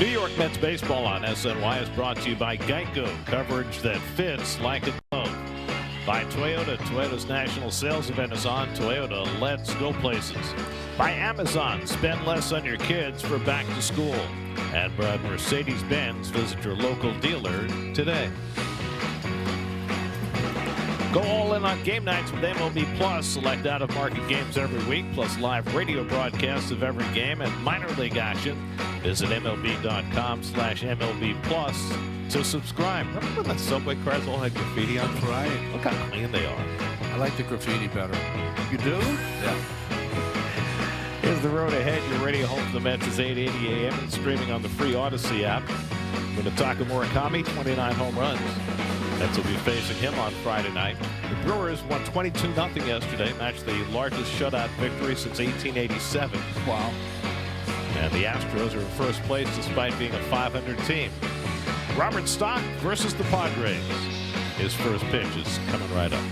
New York Mets baseball on SNY is brought to you by Geico. Coverage that fits like a glove. By Toyota. Toyota's national sales event is on. Toyota, let's go places. By Amazon. Spend less on your kids for back to school. And by Mercedes-Benz. Visit your local dealer today. Go all in on game nights with MLB Plus. Select out-of-market games every week, plus live radio broadcasts of every game and minor league action. Visit MLB.com/MLB Plus to subscribe. Remember when the subway cars all had graffiti on them? Right. Look how clean they are. I like the graffiti better. You do? Yeah. Here's the road ahead. Your radio home to the Mets is 8:80 a.m. and streaming on the free Odyssey app. Minnetonka Murakami, 29 home runs. Mets will be facing him on Friday night. The Brewers won 22-0 yesterday, matched the largest shutout victory since 1887. Wow. And the Astros are in first place despite being a .500 team. Robert Stock versus the Padres. His first pitch is coming right up.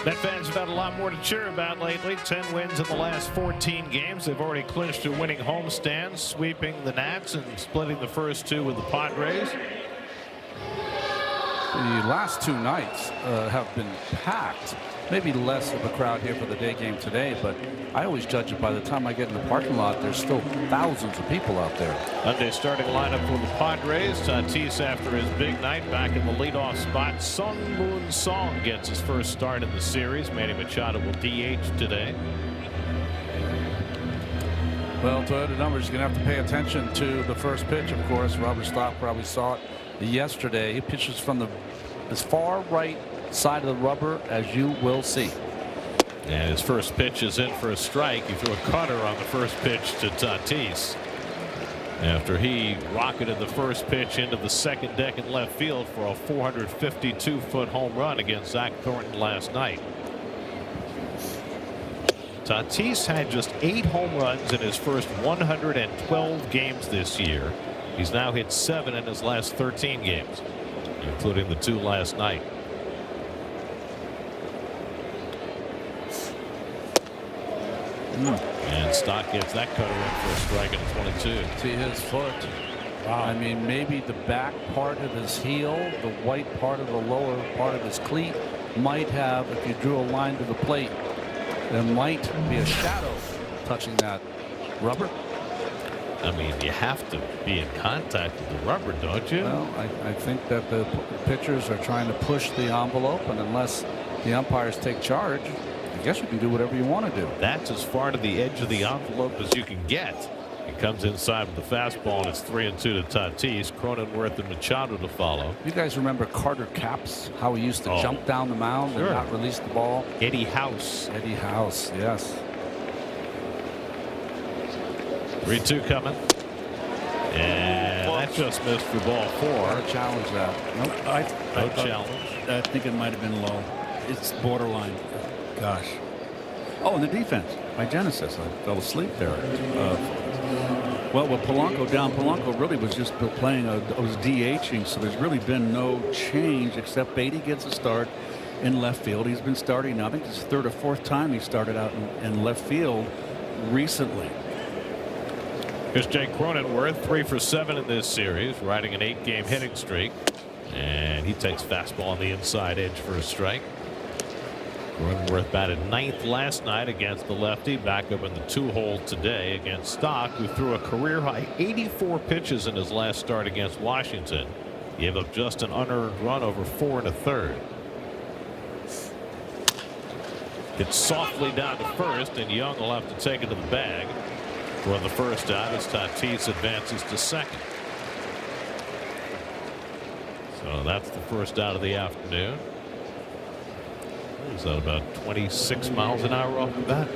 Met fans have had a lot more to cheer about lately. 10 wins in the last 14 games. They've already clinched a winning homestand, sweeping the Nats and splitting the first two with the Padres. The last two nights have been packed. Maybe less of a crowd here for the day game today, but I always judge it by the time I get in the parking lot. There's still thousands of people out there. Monday starting lineup for the Padres. Tatis, after his big night, back in the leadoff spot. Sung Moon Song gets his first start in the series. Manny Machado will DH today. Well, Toyota numbers, you're going to have to pay attention to the first pitch, of course. Robert Stock probably saw it yesterday. He pitches from as far right side of the rubber as you will see. And his first pitch is in for a strike. He threw a cutter on the first pitch to Tatis after he rocketed the first pitch into the second deck in left field for a 452-foot home run against Zach Thornton last night. Tatis had just 8 home runs in his first 112 games this year. He's now hit 7 in his last 13 games, including the 2 last night. And Stock gets that cutter in for a strike at 22. See his foot. Wow. I mean, maybe the back part of his heel, the white part of the lower part of his cleat might have, if you drew a line to the plate, there might be a shadow touching that rubber. I mean, you have to be in contact with the rubber, don't you? Well, I think that the pitchers are trying to push the envelope, and unless the umpires take charge, I guess you can do whatever you want to do. That's as far to the edge of the envelope as you can get. He comes inside with the fastball, and it's 3-2 to Tatis. Cronenworth and Machado to follow. You guys remember Carter Capps, how he used to jump down the mound and not release the ball? Eddie House. Eddie House, yes. 3-2 coming. And that just missed for ball 4. Got to challenge that. Nope. No challenge. I think it might have been low. It's borderline. Gosh. Oh, and the defense by Genesis. I fell asleep there. Well, with Polanco down, Polanco really was just playing, was DHing, so there's really been no change except Beatty gets a start in left field. He's been starting, I think it's his 3rd or 4th time he started out in left field recently. Here's Jake Cronenworth, 3 for 7 in this series, riding an 8-game hitting streak. And he takes fastball on the inside edge for a strike. Cronenworth batted 9th last night against the lefty, back up in the 2-hole today against Stock, who threw a career-high 84 pitches in his last start against Washington. He gave up just an unearned run over 4 1/3. It's softly down to first, and Young will have to take it to the bag. For the first out as Tatis advances to second. So that's the first out of the afternoon. Is that about 26 miles an hour off the bat?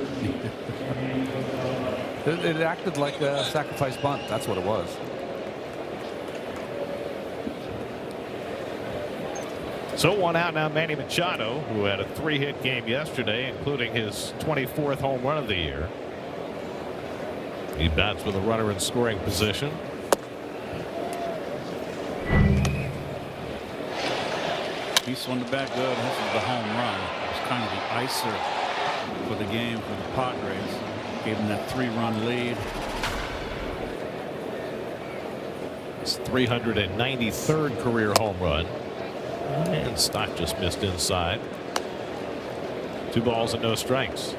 It acted like a sacrifice bunt. That's what it was. So one out now, Manny Machado, who had a 3-hit game yesterday, including his 24th home run of the year. He bats with a runner in scoring position. He swung the bat good. This is the home run. It was kind of the icer for the game for the Padres. Gave him that 3-run lead. His 393rd career home run. And Stock just missed inside. 2 balls and no strikes.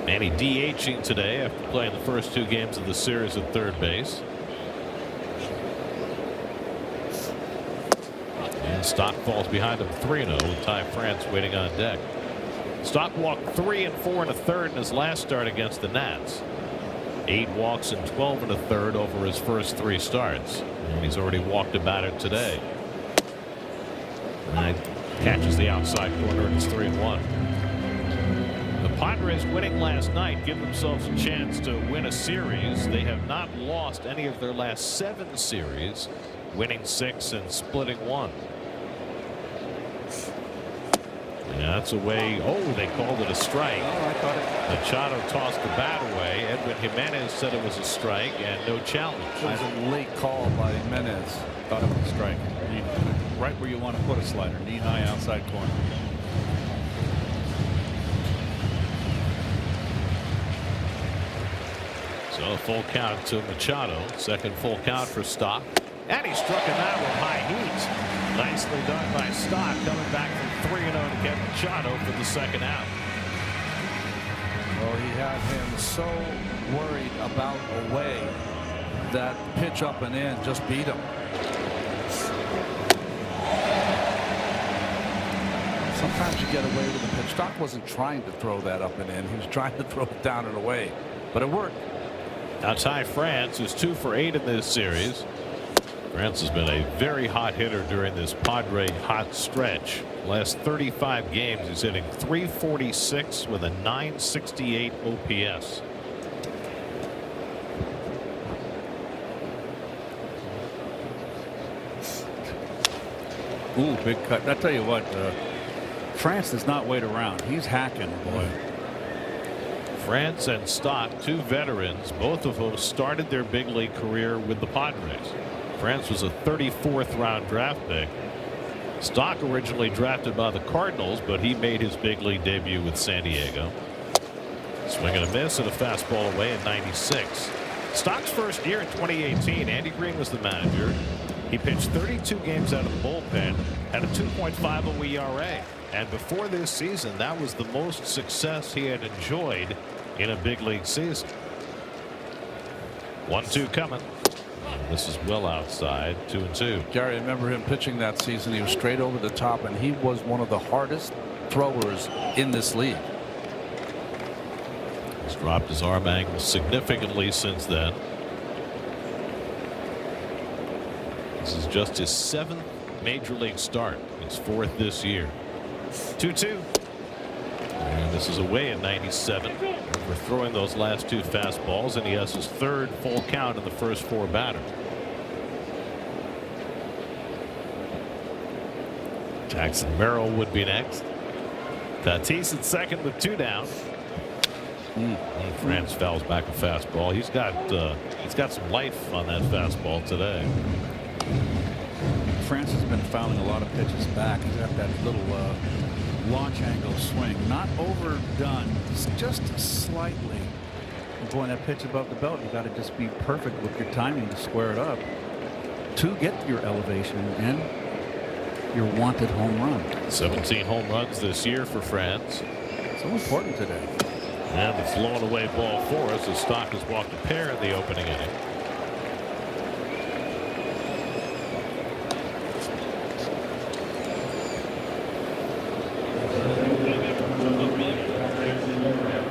Manny DHing today after playing the first 2 games of the series at third base. And Stock falls behind him 3-0 with Ty France waiting on deck. Stock walked 3 and 4 1/3 in his last start against the Nats. 8 walks and 12 1/3 over his first 3 starts. And he's already walked a batter today. And catches the outside corner and it's 3-1. The Padres winning last night give themselves a chance to win a series. They have not lost any of their last 7 series, winning 6 and splitting 1. Yeah, that's away. Oh, they called it a strike. Oh, I thought it. Machado tossed the bat away. Edwin Jimenez said it was a strike and no challenge. It was a late call by Jimenez. Thought it was a strike. Right where you want to put a slider. Knee-high outside corner. So a full count to Machado. Second full count for Stock. And he struck him out with high heat. Nicely done by Stock, coming back from 3-0 to get Machado for the second out. Well, he had him so worried about a way that pitch up and in just beat him. Sometimes you get away with the pitch. Stock wasn't trying to throw that up and in. He was trying to throw it down and away, but it worked. Now Ty France is 2 for 8 in this series. France has been a very hot hitter during this Padre hot stretch. Last 35 games, he's hitting .346 with a .968 OPS. Ooh, big cut. I tell you what, France does not wait around. He's hacking, boy. France and Stock, 2 veterans, both of whom started their big league career with the Padres. France was a 34th round draft pick. Stock originally drafted by the Cardinals, but he made his big league debut with San Diego. Swing and a miss and a fastball away at 96. Stock's first year in 2018, Andy Green was the manager. He pitched 32 games out of the bullpen, had a 2.50 ERA. And before this season, that was the most success he had enjoyed in a big league season. 1-2 coming. This is well outside. 2-2. Gary, I remember him pitching that season. He was straight over the top, and he was one of the hardest throwers in this league. He's dropped his arm angle significantly since then. This is just his 7th major league start. His 4th this year. 2-2. And this is away at 97. Overthrowing those last 2 fastballs, and he has his 3rd full count in the first 4 batters. Jackson Merrill would be next. Tatis at second with 2 down. And France fouls back a fastball. He's got some life on that fastball today. France has been fouling a lot of pitches back. He's got that little launch angle swing, not overdone, just slightly. And boy, that pitch above the belt, you got to just be perfect with your timing to square it up to get your elevation and your wanted home run. 17 home runs this year for France. So important today. And the flown away ball for us as Stock has walked a pair in the opening inning.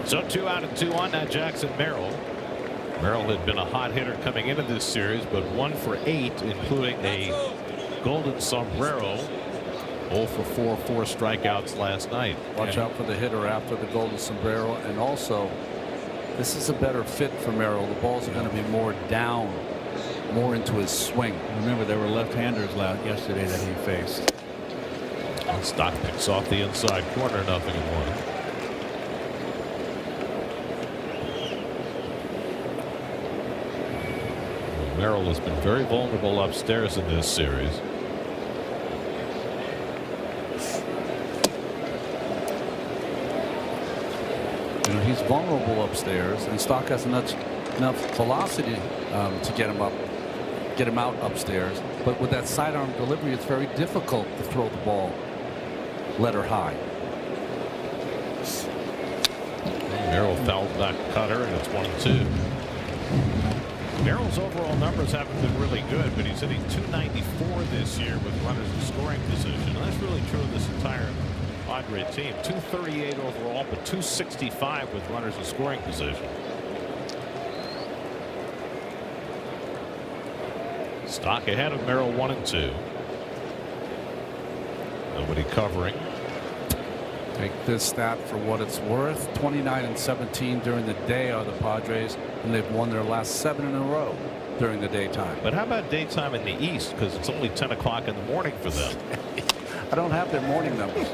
So 2 out and 2 on. Now Jackson Merrill. Merrill had been a hot hitter coming into this series, but 1 for 8, including a golden sombrero. 0 for 4 strikeouts last night. Watch out for the hitter after the golden sombrero, and also this is a better fit for Merrill. The balls are going to be more down more into his swing. Remember, there were left-handers yesterday that he faced. Stock picks off the inside corner, 0-1. Merrill has been very vulnerable upstairs in this series. You know, he's vulnerable upstairs, and Stock has enough velocity to get him out upstairs. But with that sidearm delivery, it's very difficult to throw the ball letter high. Merrill fouled that cutter, and it's 1-2. Merrill's overall numbers haven't been really good, but he's hitting .294 this year with runners in scoring position. And that's really true of this entire Padre team. .238 overall, but .265 with runners in scoring position. Stock ahead of Merrill 1-2. Nobody covering. Take this stat for what it's worth. 29-17 during the day are the Padres, and they've won their last 7 in a row during the daytime. But how about daytime in the East? Because it's only 10 o'clock in the morning for them. I don't have their morning numbers.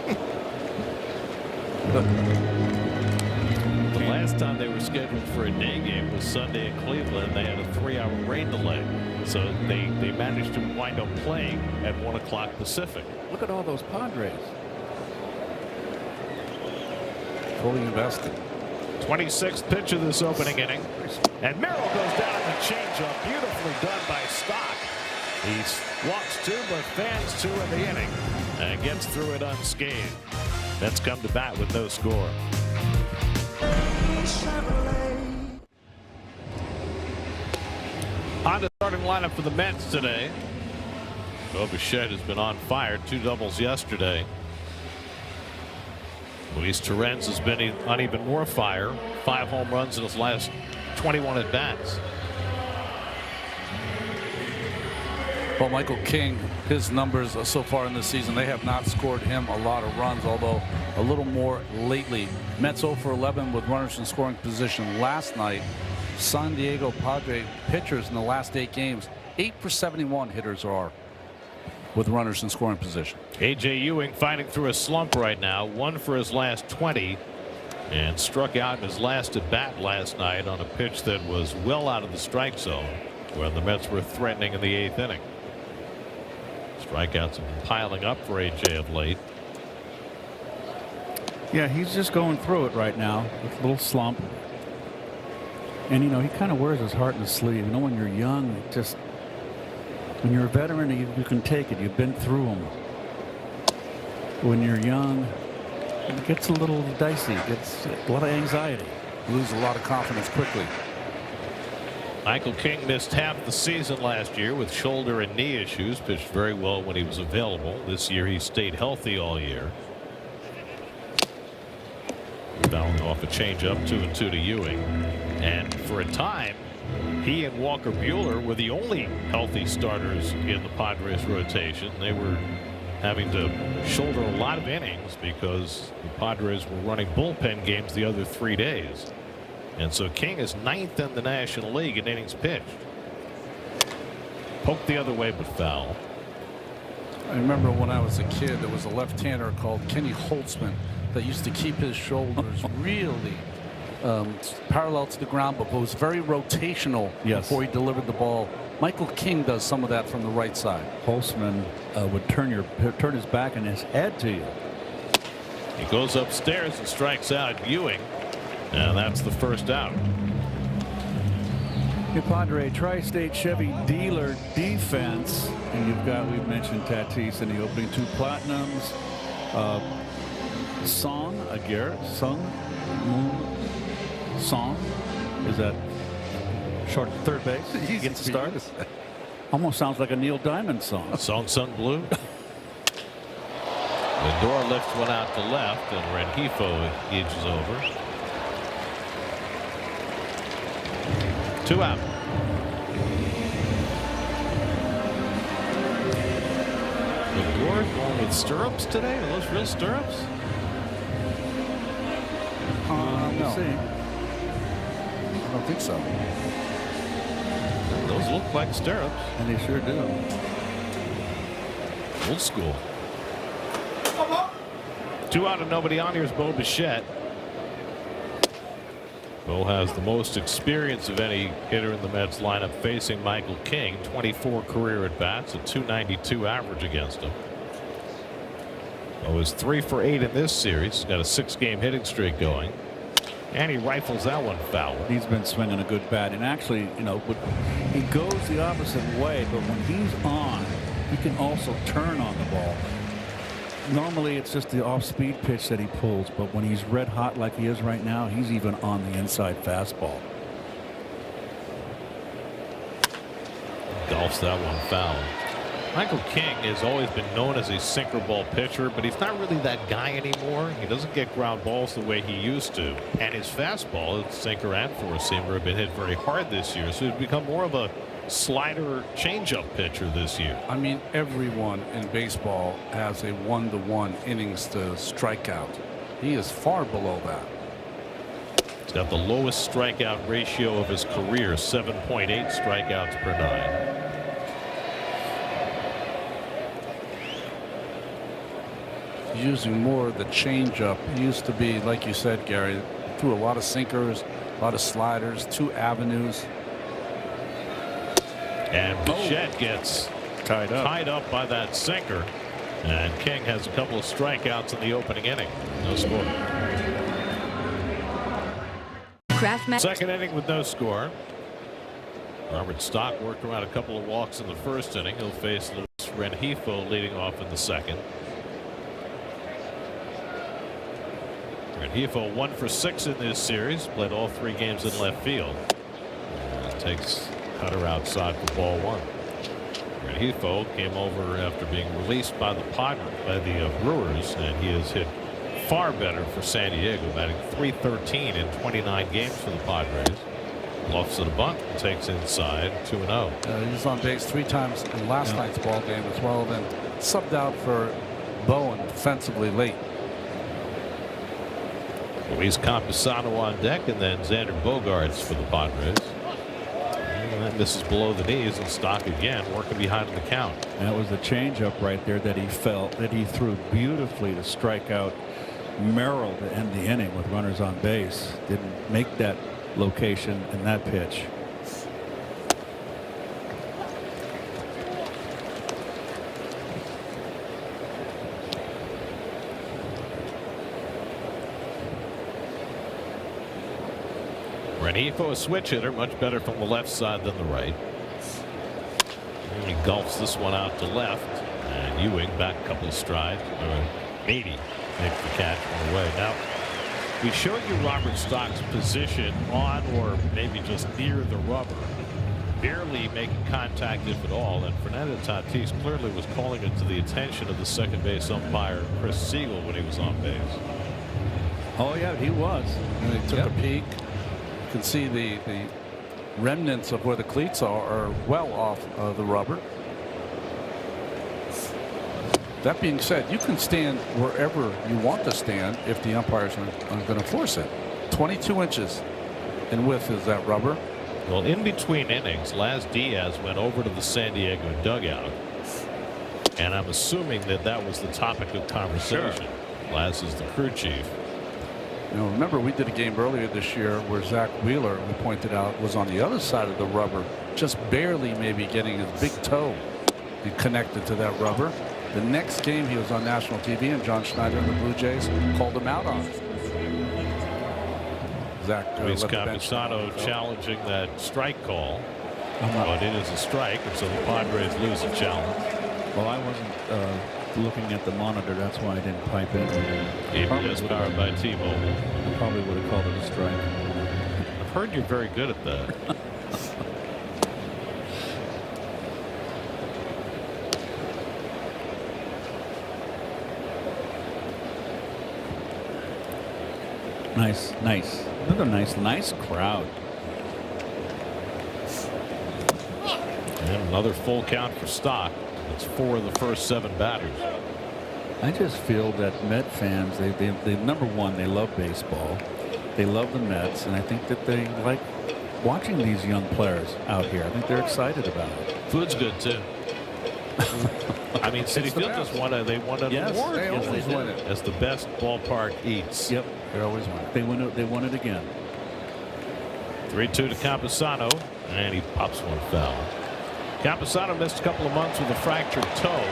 The last time they were scheduled for a day game was Sunday in Cleveland. They had a 3-hour rain delay. So they managed to wind up playing at 1 o'clock Pacific. Look at all those Padres. Fully invested. 26th pitch of this opening inning. And Merrill goes down in the changeup. Beautifully done by Stock. He walks 2 but fans 2 in the inning and gets through it unscathed. Mets come to bat with no score. On the starting lineup for the Mets today. Bo Bichette has been on fire. 2 doubles yesterday. Luis Torrens has been on even more fire. 5 home runs in his last 21 at bats. Well, Michael King, his numbers so far in the season, they have not scored him a lot of runs, although a little more lately. Mets 0 for 11 with runners in scoring position last night. San Diego Padre pitchers in the last 8 games, 8 for 71 hitters are with runners in scoring position. A.J. Ewing fighting through a slump right now. 1 for his last 20 and struck out in his last at bat last night on a pitch that was well out of the strike zone when the Mets were threatening in the 8th inning. Strikeouts have been piling up for A.J. of late. Yeah, he's just going through it right now with a little slump. And, you know, he kind of wears his heart in his sleeve. You know, when you're young, when you're a veteran, you can take it. You've been through them. When you're young, it gets a little dicey. It gets a lot of anxiety. You lose a lot of confidence quickly. Michael King missed half the season last year with shoulder and knee issues. Pitched very well when he was available. This year he stayed healthy all year. Bounced off a changeup, 2-2 to Ewing. And for a time, he and Walker Buehler were the only healthy starters in the Padres rotation. They were having to shoulder a lot of innings because the Padres were running bullpen games the other 3 days. And so King is 9th in the National League in innings pitched. Poked the other way but foul. I remember when I was a kid, there was a left-hander called Kenny Holtzman that used to keep his shoulders really parallel to the ground, but was very rotational before he delivered the ball. Michael King does some of that from the right side. Holtzman would turn his back and his head to you. He goes upstairs and strikes out Ewing, and that's the first out. The Padre Tri-State Chevy dealer defense, and we've mentioned Tatis in the opening 2 platinums. Song is that short third base? He gets the start. Almost sounds like a Neil Diamond song. Song Sung Blue. Lindor lifts one out to left, and Rengifo edges over. 2 out. Lindor going with stirrups today? Are those real stirrups? No. I don't think so. Those look like stirrups. And they sure do. Old school. 2 out and nobody on. Here's Bo Bichette. Bo has the most experience of any hitter in the Mets lineup facing Michael King. 24 career at bats, a .292 average against him. Bo is 3 for 8 in this series. He's got a 6-game hitting streak going. And he rifles that one foul. He's been swinging a good bat, and actually, you know, he goes the opposite way, but when he's on, he can also turn on the ball. Normally, it's just the off-speed pitch that he pulls, but when he's red hot like he is right now, he's even on the inside fastball. Golfs that one foul. Michael King has always been known as a sinker ball pitcher, but he's not really that guy anymore. He doesn't get ground balls the way he used to. And his fastball, his sinker and four-seamer, have been hit very hard this year. So he's become more of a slider changeup pitcher this year. I mean, everyone in baseball has a 1-to-1 innings to strikeout. He is far below that. He's got the lowest strikeout ratio of his career, 7.8 strikeouts per 9. Using more of the changeup. It used to be, like you said, Gary, threw a lot of sinkers, a lot of sliders, 2 avenues. And Bichette gets tied up by that sinker. And King has a couple of strikeouts in the opening inning. No score. Second inning with no score. Robert Stock worked around a couple of walks in the first inning. He'll face Luis Rengifo leading off in the second. Rengifo 1 for 6 in this series. Played all 3 games in left field. And takes cutter outside for ball 1. Rengifo came over after being released by the Brewers, and he has hit far better for San Diego, batting .313 in 29 games for the Padres. Lofts at a bunt, takes inside 2-0. He was on base 3 times in last night's ball game as well. Then subbed out for Bowen defensively late. Luis Camposano on deck, and then Xander Bogaerts for the Padres. And that misses below the knees, and Stock again working behind the count. That was the changeup right there that he threw beautifully to strike out Merrill to end the inning with runners on base. Didn't make that location in that pitch. Rengifo, a switch hitter, much better from the left side than the right. And he golfs this one out to left, and Ewing back a couple of strides. Beatty makes the catch on the way. Now, we showed you Robert Stock's position on or maybe just near the rubber, barely making contact if at all, and Fernando Tatis clearly was calling it to the attention of the second base umpire Chris Siegel when he was on base. Oh yeah, he was. And he took a peek. You can see the remnants of where the cleats are well off the rubber. That being said, you can stand wherever you want to stand if the umpires are going to force it. 22 inches in width is that rubber. Well, in between innings, Laz Diaz went over to the San Diego dugout, and I'm assuming that was the topic of conversation. Sure. Laz is the crew chief. You know, remember, we did a game earlier this year where Zach Wheeler, we pointed out, was on the other side of the rubber, just barely maybe getting his big toe connected to that rubber. The next game he was on national TV, and John Schneider and the Blue Jays called him out on it. Zach Luis Camposano challenging that strike call, but it is a strike, and so the Padres lose a challenge. Well, I wasn't looking at the monitor, that's why I didn't pipe in. ABS powered by T-Mobile. I probably would have called it a strike. I've heard you're very good at that. Nice. Another nice crowd. And another full count for Stock. That's 4 of the first 7 batters. I just feel that Met fans, they number one, they love baseball. They love the Mets, and I think that they like watching these young players out here. I think they're excited about it. Food's good too. I mean, City Field just won an award. They always win it. As the best ballpark eats. Yep, they always win it. They won it again. 3-2 to Camposano, and he pops one foul. Camposano missed a couple of months with a fractured toe,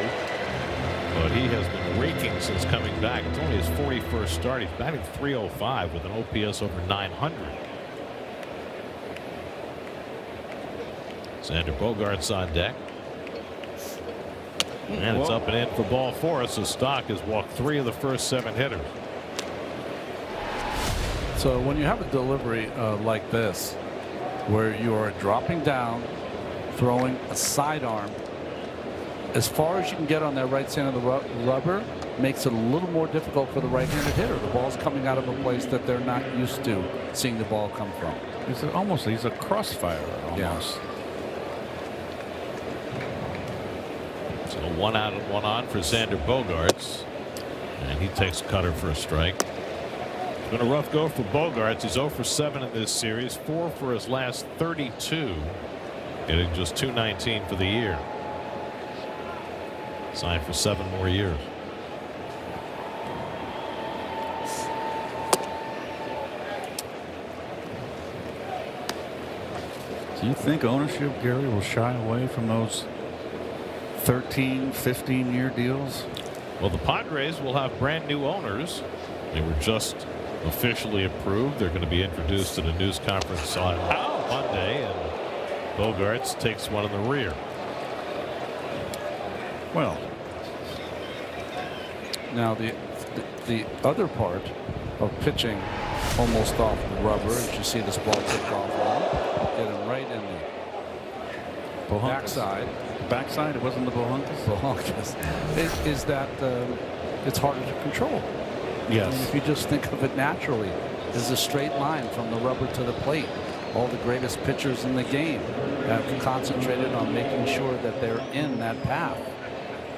but he has been raking since coming back. It's only his 41st start. He's batting .305 with an OPS over 900. Xander Bogaerts on deck. And it's up and in for ball 4. So Stock has walked 3 of the first 7 hitters. So when you have a delivery like this, where you are dropping down, throwing a sidearm, as far as you can get on that right side of the rubber, makes it a little more difficult for the right-handed hitter. The ball's coming out of a place that they're not used to seeing the ball come from. He's a crossfire almost. Yeah. So 1 out and 1 on for Xander Bogaerts, and he takes cutter for a strike. It's been a rough go for Bogaerts. He's 0 for 7 in this series, 4 for his last 32, getting just .219 for the year. Signed for 7 more years. Do you think ownership, Gary, will shy away from those 13, 15-year deals? Well, the Padres will have brand new owners. They were just officially approved. They're going to be introduced at a news conference on Monday, and Bogaerts takes one in the rear. Well, now the other part of pitching almost off the rubber, as you see this ball take off on, get him right in the backside. Backside, it wasn't the Bohunkus. Is that it's harder to control. Yes. I mean, if you just think of it naturally, there's a straight line from the rubber to the plate. All the greatest pitchers in the game have concentrated on making sure that they're in that path,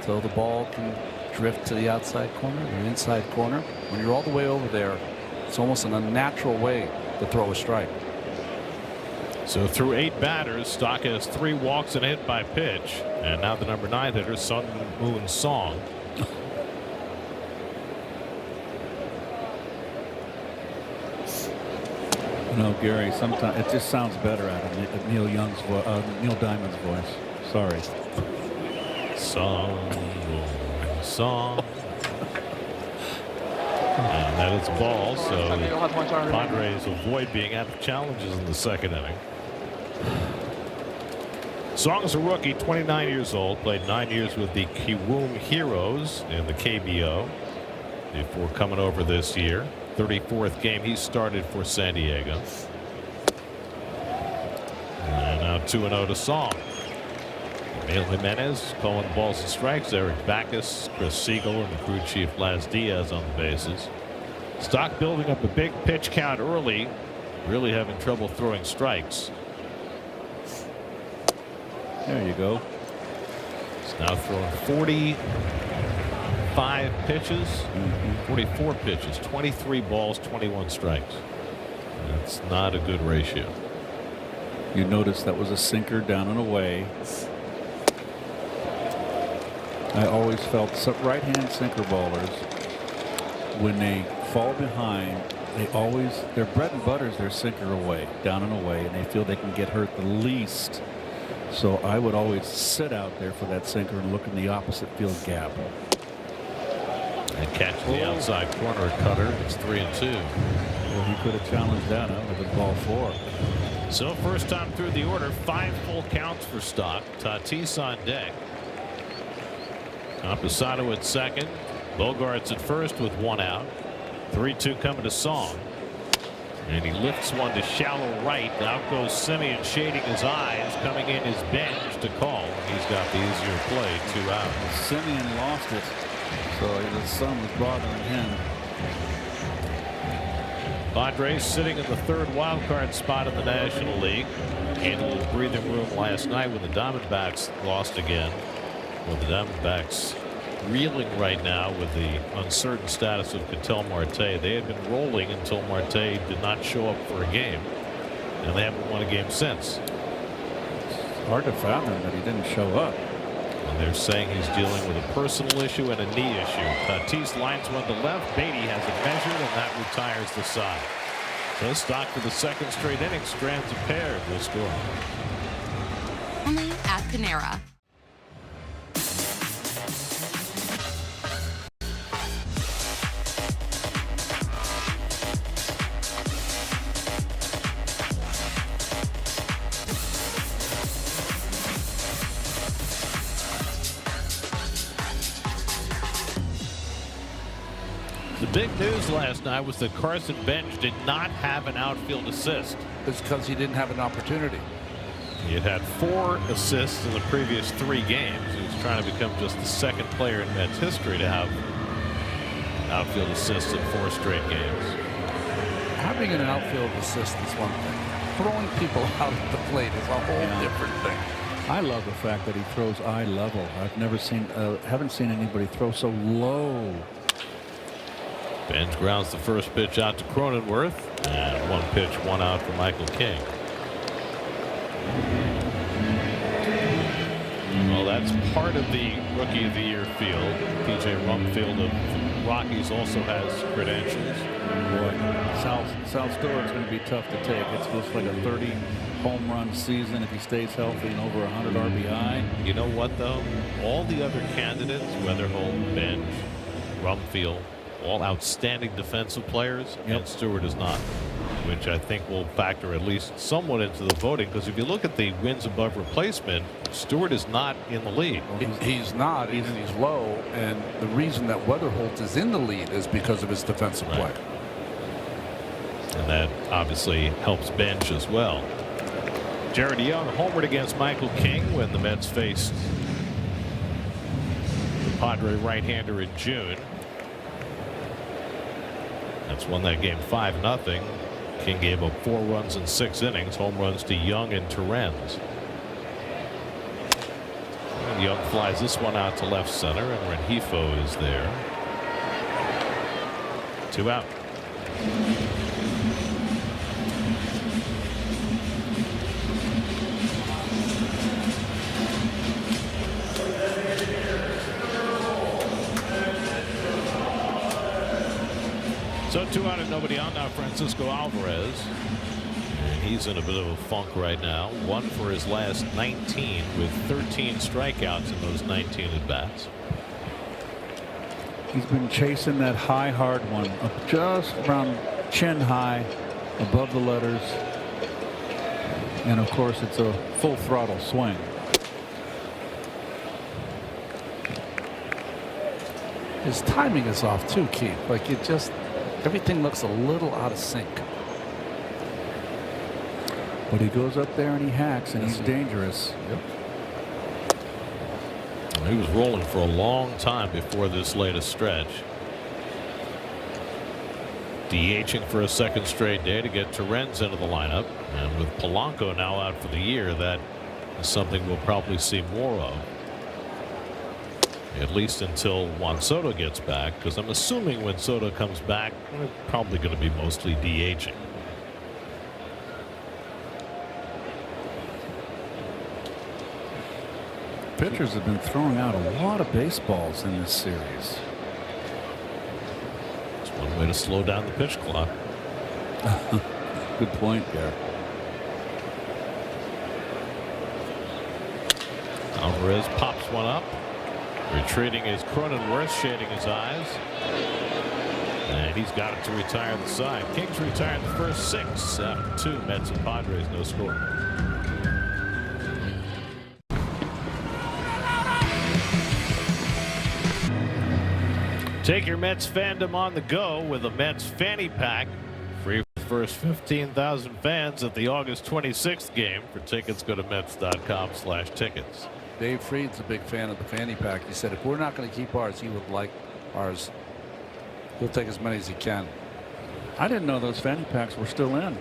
so the ball can drift to the outside corner or inside corner. When you're all the way over there, it's almost an unnatural way to throw a strike. So through 8 batters, Stock has 3 walks and a hit by pitch, and now the number 9 hitter, Sun Moon Song. You know, Gary, sometimes it just sounds better out of Neil Diamond's voice. Sorry. Song. And that is a ball, so the Padres avoid being out of challenges in the second inning. Song is a rookie, 29 years old, played 9 years with the Kiwoom Heroes in the KBO before coming over this year. 34th game he started for San Diego. And now 2-0 to Song. Emil Jimenez calling balls and strikes. Eric Backus, Chris Siegel, and the crew chief Laz Diaz on the bases. Stock building up a big pitch count early, really having trouble throwing strikes. There you go. He's now throwing 45 pitches, 44 pitches, 23 balls, 21 strikes. That's not a good ratio. You notice that was a sinker down and away. I always felt right-hand sinker ballers, when they fall behind, their bread and butter is their sinker away, down and away, and they feel they can get hurt the least. So I would always sit out there for that sinker and look in the opposite field gap. And catch the outside corner cutter. It's 3-2. Well, he could have challenged that out with a ball 4. So first time through the order, 5 full counts for Stock. Tatis on deck. Camposano at second. Bogaerts at first with 1 out. 3-2 coming to Song. And he lifts one to shallow right. Out goes Simeon, shading his eyes, coming in his bench to call. He's got the easier play, 2 out. Simeon lost it, so the sun was bothering him. Padres sitting in the 3rd wild card spot in the National League. Handled the breathing room last night when the Diamondbacks lost again. Well, the Diamondbacks reeling right now with the uncertain status of Ketel Marte. They had been rolling until Marte did not show up for a game. and they haven't won a game since. It's hard to fathom that he didn't show up. And they're saying he's dealing with a personal issue and a knee issue. Tatis lines one to left. Beatty has it measured, and that retires the side. So Stock for the second straight inning strands a pair to score. Only at Panera. The big news last night was that Carson Bench did not have an outfield assist. It's because he didn't have an opportunity. He had 4 assists in the previous 3 games. He was trying to become just the second player in Mets history to have outfield assists in 4 straight games. Having an outfield assist is one thing. Throwing people out at the plate is a whole different thing. I love the fact that he throws eye level. I've never seen, haven't seen anybody throw so low. Bench grounds the first pitch out to Cronenworth, and 1 pitch, 1 out for Michael King. Well, that's part of the Rookie of the Year field. P.J. Rumfield of Rockies also has credentials. Boy, Sal Stewart's going to be tough to take. It's just like a 30 home run season if he stays healthy and over 100 RBI. You know what, though? All the other candidates, Weatherholt, Bench, Rumfield, all outstanding defensive players, and Stewart is not, which I think will factor at least somewhat into the voting, because if you look at the wins above replacement, Stewart is not in the lead. He's not, and he's low, and the reason that Weatherholt is in the lead is because of his defensive play. And that obviously helps Bench as well. Jared Young homered against Michael King when the Mets faced the Padre right-hander in June. Mets won that game 5-0. King gave up 4 runs in 6 innings, home runs to Young and Torrens. And Young flies this one out to left center, and Rengifo is there. 2 out. So 2 out and nobody on now. Francisco Alvarez, and he's in a bit of a funk right now. 1 for his last 19 with 13 strikeouts in those 19 at bats. He's been chasing that high hard one up just around chin high above the letters, and of course it's a full throttle swing. His timing is off too, Keith. Like it just. Everything looks a little out of sync. But he goes up there and he hacks, and he's dangerous. Well, he was rolling for a long time before this latest stretch. DHing for a second straight day to get Torrens into the lineup. And with Polanco now out for the year, that is something we'll probably see more of. At least until Juan Soto gets back, because I'm assuming when Soto comes back, we're probably going to be mostly DHing. Pitchers have been throwing out a lot of baseballs in this series. It's one way to slow down the pitch clock. Good point there. Alvarez pops one up. Retreating is Cronenworth, shading his eyes. And he's got it to retire the side. Kings retired the first 6 after 2. Mets and Padres, no score. Take your Mets fandom on the go with a Mets fanny pack. Free for the first 15,000 fans at the August 26th game. For tickets, go to Mets.com/tickets. Dave Fried's a big fan of the fanny pack. He said if we're not going to keep ours, he would like ours. He'll take as many as he can. I didn't know those fanny packs were still in.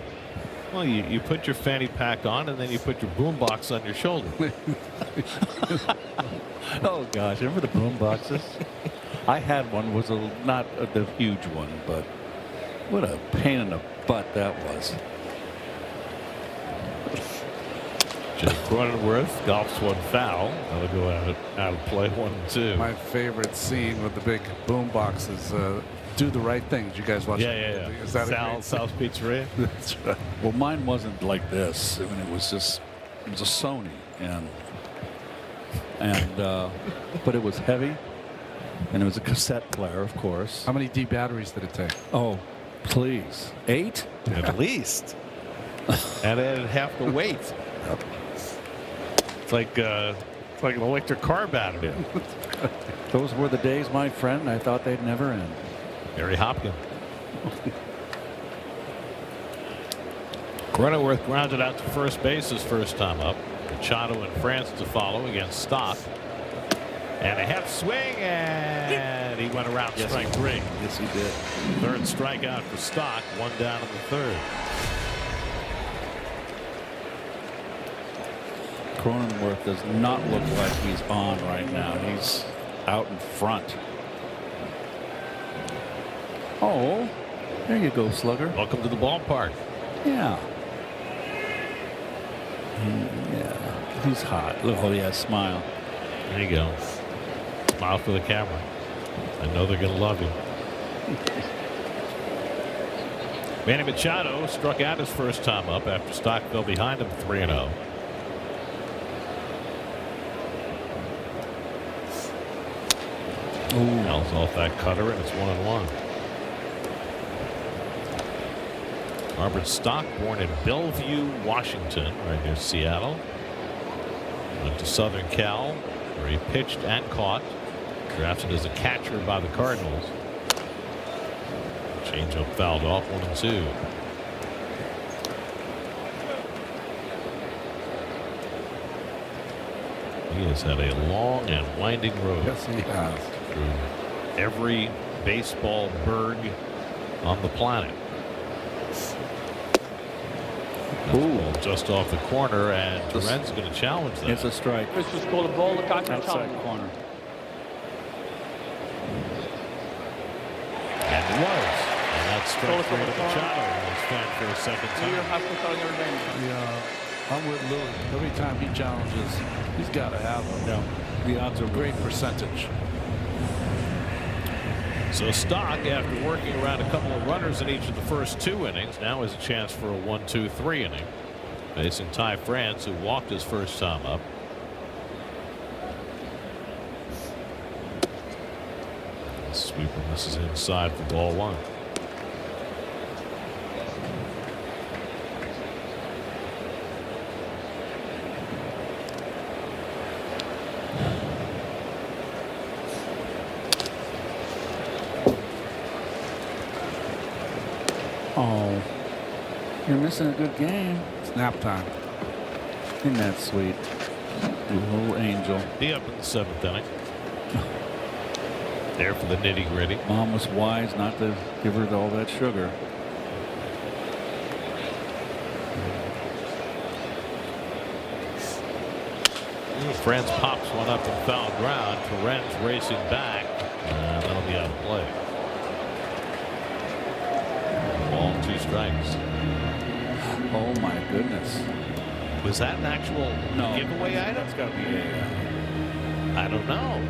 Well, you put your fanny pack on, and then you put your boom box on your shoulder. Oh gosh, remember the boom boxes? I had one. Was not the huge one, but what a pain in the butt that was. Jay Cronenworth golfs one foul. That'll go out of play 1-2. My favorite scene with the big boom box is Do the Right Thing. Did you guys watch that? Yeah. Is that Sal's Pizzeria? That's right. Well, mine wasn't like this. I mean, it was a Sony, but it was heavy, and it was a cassette player, of course. How many D batteries did it take? Oh, please, 8 At least. And added half the weight. It's like an electric car battery. Those were the days, my friend. I thought they'd never end. Mary Hopkins. Cronenworth grounded out to first base his first time up. Machado and France to follow against Stock. And a half swing, and he went around strike 3. Yes, he did. Third strikeout for Stock. 1 down in the third. Cronenworth does not look like he's on right now. He's out in front. Oh, there you go, Slugger. Welcome to the ballpark. Yeah. Yeah. He's hot. Oh, yeah, smile. There you go. Smile for the camera. I know they're going to love you. Manny Machado struck out his first time up after Stock fell behind him 3-0. Fouls off that cutter, and it's 1-1. Robert Stock, born in Bellevue, Washington, right near Seattle. Went to Southern Cal, where he pitched and caught. Drafted as a catcher by the Cardinals. Changeup fouled off, 1-2. He has had a long and winding road. Yes, he has. Through every baseball burg on the planet. Ooh, just off the corner, and Duren's going to challenge that. It's a strike. This was called a ball, the catcher Outside challenge. corner. And it was. And that's strike 3 to Call it Machado, who was fanned for a second Clear time. has to tell your name. Yeah, I'm with Louis. Every time he challenges, he's got to have them. The odds are Great percentage. So Stock, after working around a couple of runners in each of the first 2 innings, now has a chance for a 1-2-3 inning. Facing Ty France, who walked his first time up. Sweeper misses inside for ball 1. Oh, you're missing a good game. Snap time. Isn't that sweet? You little angel. He up in the 7th inning. There for the nitty gritty. Mom was wise not to give her all that sugar. France pops one up in foul ground. Torrens racing back. And that'll be out of play. Ball and 2 strikes. Oh my goodness. Was that an actual giveaway item? That's got to be a. I don't know.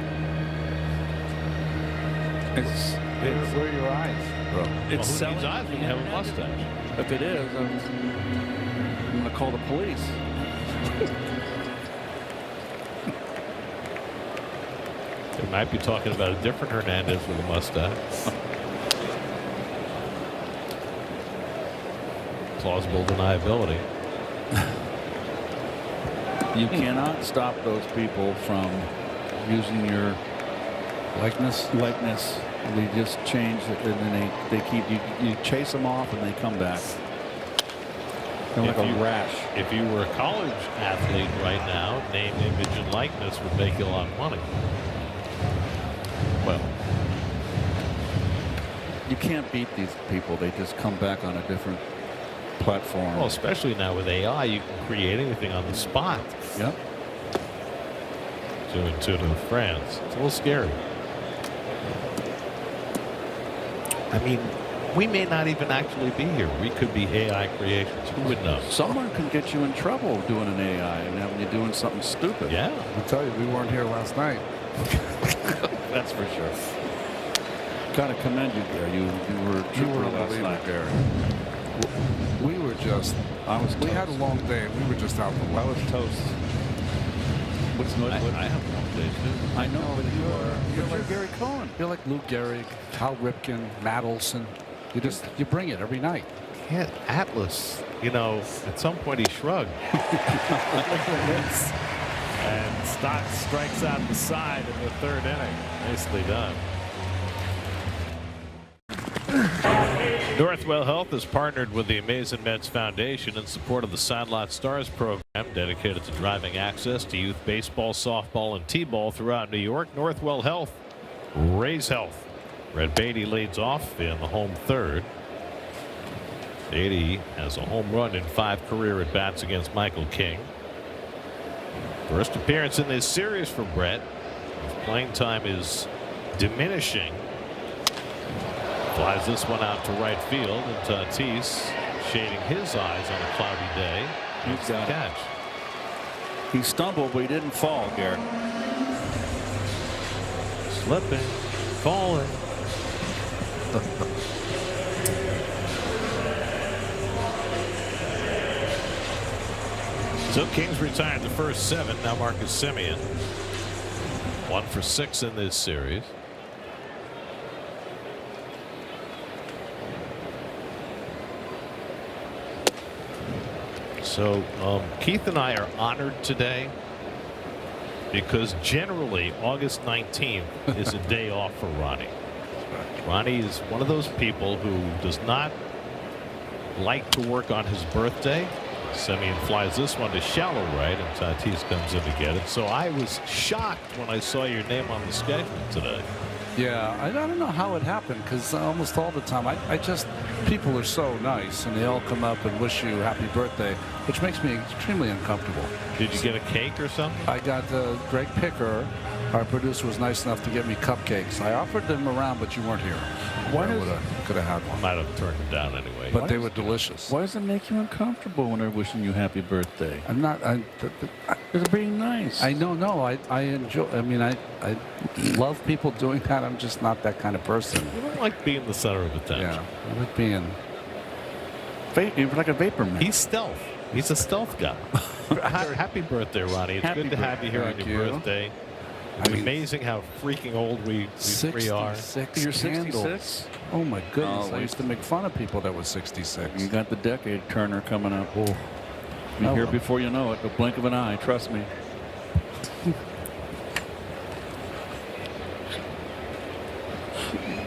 It's Where are your eyes, bro? it's Who selling. needs eyes when you have a mustache? If it is, I'm going to call the police. They might be talking about a different Hernandez with a mustache. Plausible deniability. You cannot stop those people from using your Likeness. They just change it, and then they keep you chase them off, and they come back. They're like a rash. If you were a college athlete right now, name, image, and likeness would make you a lot of money. Well, You can't beat these people. They just come back on a different platform. well, especially now with AI, you can create anything on the spot. Yep. 2-2 to France. It's a little scary. I mean, We may not even actually be here. We could be AI creations. Who would know? Someone can get you in trouble doing an AI and having you doing something stupid. Yeah. I'll tell you, we weren't here last night. That's for sure. Gotta commend you, Gary. You were last night, Gary. We were just. We had a long day. We were just out for lunch. I was toast. I have long days too. I know, but you're like Gary Cohen. You're like Lou Gehrig, Cal Ripken, Matt Olson. You bring it every night. Can't Atlas, at some point he shrugged. And Stott strikes out the side in the third inning. Nicely done. Northwell Health has partnered with the Amazing Mets Foundation in support of the Sandlot Stars program dedicated to driving access to youth baseball, softball, and t-ball throughout New York. Northwell Health, raise health. Red Beatty leads off in the home third. Beatty has a home run in 5 career at-bats against Michael King. First appearance in this series for Brett. His playing time is diminishing. Flies this one out to right field, and Tatis shading his eyes on a cloudy day. He's got catch. He stumbled, but he didn't fall, Gary. Slipping, falling. So Kings retired the first 7. Now Marcus Semien. 1 for 6 in this series. So Keith and I are honored today because generally August 19th is a day off for Ronnie. Ronnie is one of those people who does not like to work on his birthday. Semien flies this one to shallow right, and Tatis comes in to get it. So I was shocked when I saw your name on the schedule today. Yeah, I don't know how it happened because almost all the time people are so nice and they all come up and wish you happy birthday, which makes me extremely uncomfortable. Did you get a cake or something? I got Greg Picker, our producer, was nice enough to get me cupcakes. I offered them around, but you weren't here. Could have had one. Might have turned them down anyway. But they were delicious. Why does it make you uncomfortable when they're wishing you happy birthday? I'm not. They're being nice. I know. No, I enjoy. I mean, I love people doing that. I'm just not that kind of person. You don't like being the center of attention. Yeah, I like being. You're like a vapor man. He's stealth. He's a stealth guy. Happy birthday, Ronnie. It's good to have you here on your birthday. It's amazing how freaking old we three are. 66 You're candles. 66? Oh my goodness! Oh, I used to make fun of people that were 66. You got the decade turner coming up. Oh. Be Oh, here well. before you know it. The blink of an eye. Trust me.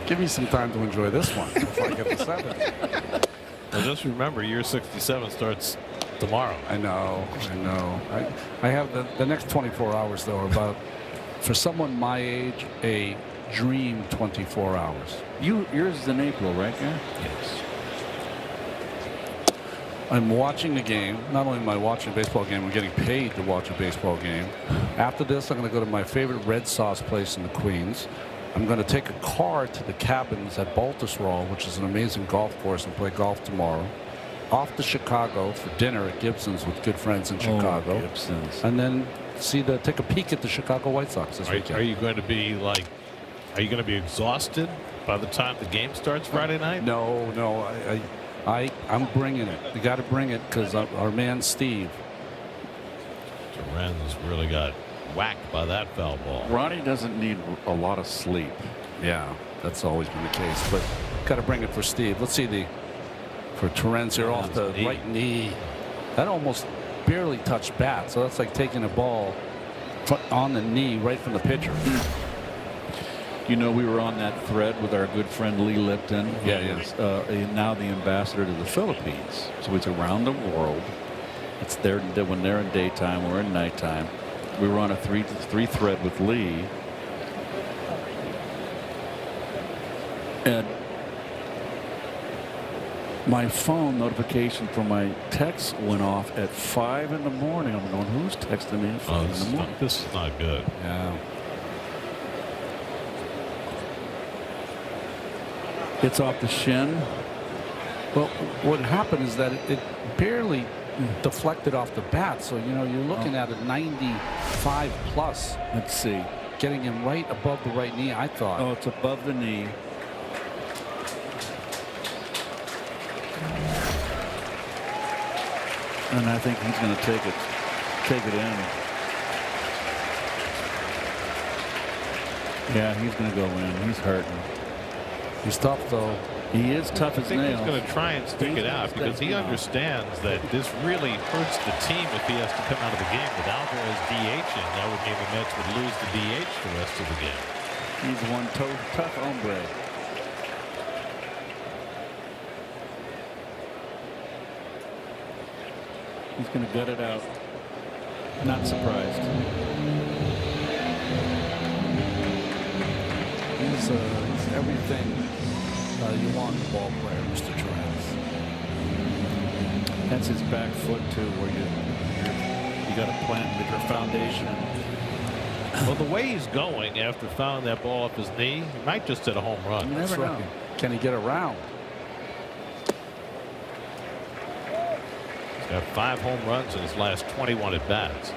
Give me some time to enjoy this one before I get to 70. Well, just remember, year 67 starts tomorrow. I know. I have the next 24 hours though are about, for someone my age, a dream 24 hours. Yours is in April, right, Gary? Yes. I'm watching the game. Not only am I watching a baseball game, I'm getting paid to watch a baseball game. After this, I'm going to go to my favorite red sauce place in the Queens. I'm going to take a car to the cabins at Baltusrol, which is an amazing golf course, and play golf tomorrow. Off to Chicago for dinner at Gibson's with good friends in Chicago. Gibson's. And then take a peek at the Chicago White Sox this weekend. Are you going to be exhausted by the time the game starts Friday night? No. I'm bringing it. You got to bring it because our man Steve. Lorenz really got whacked by that foul ball. Ronnie doesn't need a lot of sleep. Yeah, that's always been the case. But got to bring it for Steve. Let's see for Terence here off the right knee. That almost barely touched bat. So that's like taking a ball on the knee right from the pitcher. You know, we were on that thread with our good friend Lee Lipton. Yeah, He is now the ambassador to the Philippines. So he's around the world. It's there when they're in daytime, we're in nighttime. We were on a three thread with Lee. And my phone notification for my text went off at 5 in the morning. I'm going, who's texting me at 5 in the morning? This is not good. Yeah. It's off the shin. Well, what happened is that it barely deflected off the bat. So, you know, you're looking at a 95 plus. Let's see. Getting him right above the right knee, I thought. Oh, it's above the knee. And I think he's going to take it in. Yeah, he's going to go in. He's hurting. He's tough, though. He is tough as nails. I think he's going to try and stick it out because he understands that this really hurts the team if he has to come out of the game with Alvarez DHing. That would mean the Mets would lose the DH the rest of the game. He's one tough hombre. He's going to gut it out. Not surprised. He's everything you want in a ball player, Mr. Torrance. That's his back foot too, where you got to plant with your foundation. Well, the way he's going after fouling that ball off his knee, he might just hit a home run. You never know. Can he get around? He's got 5 home runs in his last 21 at bats.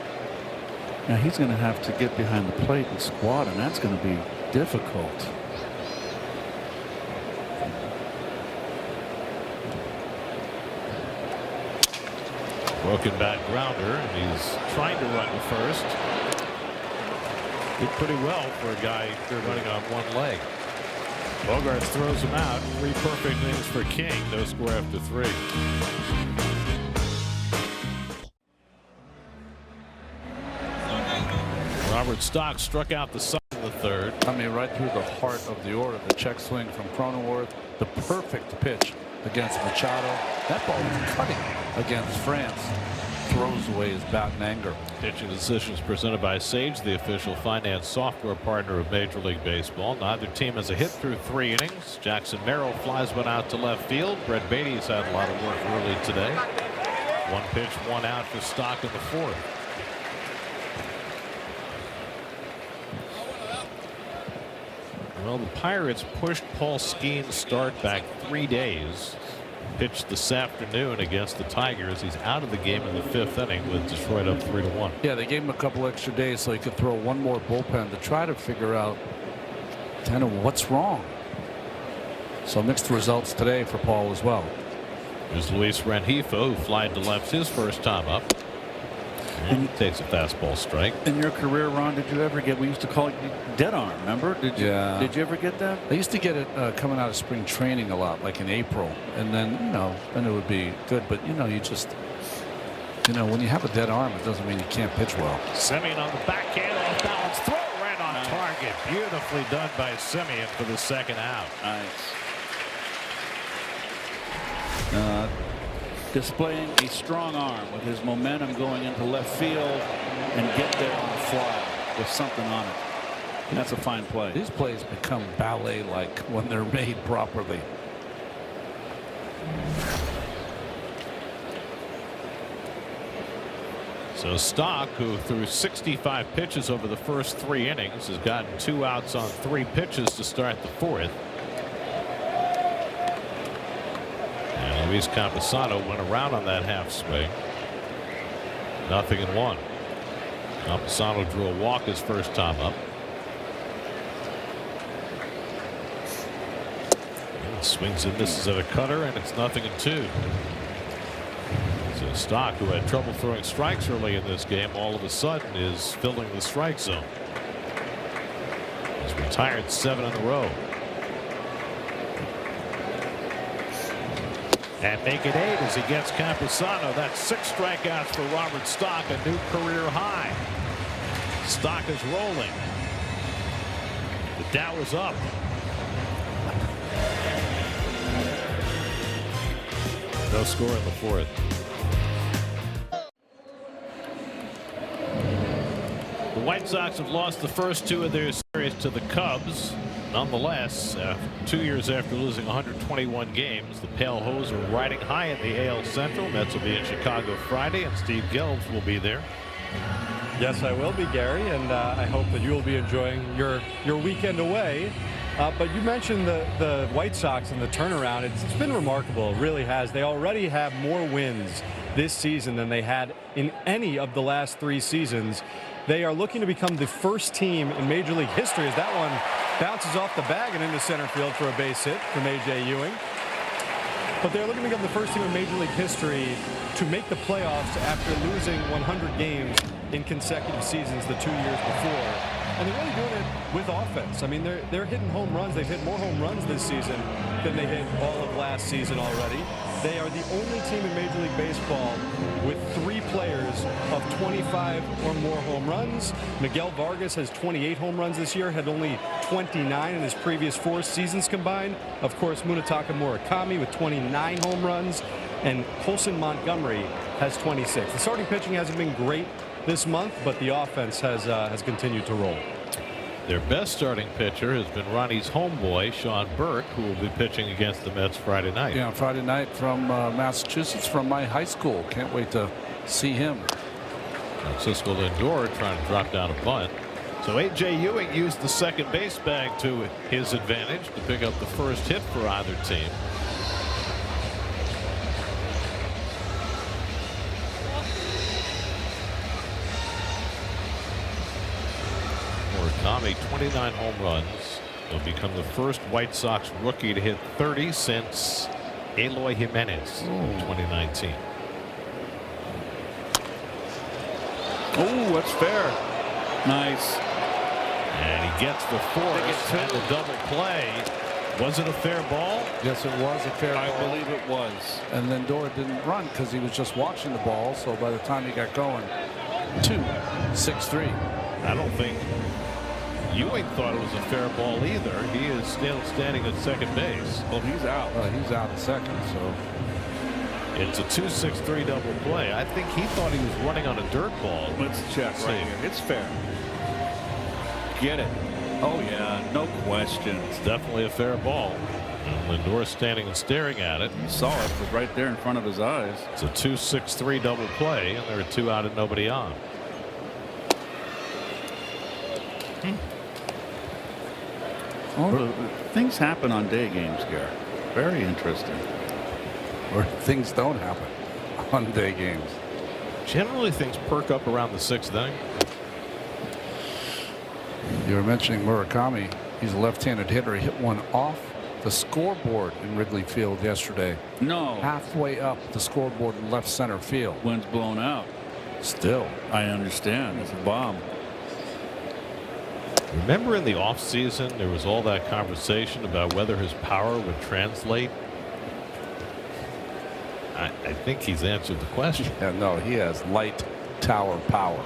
Now he's going to have to get behind the plate and squat, and that's going to be difficult. Broken bat grounder, and he's trying to run to first. Did pretty well for a guy running on one leg. Bogarts throws him out. 3 perfect innings for King. No score after 3. Robert Stock struck out the side of the third. I mean, right through the heart of the order. The check swing from Cronenworth. The perfect pitch against Machado. That ball was cutting against France. Throws away his bat in anger. Pitching decisions presented by Sage, the official finance software partner of Major League Baseball. Neither team has a hit through 3 innings. Jackson Merrill flies one out to left field. Brett Beatty's had a lot of work early today. 1 pitch, 1 out for Stock in the 4th. Well, the Pirates pushed Paul Skeen's start back 3 days. Pitched this afternoon against the Tigers. He's out of the game in the 5th inning with Detroit up 3-1. Yeah, they gave him a couple extra days so he could throw one more bullpen to try to figure out kind of what's wrong. So mixed results today for Paul as well. There's Luis Rengifo, who flied to left his first time up. And he takes a fastball strike. In your career, Ron, did you ever get, we used to call it dead arm, remember? Did you ever get that? I used to get it coming out of spring training a lot, like in April. And then, you know, then it would be good. But, you know, you just, you know, when you have a dead arm, it doesn't mean you can't pitch well. Semien on the backhand, off balance throw, right on target. Beautifully done by Semien for the 2nd out. Nice. Displaying a strong arm with his momentum going into left field and get there on the fly with something on it. And that's a fine play. These plays become ballet-like when they're made properly. So Stock, who threw 65 pitches over the first 3 innings, has gotten 2 outs on 3 pitches to start the 4th. Luis Camposano went around on that half swing. 0-1. Camposano drew a walk his first time up. And swings and misses at a cutter, and it's 0-2. So Stock, who had trouble throwing strikes early in this game, all of a sudden is filling the strike zone. He's retired 7 in a row. And make it 8 as he gets Camposano. That's 6 strikeouts for Robert Stock, a new career high. Stock is rolling. The Dow is up. No score in the 4th. The White Sox have lost the first 2 of their series to the Cubs. Nonetheless, 2 years after losing 121 games, the Pale Hose are riding high in the AL Central. Mets will be in Chicago Friday, and Steve Gelbs will be there. Yes, I will be, Gary, and I hope that you will be enjoying your weekend away. But you mentioned the White Sox and the turnaround. It's been remarkable. It really has. They already have more wins this season than they had in any of the last 3 seasons. They are looking to become the first team in Major League history as that one bounces off the bag and into center field for a base hit from A.J. Ewing. But they're looking to become the first team in Major League history to make the playoffs after losing 100 games in consecutive seasons the 2 years before. And they're really doing it with offense. I mean, they're hitting home runs. They've hit more home runs this season than they hit all of last season already. They are the only team in Major League Baseball with 3 players of 25 or more home runs. Miguel Vargas has 28 home runs this year, had only 29 in his previous 4 seasons combined. Of course, Munetaka Murakami with 29 home runs, and Colson Montgomery has 26. The starting pitching hasn't been great this month, but the offense has continued to roll. Their best starting pitcher has been Ronnie's homeboy, Sean Burke, who will be pitching against the Mets Friday night. Yeah, Friday night from Massachusetts, from my high school. Can't wait to see him. Francisco Lindor trying to drop down a bunt. So A.J. Ewing used the second base bag to his advantage to pick up the first hit for either team. Murakami, 29 home runs. He'll become the first White Sox rookie to hit 30 since Eloy Jimenez in 2019. Oh, that's fair. Nice. And he gets the force and the double play. Was it a fair ball? Yes, it was a fair ball. I believe it was. And Lindor didn't run because he was just watching the ball. So by the time he got going, 2-6-3. I don't think Ewing thought it was a fair ball either. He is still standing at second base. Well, he's out. He's out at second, so it's a 2-6-3 double play. I think he thought he was running on a dirt ball. Let's check right here. It's fair. Get it. Oh, yeah, no question. It's definitely a fair ball. And Lindor standing and staring at it. He saw it. It was right there in front of his eyes. It's a 2-6-3 double play, and there are 2 out and nobody on. Well, things happen on day games, Gary. Very interesting. or things don't happen on day games. Generally, things perk up around the 6th inning. You were mentioning Murakami. He's a left-handed hitter. He hit one off the scoreboard in Wrigley Field yesterday. No. Halfway up the scoreboard in left center field. Wind's blown out. Still. I understand. It's a bomb. Remember in the offseason, there was all that conversation about whether his power would translate. I think he's answered the question. Yeah, no, he has light tower power.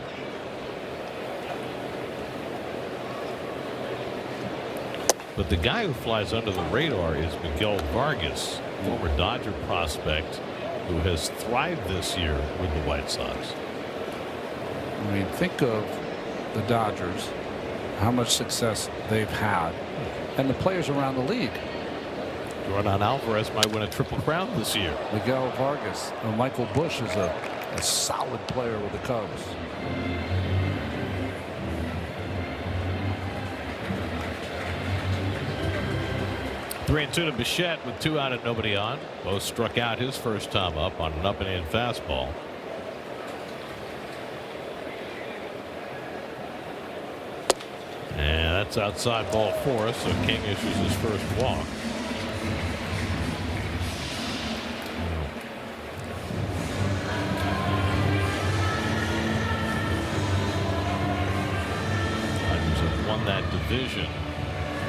But the guy who flies under the radar is Miguel Vargas, former Dodger prospect who has thrived this year with the White Sox. I mean, think of the Dodgers, how much success they've had, and the players around the league. Jordan Alvarez might win a Triple Crown this year. Miguel Vargas, Michael Busch is a solid player with the Cubs. Three and two to Bichette with 2 out and nobody on. Both struck out his first time up on an up and in fastball. And that's outside ball 4, so King issues his first walk. Tigers have won that division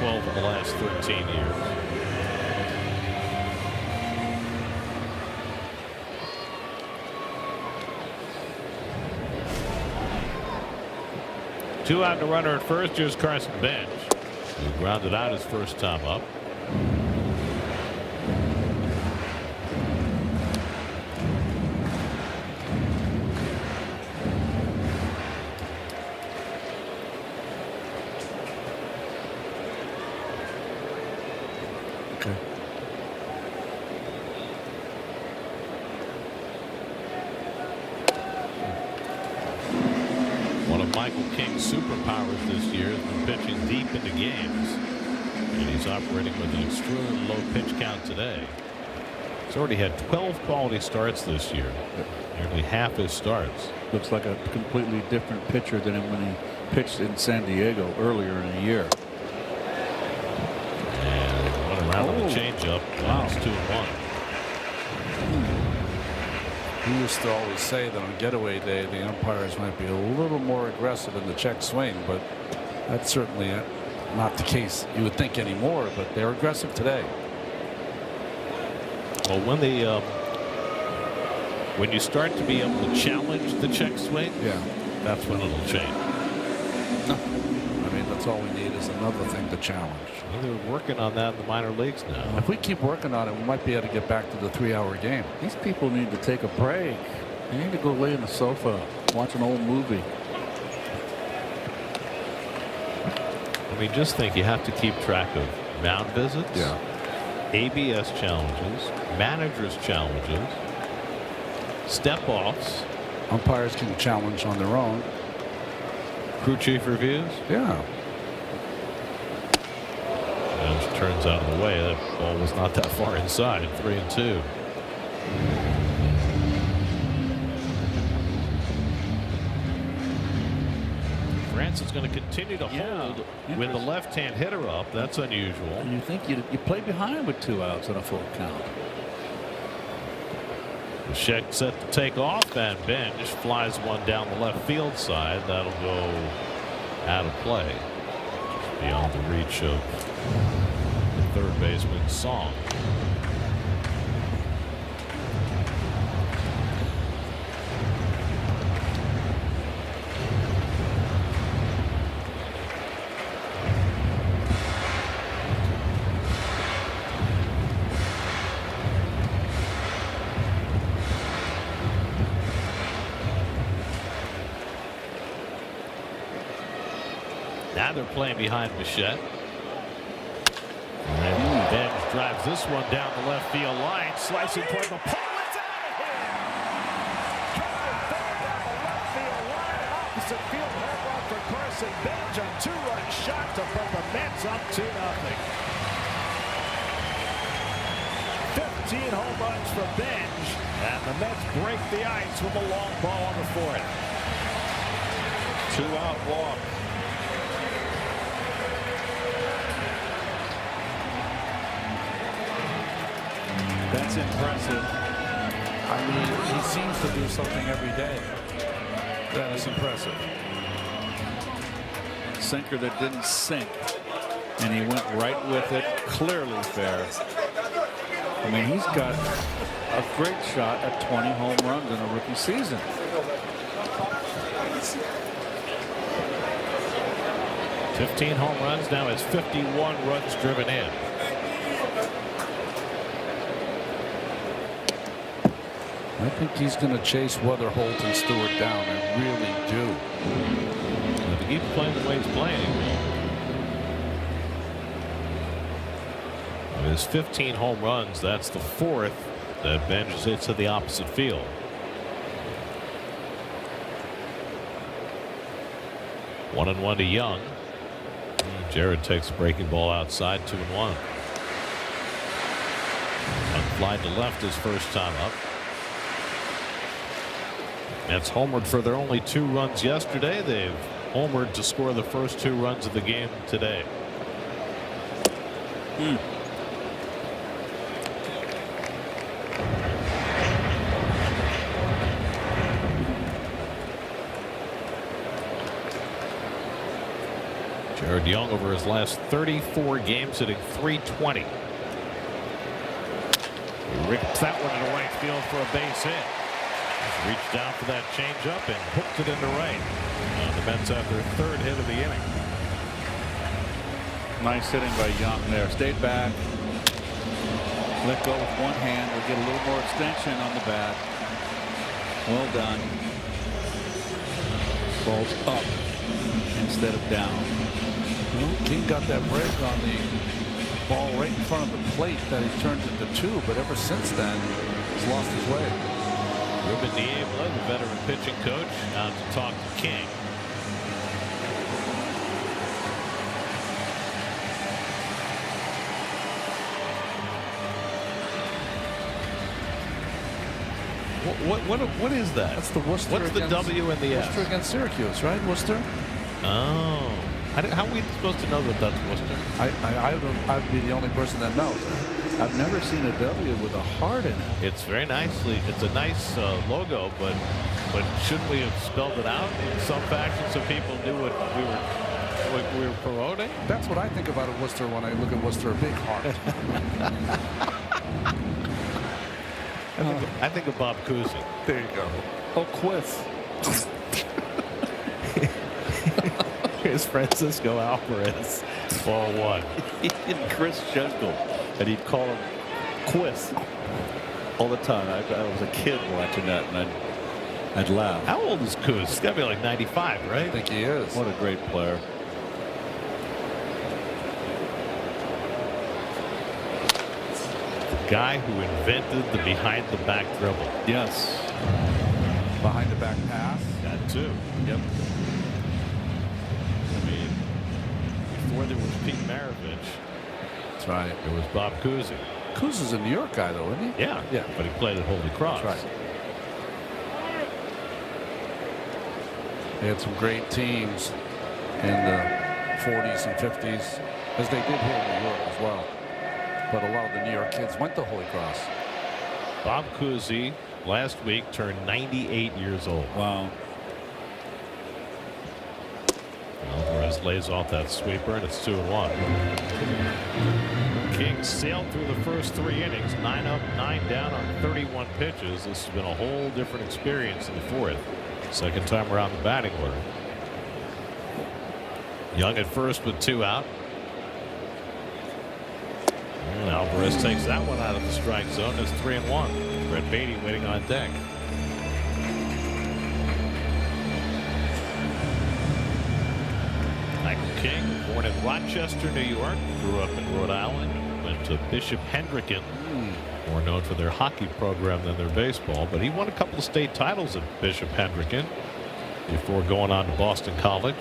12 of the last 13 years. Two out and a runner at first. Here's Carson Bench, who grounded out his first time up. Okay. One of Michael King's superpowers this year has been pitching deep into games. And he's operating with an extremely low pitch count today. He's already had 12 quality starts this year. Nearly half his starts. Looks like a completely different pitcher than when he pitched in San Diego earlier in the year. And one around with a changeup. Wow. It's 2-1. We used to always say that on getaway day the umpires might be a little more aggressive in the check swing, but that's certainly not the case you would think anymore, but they're aggressive today. Well, when you start to be able to challenge the check swing, that's when it'll change. No. I mean, that's all we need is another thing to challenge. Well, they're working on that in the minor leagues now. If we keep working on it, we might be able to get back to the 3-hour game. These people need to take a break. They need to go lay on the sofa, watch an old movie. I mean, just think, you have to keep track of mound visits, ABS challenges, managers challenges, step offs. Umpires can challenge on their own. Crew chief reviews. Yeah. And turns out of the way. That ball was not that far inside. 3-2. France is going to continue to hold with the left-hand hitter up. That's unusual. And you think you play behind with 2 outs on a full count. Sheck set to take off, and Ben just flies one down the left field side. That'll go out of play, just beyond the reach of the third baseman's Song. Now they're playing behind Bichette. And Benj drives this one down the left field line, slicing toward the pole. It's out of here! Carter down the left field line, opposite field home run for Carson Benj. A 2-run shot to put the Mets up 2-0. 15 home runs for Benj, and the Mets break the ice with a long ball on the 4th. 2-out walk. That's impressive. I mean, he seems to do something every day. That is impressive. Sinker that didn't sink, and he went right with it. Clearly fair. I mean, he's got a great shot at 20 home runs in a rookie season. $15 home runs, now has 51 runs driven in. I think he's going to chase Weatherholt and Stewart down. I really do. If he keeps playing the way he's playing, with his 15 home runs, that's the 4th that Benj has hit to the opposite field. One and one to Young. Jared takes a breaking ball outside, 2-1. Fly to left his first time up. Mets homered for their only 2 runs yesterday. They've homered to score the first 2 runs of the game today. Jared Young over his last 34 games hitting .320. He rips that one into right field for a base hit. Reached down for that changeup and hooked it into right. The Mets have their 3rd hit of the inning. Nice hitting by Young there. Stayed back. Let go with one hand. We'll get a little more extension on the bat. Well done. Ball's up instead of down. Well, King got that break on the ball right in front of the plate that he turned into 2, but ever since then, he's lost his way. Ruben Niebla, the veteran pitching coach, out to talk to King. What is that? That's the Worcester. What's the W and the S? Worcester against Syracuse, right? Worcester. Oh. How are we supposed to know that that's Worcester? I'd be the only person that knows. I've never seen a W with a heart in it. It's very nicely. It's a nice logo, but shouldn't we have spelled it out in some fashion so people knew what we were promoting? That's what I think about a Worcester when I look at Worcester, a big heart. I think of Bob Cousy. There you go. Oh, Quiz. Here's Francisco Alvarez. Ball one. And Chris Jungle, and he'd call him Quiz all the time. I was a kid watching that, and I'd laugh. How old is Coos? It's got to be like 95, right? I think he is. What a great player. The guy who invented the behind-the-back dribble. Yes. Behind the back pass. That too. Yep. I mean, before there was Pete Maravich, That's right. there was Bob Cousy. Kuz is a New York guy, though, isn't he? Yeah, Yeah. but he played at Holy Cross. That's right. They had some great teams in the 40s and 50s, as they did here in New York as well. But a lot of the New York kids went to Holy Cross. Bob Cousy last week turned 98 years old. Wow. Alvarez lays off that sweeper, and it's 2-1. Kings sailed through the first 3 innings, 9 up, 9 down on 31 pitches. This has been a whole different experience in the 4th. Second time around the batting order. Young at first with 2 out. And Alvarez takes that one out of the strike zone. It's 3-1. Brett Beatty waiting on deck. Michael King, born in Rochester, New York, grew up in Rhode Island, went to Bishop Hendricken, more known for their hockey program than their baseball, but he won a couple of state titles at Bishop Hendricken before going on to Boston College.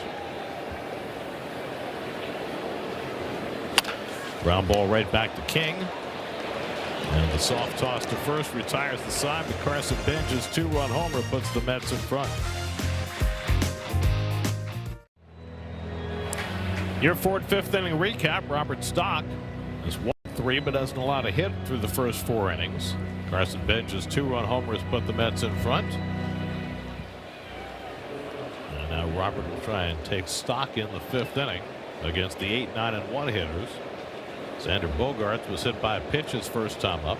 Ground ball right back to King. And the soft toss to first retires the side, but Carson Benja's 2-run homer puts the Mets in front. Your Ford 5th inning recap. Robert Stock has 1-3 but hasn't allowed a hit through the first 4 innings. Carson Benja's 2-run homers put the Mets in front. And now Robert will try and take stock in the 5th inning against the 8, 9, and 1 hitters. Xander Bogaerts was hit by a pitch his first time up.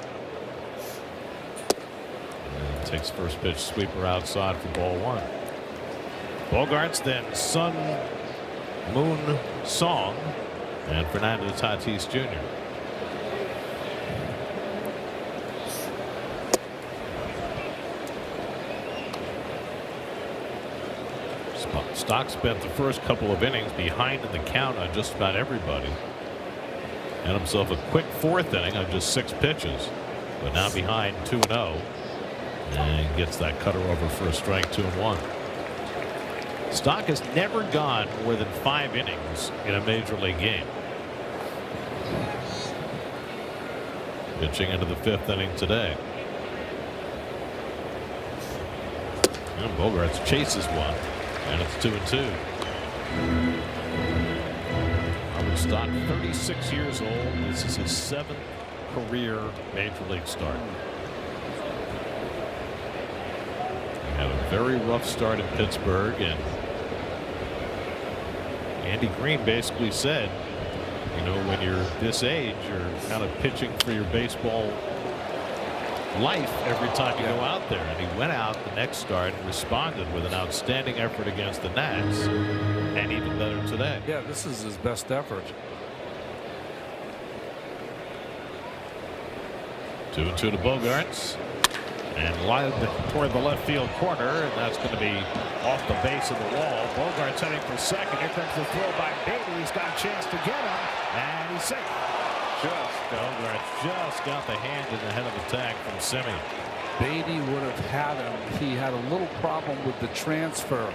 And takes first pitch sweeper outside for ball 1. Bogaerts, then Sun Moon Song and Fernando Tatis Jr. Stock spent the first couple of innings behind in the count on just about everybody. Had himself a quick 4th inning on just 6 pitches, but now behind 2-0 and gets that cutter over for a strike. 2-1. Stock has never gone more than 5 innings in a major league game. Pitching into the 5th inning today. And Bogaerts chases one, and it's 2-2. Robert Stock, 36 years old. This is his 7th career major league start. He had a very rough start in Pittsburgh, and Andy Green basically said, you know, when you're this age, you're kind of pitching for your baseball life every time you go out there. And he went out the next start and responded with an outstanding effort against the Nats, and even better today. Yeah, this is his best effort. 2-2 to Bogaerts. And lined toward the left field corner, and that's going to be off the base of the wall. Bogaerts heading for second. Here comes the throw by Beatty. He's got a chance to get him, and he's safe. Bogaerts just got the hand in the head of the tag from Semien. Beatty would have had him. He had a little problem with the transfer.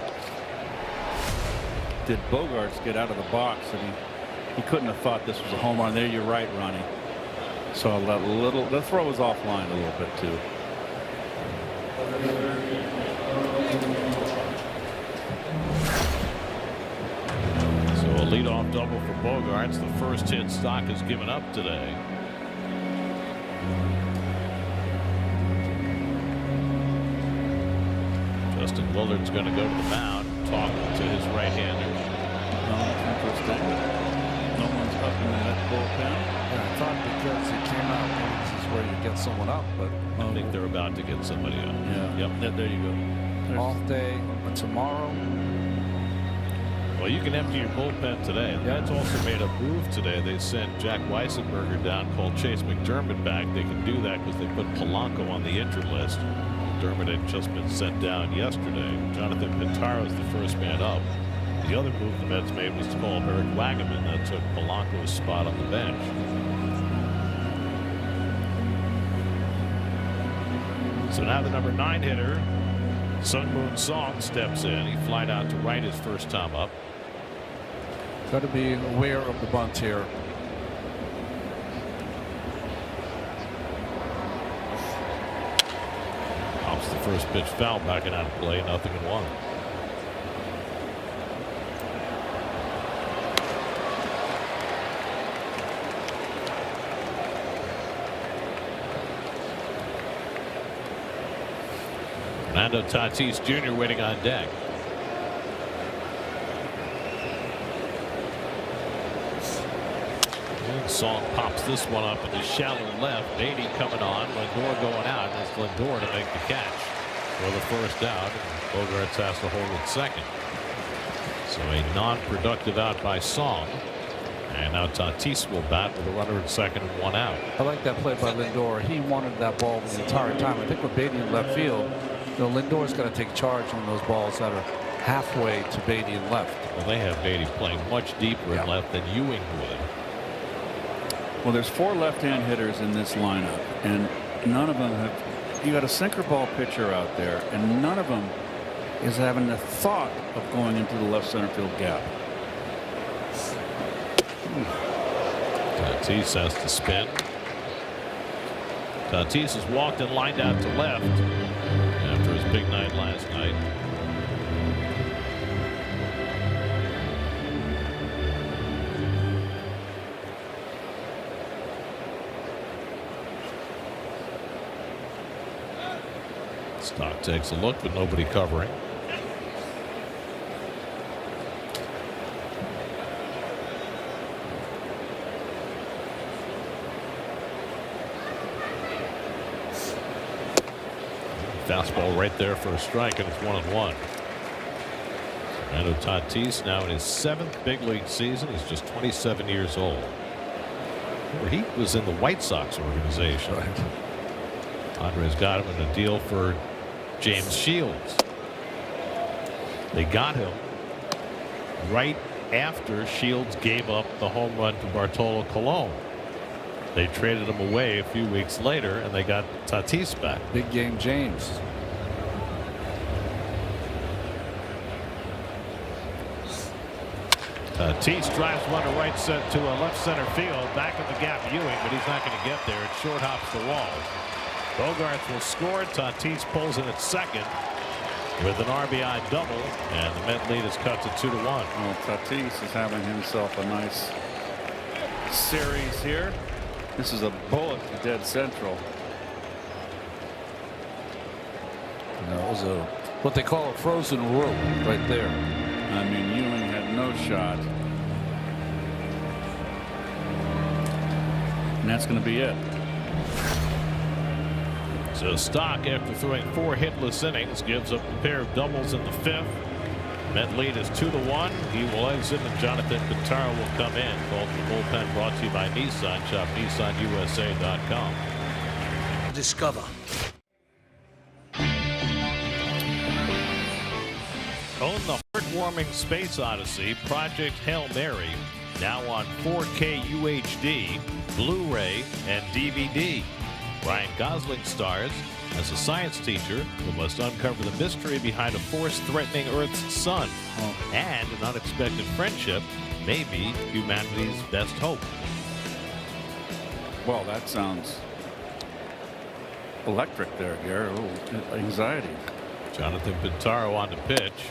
Did Bogaerts get out of the box, and he couldn't have thought this was a home run. There, you're right, Ronnie. So the throw was offline a little bit too. double for Bogarts. The first hit Stock has given up today. Justin Willard's going to go to the mound, talk to his right-hander. Interesting. No one's up in that bullpen. Yeah, I thought because he came out, maybe this is where you get someone up, but I think they're about to get somebody up. Yeah. Yep. There you go. off day tomorrow. Well, you can empty your bullpen today. And that's also made a move today. They sent Jack Weissenberger down, called Chase McDermott back. They can do that because they put Polanco on the injured list. McDermott had just been sent down yesterday. Jonathan Pintaro is the first man up. The other move the Mets made was to call Eric Wagaman. That took Polanco's spot on the bench. So now the number 9 hitter, Sun Moon Song, steps in. He flied out to right his first time up. Got to be aware of the bunt here. Pops the first pitch foul, backing out of play, 0-1. Fernando Tatis Jr. waiting on deck. Song pops this one up in the shallow left. Beatty coming on. Lindor going out. That's Lindor to make the catch for the first out. Bogarts has to hold it second. So a non-productive out by Song. And now Tatis will bat with a runner at second and 1 out. I like that play by Lindor. He wanted that ball the entire time. I think with Beatty in left field, Lindor's got to take charge on those balls that are halfway to Beatty in left. Well, they have Beatty playing much deeper in left than Ewing would. Well, there's 4 left-hand hitters in this lineup, and none of them have. You got a sinker ball pitcher out there, and none of them is having the thought of going into the left center field gap. Tatis has to spin. Tatis has walked and lined out to left after his big night last night. Stock takes a look, but nobody covering. Fastball right there for a strike, and it's 1-1. Fernando Tatis now in his 7th big league season. He's just 27 years old. He was in the White Sox organization. Right. Padres got him in a deal for James Shields. They got him right after Shields gave up the home run to Bartolo Colon. They traded him away a few weeks later, and they got Tatis back. Big game James. Tatis drives one to right set to a left center field. Back in the gap, Ewing, but he's not going to get there. It short hops the wall. Bogarts will score. Tatis pulls in at second with an RBI double, and the Met lead is cut to 2-1. Well, Tatis is having himself a nice series here. This is a bullet to dead central. That was what they call a frozen rope right there. I mean, Ewing had no shot. And that's going to be it. So Stock, after throwing 4 hitless innings, gives up a pair of doubles in the 5th. Met lead is 2-1. He will exit, and Jonathan Pintaro will come in. Called the bullpen, brought to you by Nissan. Shop NissanUSA.com. Discover. Own the heartwarming Space Odyssey, Project Hail Mary, now on 4K UHD, Blu-ray, and DVD. Ryan Gosling stars as a science teacher who must uncover the mystery behind a force threatening Earth's sun. And an unexpected friendship may be humanity's best hope. Well, that sounds electric there, Gary. A little anxiety. Jonathan Pintaro on the pitch.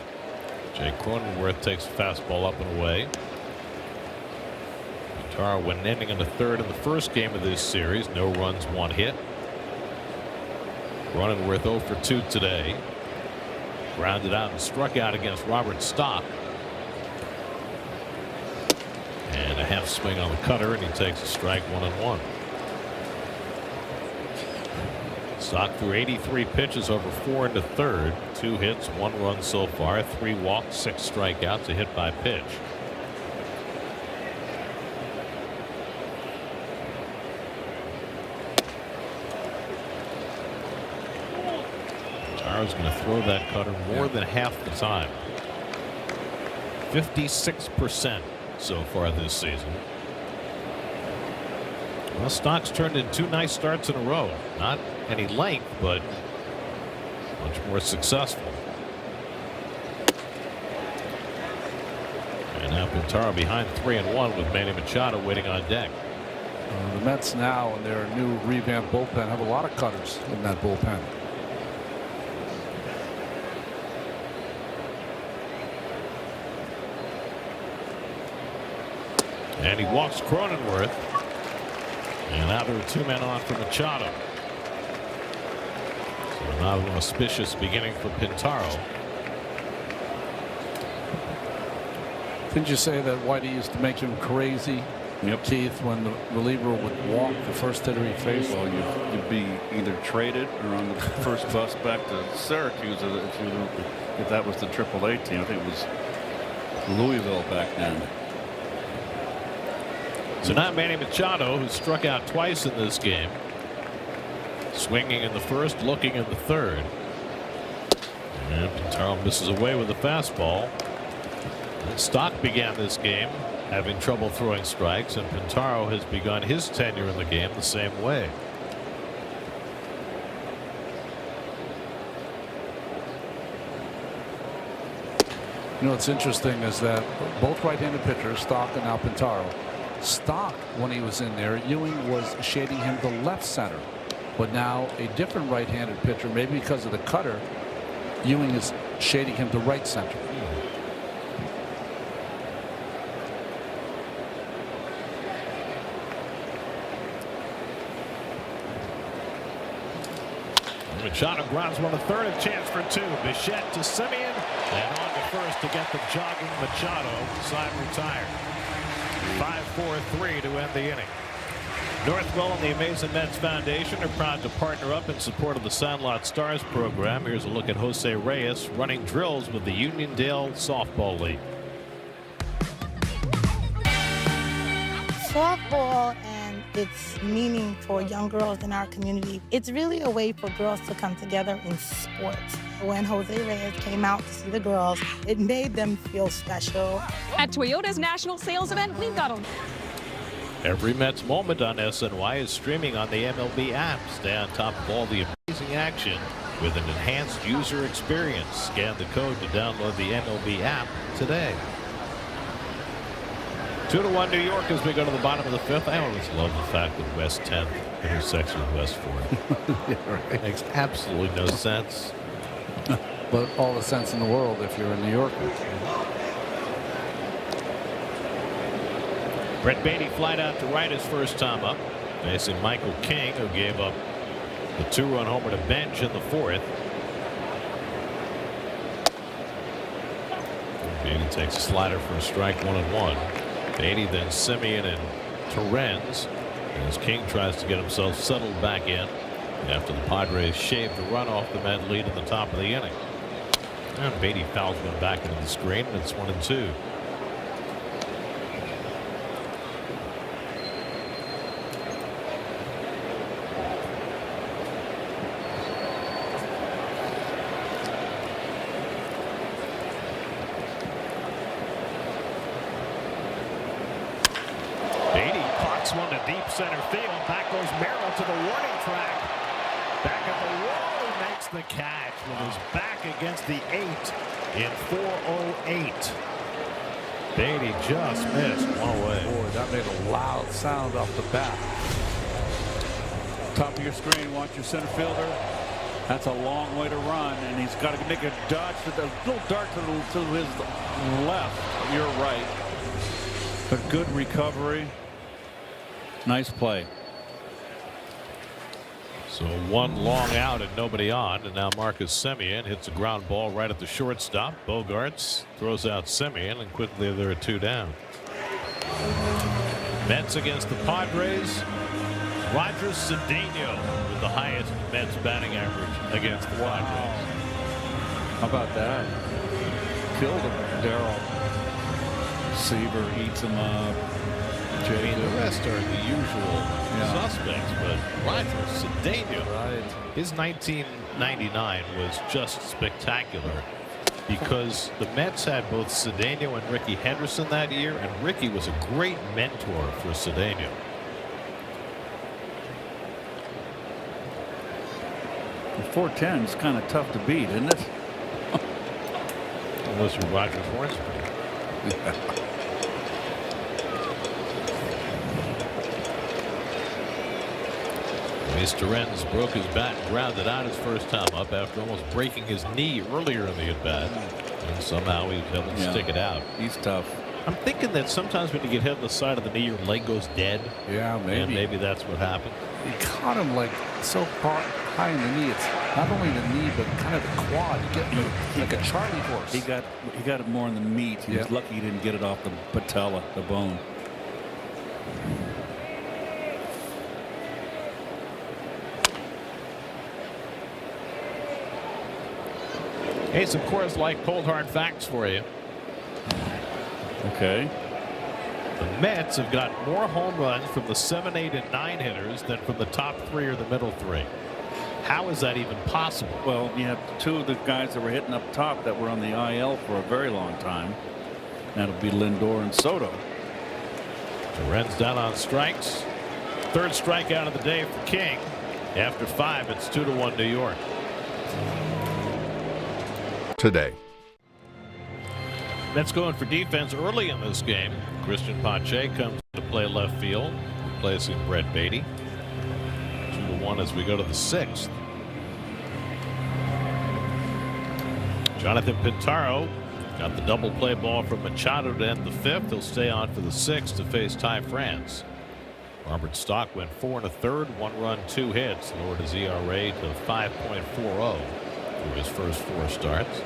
Jake Cronenworth takes a fastball up and away. Tara went inning in the third in the first game of this series. No runs, 1 hit. Cronenworth 0 for 2 today. Grounded out and struck out against Robert Stock. And a half swing on the cutter, and he takes a strike, 1-1. Stock threw 83 pitches over 4 in the third. 2 hits, 1 run so far, 3 walks, 6 strikeouts, a hit by pitch. Tara's going to throw that cutter more than half the time. 56% so far this season. Well, Stock's turned in 2 nice starts in a row. Not any length, but much more successful. And now Pintaro behind 3-1 with Manny Machado waiting on deck. The Mets now in their new revamped bullpen have a lot of cutters in that bullpen. And he walks Cronenworth. And now there are 2 men on for Machado. So not an auspicious beginning for Pintaro. Didn't you say that Whitey used to make him crazy? Yep. Keith, when the reliever would walk the first hitter he faced? Well, you'd be either traded or on the first bus back to Syracuse if that was the AAA team. I think it was Louisville back then. So now Manny Machado, who struck out twice in this game, swinging in the first, looking in the third. And Pintaro misses away with a fastball. And Stock began this game having trouble throwing strikes, and Pintaro has begun his tenure in the game the same way. You know what's interesting is that both right-handed pitchers, Stock and now Pintaro. Stock, when he was in there, Ewing was shading him to left center, but now a different right-handed pitcher, maybe because of the cutter, Ewing is shading him to right center. Machado grounds 1 to third, a chance for 2. Bichette to Simeon, and on to first to get the jogging Machado. Side retired. 5-4-3 to end the inning. Northwell and the Amazing Mets Foundation are proud to partner up in support of the Sandlot Stars program. Here's a look at Jose Reyes running drills with the Uniondale Softball League. Softball and its meaning for young girls in our community, it's really a way for girls to come together in sports. When Jose Reyes came out to see the girls, it made them feel special. At Toyota's national sales event, we've got them. Every Mets moment on SNY is streaming on the MLB app. Stay on top of all the amazing action with an enhanced user experience. Scan the code to download the MLB app today. 2-1 New York as we go to the bottom of the 5th. I always love the fact that West 10th intersects with West 4th. Yeah, right. Makes absolutely no sense. But all the sense in the world if you're a New Yorker. Brett Beatty flied out to right his first time up, facing Michael King, who gave up the 2-run homer to Bench in the 4th. Beatty takes a slider for a strike, 1-1. Beatty, then Simeon and Torrens, as King tries to get himself settled back in after the Padres shaved a run off the Met lead in the top of the inning. And Beatty fouls one back into the screen, and it's 1-2. Beatty pots one to deep center field. Back goes Merrill to the warning track. Back at the wall, he makes the catch with his back against the 8 in 4:08. Beatty just missed one away. Boy, that made a loud sound off the bat. Top of your screen, watch your center fielder. That's a long way to run, and he's got to make a dodge to the little dart to his left. You're right. But good recovery. Nice play. So one long out and nobody on, and now Marcus Semien hits a ground ball right at the shortstop. Bogarts throws out Semien, and quickly there are 2 down. Mets against the Padres. Roger Cedeno with the highest Mets batting average against the Padres. How about that? Killed him, Darryl. Seaver eats him up. I mean, the rest are the usual suspects, but Roger Cedeno, his 1999 was just spectacular because the Mets had both Cedeno and Ricky Henderson that year, and Ricky was a great mentor for Cedeno. The 410 is kind of tough to beat, isn't it? Unless you're Roger Hornsby. Mr. Renz broke his bat and grounded out his first time up after almost breaking his knee earlier in the at-bat. And somehow he was able to stick it out. He's tough. I'm thinking that sometimes when you get hit on the side of the knee, your leg goes dead. Yeah, maybe. And maybe that's what happened. He caught him like so far high in the knee. It's not only the knee, but kind of the quad. You get like a Charlie horse. He got it more in the meat. He was lucky he didn't get it off the patella, the bone. Hey, some Coors Light cold hard facts for you. Okay. The Mets have got more home runs from the 7, 8, and 9 hitters than from the top 3 or the middle 3. How is that even possible? Well, you have 2 of the guys that were hitting up top that were on the IL for a very long time. That'll be Lindor and Soto. Lorenz down on strikes. 3rd strikeout of the day for King. After 5, it's 2-1 New York. Today. Mets going for defense early in this game. Christian Pache comes to play left field, replacing Brett Beatty. 2-1 as we go to the 6th. Jonathan Pintaro got the double play ball from Machado to end the 5th. He'll stay on for the 6th to face Ty France. Robert Stock went 4 1/3, 1 run, 2 hits, lowered his ERA to 5.40 through his first 4 starts.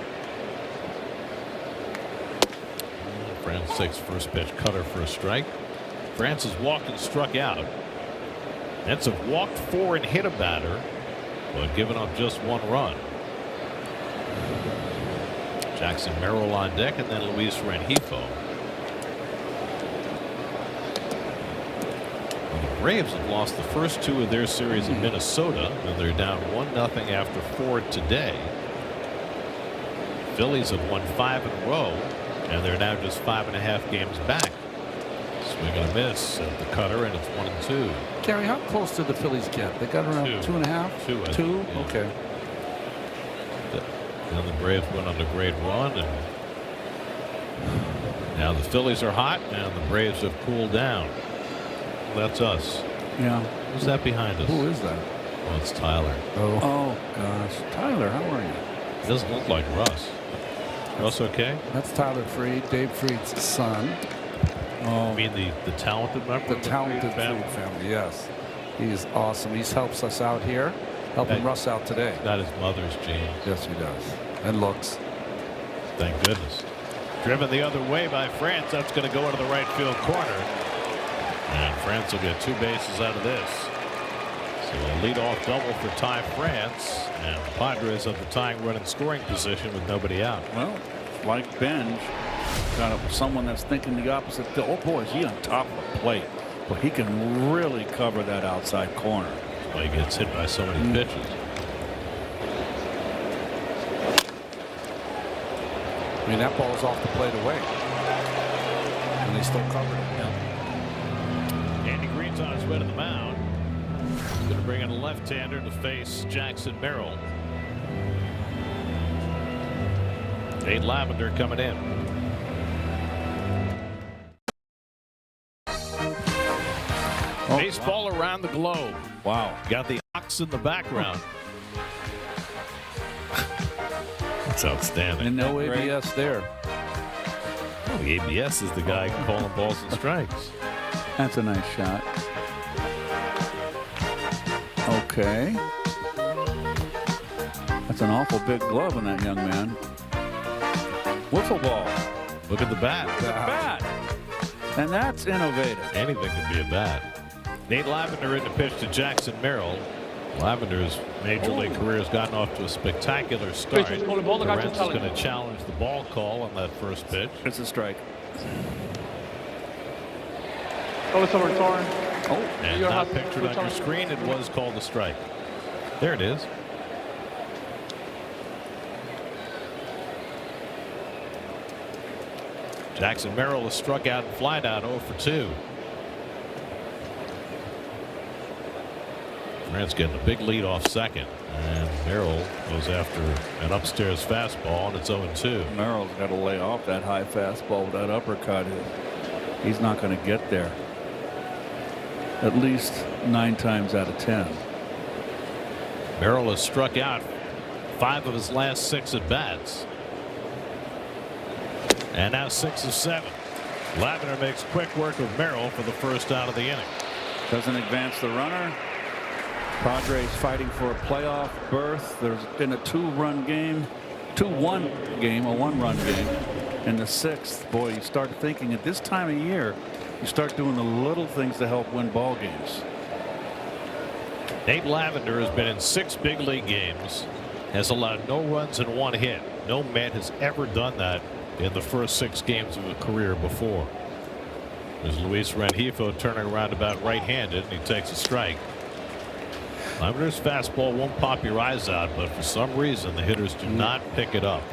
France takes first pitch cutter for a strike. France has walked and struck out. Mets have walked 4 and hit a batter, but given up just 1 run. Jackson Merrill on deck, and then Luis Rengifo. The Braves have lost the first 2 of their series in Minnesota, and they're down 1-0 after 4 today. Phillies have won 5 in a row, and they're now just 5.5 games back. Swing and a miss at the cutter, and it's 1-2. Gary, how close did the Phillies get? They got around 2.5? 2. 2? Yeah. Okay. Then the Braves went on a great run, and now the Phillies are hot, and the Braves have cooled down. That's us. Yeah. Who's that behind us? Who is that? Oh, it's Tyler. Oh gosh. Tyler, how are you? He doesn't look like Russ. Russ okay? That's Tyler Freed, Dave Freed's son. Oh, I mean the talented member? the talented Freed family, yes. He's awesome. He helps us out here, helping Russ out today. Got his mother's genes. Yes, he does. And looks. Thank goodness. Driven the other way by France. That's going to go into the right field corner. And France will get 2 bases out of this. So a leadoff double for Ty France. And the Padres have the tying run in scoring position with nobody out. Well, like Benj, got someone that's thinking the opposite. Oh boy, is he on top of the plate. But he can really cover that outside corner. That's why he gets hit by so many pitches. I mean, that ball's off the plate away. And they still covered it. Andy Green's on his way to the mound. He's going to bring in a left-hander to face Jackson Merrill. Nate Lavender coming in. Baseball around the globe. Wow. Got the ox in the background. That's outstanding. And no ABS there. Oh, the ABS is the guy calling balls and strikes. That's a nice shot. Okay. That's an awful big glove on that young man. Wiffle ball. Look at the bat. The bat. And that's innovative. Anything could be a bat. Nate Lavender in to pitch to Jackson Merrill. Lavender's major league career has gotten off to a spectacular start. Perez is going to challenge the ball call on that first pitch. It's a strike. And not pictured on your screen, it was called a strike. There it is. Jackson Merrill is struck out and flied out 0 for 2. Grant's getting a big lead off second, and Merrill goes after an upstairs fastball, and it's 0-2. Merrill's got to lay off that high fastball with that uppercut. He's not going to get there. At least 9 times out of 10. Merrill has struck out 5 of his last 6 at bats. And now 6 of 7. Lavender makes quick work of Merrill for the first out of the inning. Doesn't advance the runner. Padres fighting for a playoff berth. There's been a 2-run game, 2-1 game, a 1-run game. In the 6th, boy, you start thinking at this time of year, you start doing the little things to help win ball games. Nate Lavender has been in 6 big league games, has allowed no runs and 1 hit. No Met has ever done that in the first 6 games of a career before. There's Luis Rengifo turning around about right-handed, and he takes a strike. Lavender's fastball won't pop your eyes out, but for some reason the hitters do not pick it up.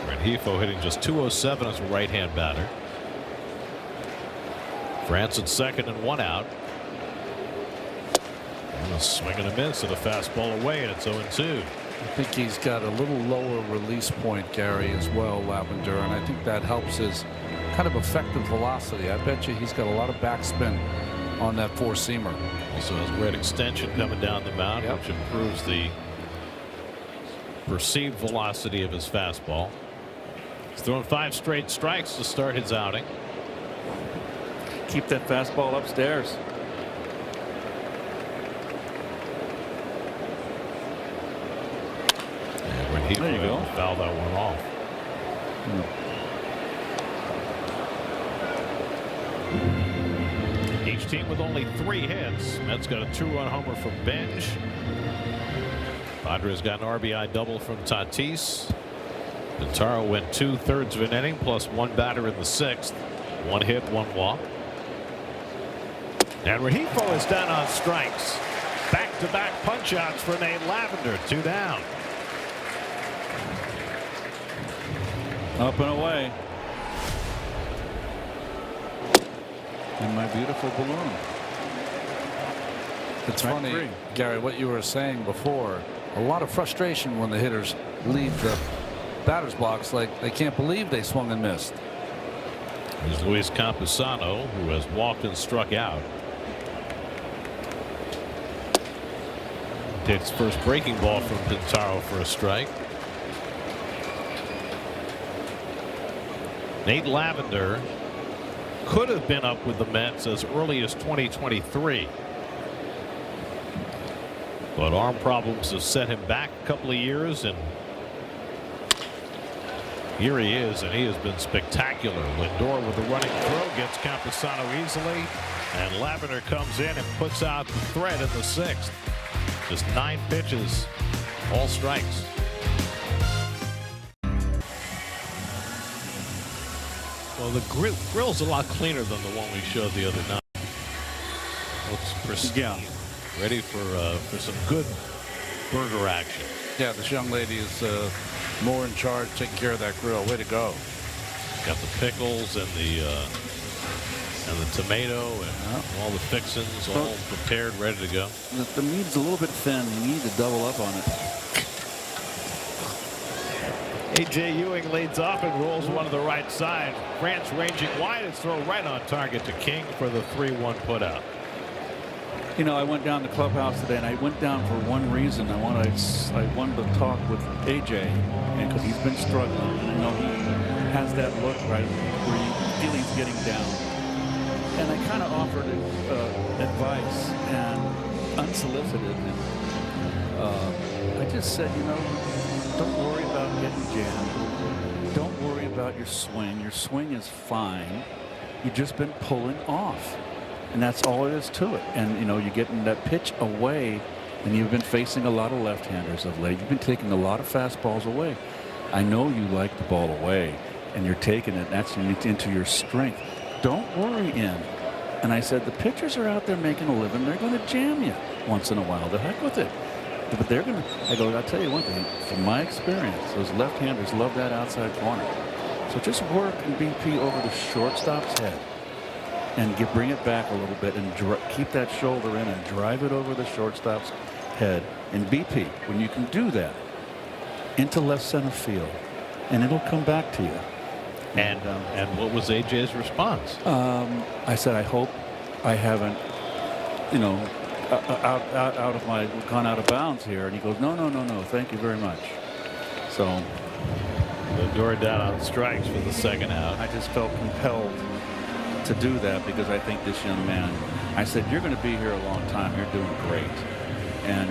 Rengifo hitting just .207 as a right-hand batter. France at second and 1 out. And a swing and a miss at a fastball away, and it's 0-2. I think he's got a little lower release point, Gary, as well, Lavender, and I think that helps his kind of effective velocity. I bet you he's got a lot of backspin on that 4-seamer. Also has great extension coming down the mound, Yep. which improves the perceived velocity of his fastball. He's thrown 5 straight strikes to start his outing. Keep that fastball upstairs. And There you go. Foul that one off. Each team with only 3 hits. Mets got a 2-run homer from Bench. Padres got an RBI double from Tatis. Pintaro went 2/3 of an inning plus 1 batter in the 6th. 1 hit, 1 walk. And Rengifo is down on strikes. Back-to-back punch-outs for Nate Lavender. 2 down. Up and away. And my beautiful balloon. It's Right, funny, 3. Gary, what you were saying before. A lot of frustration when the hitters leave the batter's box, like they can't believe they swung and missed. There's Luis Campusano, who has walked and struck out. Takes first breaking ball from Pintaro for a strike. Nate Lavender could have been up with the Mets as early as 2023. But arm problems have set him back a couple of years, and here he is, and he has been spectacular. Lindor with the running throw gets Campusano easily, and Lavender comes in and puts out the threat in the 6th. Just 9 pitches, all strikes. Well, the grill's a lot cleaner than the one we showed the other night. Looks pristine. Yeah. Ready for some good burger action. Yeah, this young lady is more in charge, taking care of that grill. Way to go. Got the pickles and the tomato and all the fixings all prepared, ready to go. The meat's a little bit thin. You need to double up on it. A.J. Ewing leads off and rolls one to the right side. France ranging wide. It's thrown right on target to King for the 3-1 putout. You know, I went down to the clubhouse today, and I went down for one reason. I wanted to talk with AJ, and because he's been struggling. You know, he has that look right where you feel he's getting down. And I kind of offered advice and unsolicited. And I just said, you know, don't worry about getting jammed. Don't worry about your swing. Your swing is fine. You've just been pulling off. And that's all it is to it. And, you know, you're getting that pitch away, and you've been facing a lot of left-handers of late. You've been taking a lot of fastballs away. I know you like the ball away, and you're taking it. That's into your strength. Don't worry in. And I said, the pitchers are out there making a living. They're going to jam you once in a while. The heck with it. But they're going to, I go, I'll tell you one thing. From my experience, those left-handers love that outside corner. So just work in BP over the shortstop's head and bring it back a little bit and keep that shoulder in and drive it over the shortstop's head. And BP, when you can do that, into left center field, and it'll come back to you. And what was AJ's response? I said, I hope I haven't, you know, gone out of bounds here. And he goes, no, thank you very much. So the door down on strikes for the second out. I just felt compelled to do that because I think this young man, I said, you're going to be here a long time. You're doing great. And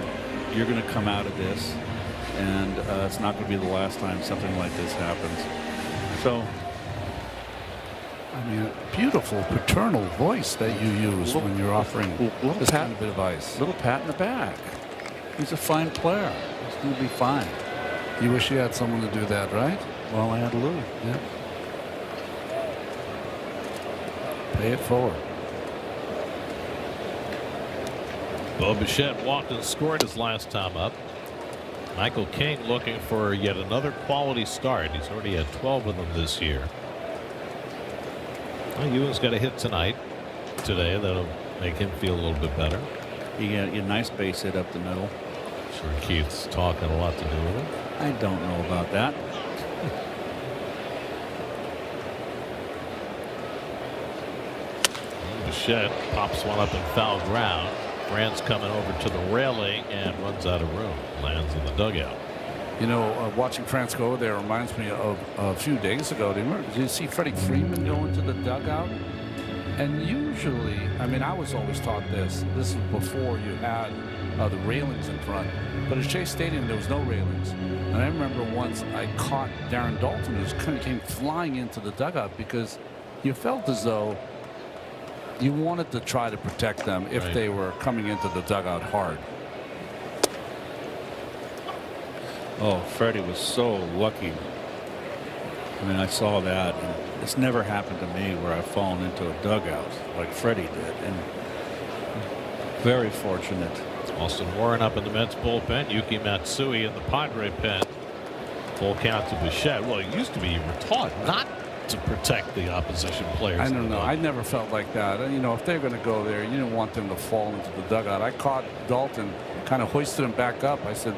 you're going to come out of this. And it's not going to be the last time something like this happens. So, I mean, beautiful paternal voice that you use when you're offering this kind of advice. Little pat in the back. He's a fine player. He's going to be fine. You wish you had someone to do that, right? Well, I had Lou. Yeah. Pay it forward. Bo Bichette walked and scored his last time up. Michael King looking for yet another quality start. He's already had 12 of them this year. Well, Ewan's got a hit today. That'll make him feel a little bit better. He got a nice base hit up the middle. Sure, Keith's talking a lot to do with it. I don't know about that. Bichette pops one up in foul ground. Brandt's coming over to the railing and runs out of room. Lands in the dugout. You know, watching France go over there reminds me of a few days ago. Did you see Freddie Freeman go into the dugout? And usually, I mean, I was always taught this. This was before you had the railings in front. But at Shea Stadium, there was no railings. And I remember once I caught Darren Dalton, who came flying into the dugout because you felt as though you wanted to try to protect them if they were coming into the dugout hard. Oh, Freddie was so lucky. I mean, I saw that, and it's never happened to me where I've fallen into a dugout like Freddie did, and very fortunate. Austin Warren up in the Mets bullpen. Yuki Matsui in the Padre pen. Full count to Bichette. Well, it used to be you were taught not to protect the opposition players. I don't know. I never felt like that. You know, if they're going to go there, you didn't want them to fall into the dugout. I caught Dalton, kind of hoisted him back up. I said,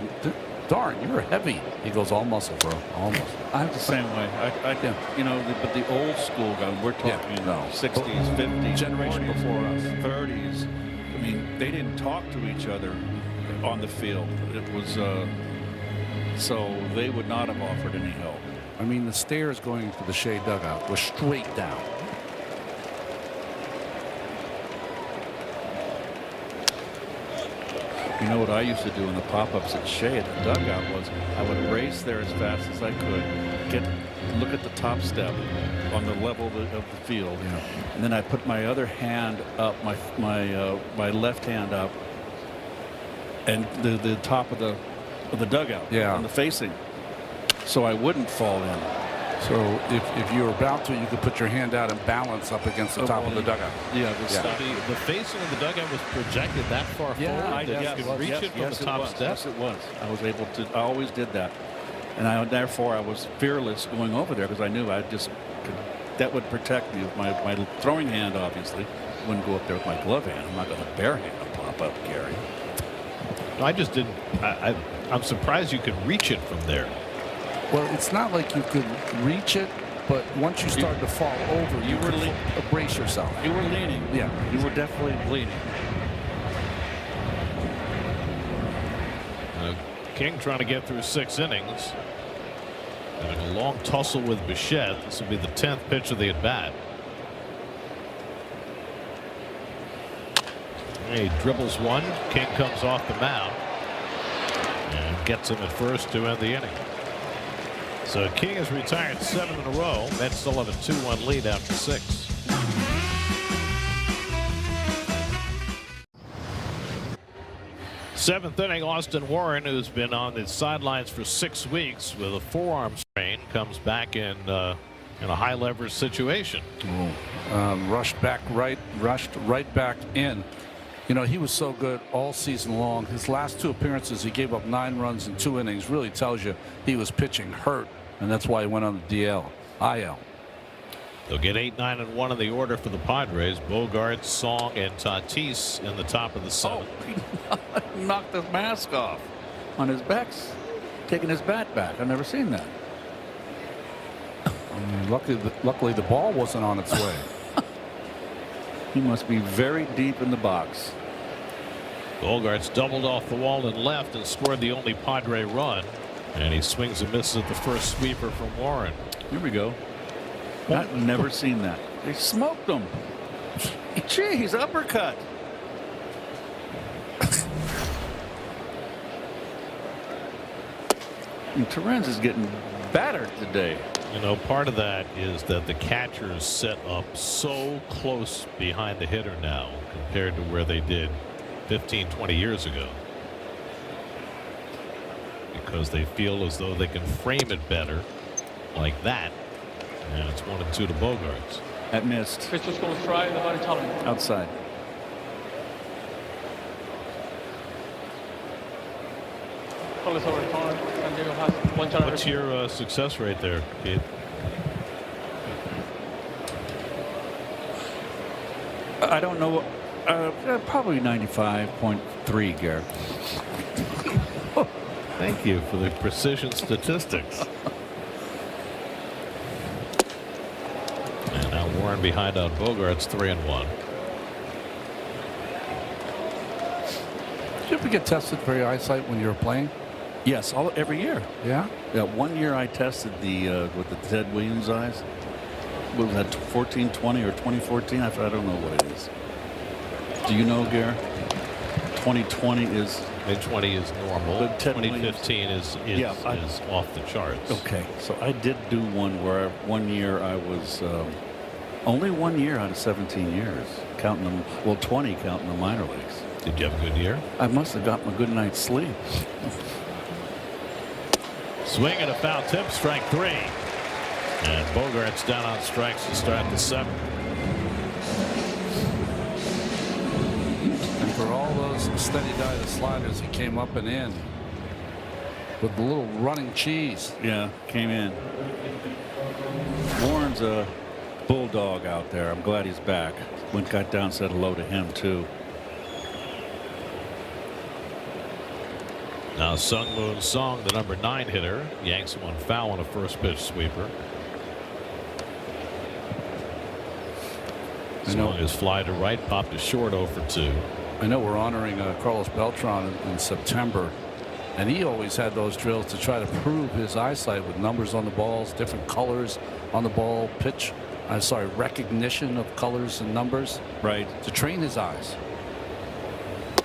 darn, you're heavy. He goes, all muscle, bro. Almost. I'm the same way. You know, but the old school guy, we're talking 60s, 50s, generation 40s, before us, 30s. I mean, they didn't talk to each other on the field. It was so they would not have offered any help. I mean, the stairs going to the Shea dugout were straight down. You know what I used to do in the pop-ups at Shea at the dugout was I would race there as fast as I could, look at the top step on the level of the field, and then I put my other hand up, my left hand up, and the top of the dugout, on the facing, so I wouldn't fall in. So if you were about to, you could put your hand out and balance up against the top of the dugout. Yeah, the facing of the dugout was projected that far forward that you could reach it from the top step. Yes, it was. I was able to. I always did that, and therefore I was fearless going over there because I knew I just could. That would protect me with my throwing hand. Obviously, wouldn't go up there with my glove hand. I'm not going to bare hand pop up, Gary. I just didn't. I'm surprised you could reach it from there. Well, it's not like you could reach it, but once you start to fall over, you were brace yourself. You were leaning. Yeah. You were definitely leaning. King trying to get through 6 innings. Having a long tussle with Bichette. This will be the 10th pitch of the at-bat. He dribbles one. King comes off the mound and gets him at first to end the inning. So King has retired 7 in a row. Mets still have a 2-1 lead after 6. Seventh inning, Austin Warren, who's been on the sidelines for 6 weeks with a forearm strain, comes back in a high leverage situation. Rushed right back in. You know, he was so good all season long. His last 2 appearances, he gave up 9 runs in 2 innings. Really tells you he was pitching hurt, and that's why he went on the IL. They'll get 8, 9, and 1 in the order for the Padres. Bogart, Song, and Tatis in the top of the 7th. Oh, he knocked his mask off on his back, taking his bat back. I've never seen that. Luckily, the ball wasn't on its way. He must be very deep in the box. Bogart's doubled off the wall and left and scored the only Padre run. And he swings and misses at the first sweeper from Warren. Here we go. I've never seen that. They smoked him. Jeez, uppercut. And Torrens is getting battered today. You know, part of that is that the catchers set up so close behind the hitter now compared to where they did 15, 20 years ago. Because they feel as though they can frame it better like that. And it's 1-2 to Bogarts. That missed. Pitch was going to try the body column. Outside. Call this over time. San Diego has 1 chance. What's your success rate there, Keith? I don't know. Probably 95.3, Garrett. Thank you for the precision statistics. And now Warren behind on Bogarts, 3-1. Did you ever get tested for your eyesight when you were playing? Yes, every year. Yeah. Yeah. 1 year I tested with the Ted Williams eyes. What was that? 1420 or 2014? I don't know what it is. Do you know, Gare? 2020 is. Mid-20 is normal. But 2015 is off the charts. Okay, so I did do one where 1 year I was only 1 year out of 17 years counting them. Well, 20 counting the minor leagues. Did you have a good year? I must have gotten a good night's sleep. Swing and a foul tip, strike 3. And Bogart's down on strikes to start the 7th. And for all those steady diet sliders, he came up and in with the little running cheese. Yeah, came in. Warren's a bulldog out there. I'm glad he's back. Got down, said hello to him too. Now Sung Moon Song, the number 9 hitter, yanks one foul on a first pitch sweeper. Swung his fly to right, popped a short 0-for-2. I know we're honoring Carlos Beltran in September, and he always had those drills to try to prove his eyesight with numbers on the balls, different colors on the ball, recognition of colors and numbers. Right. To train his eyes.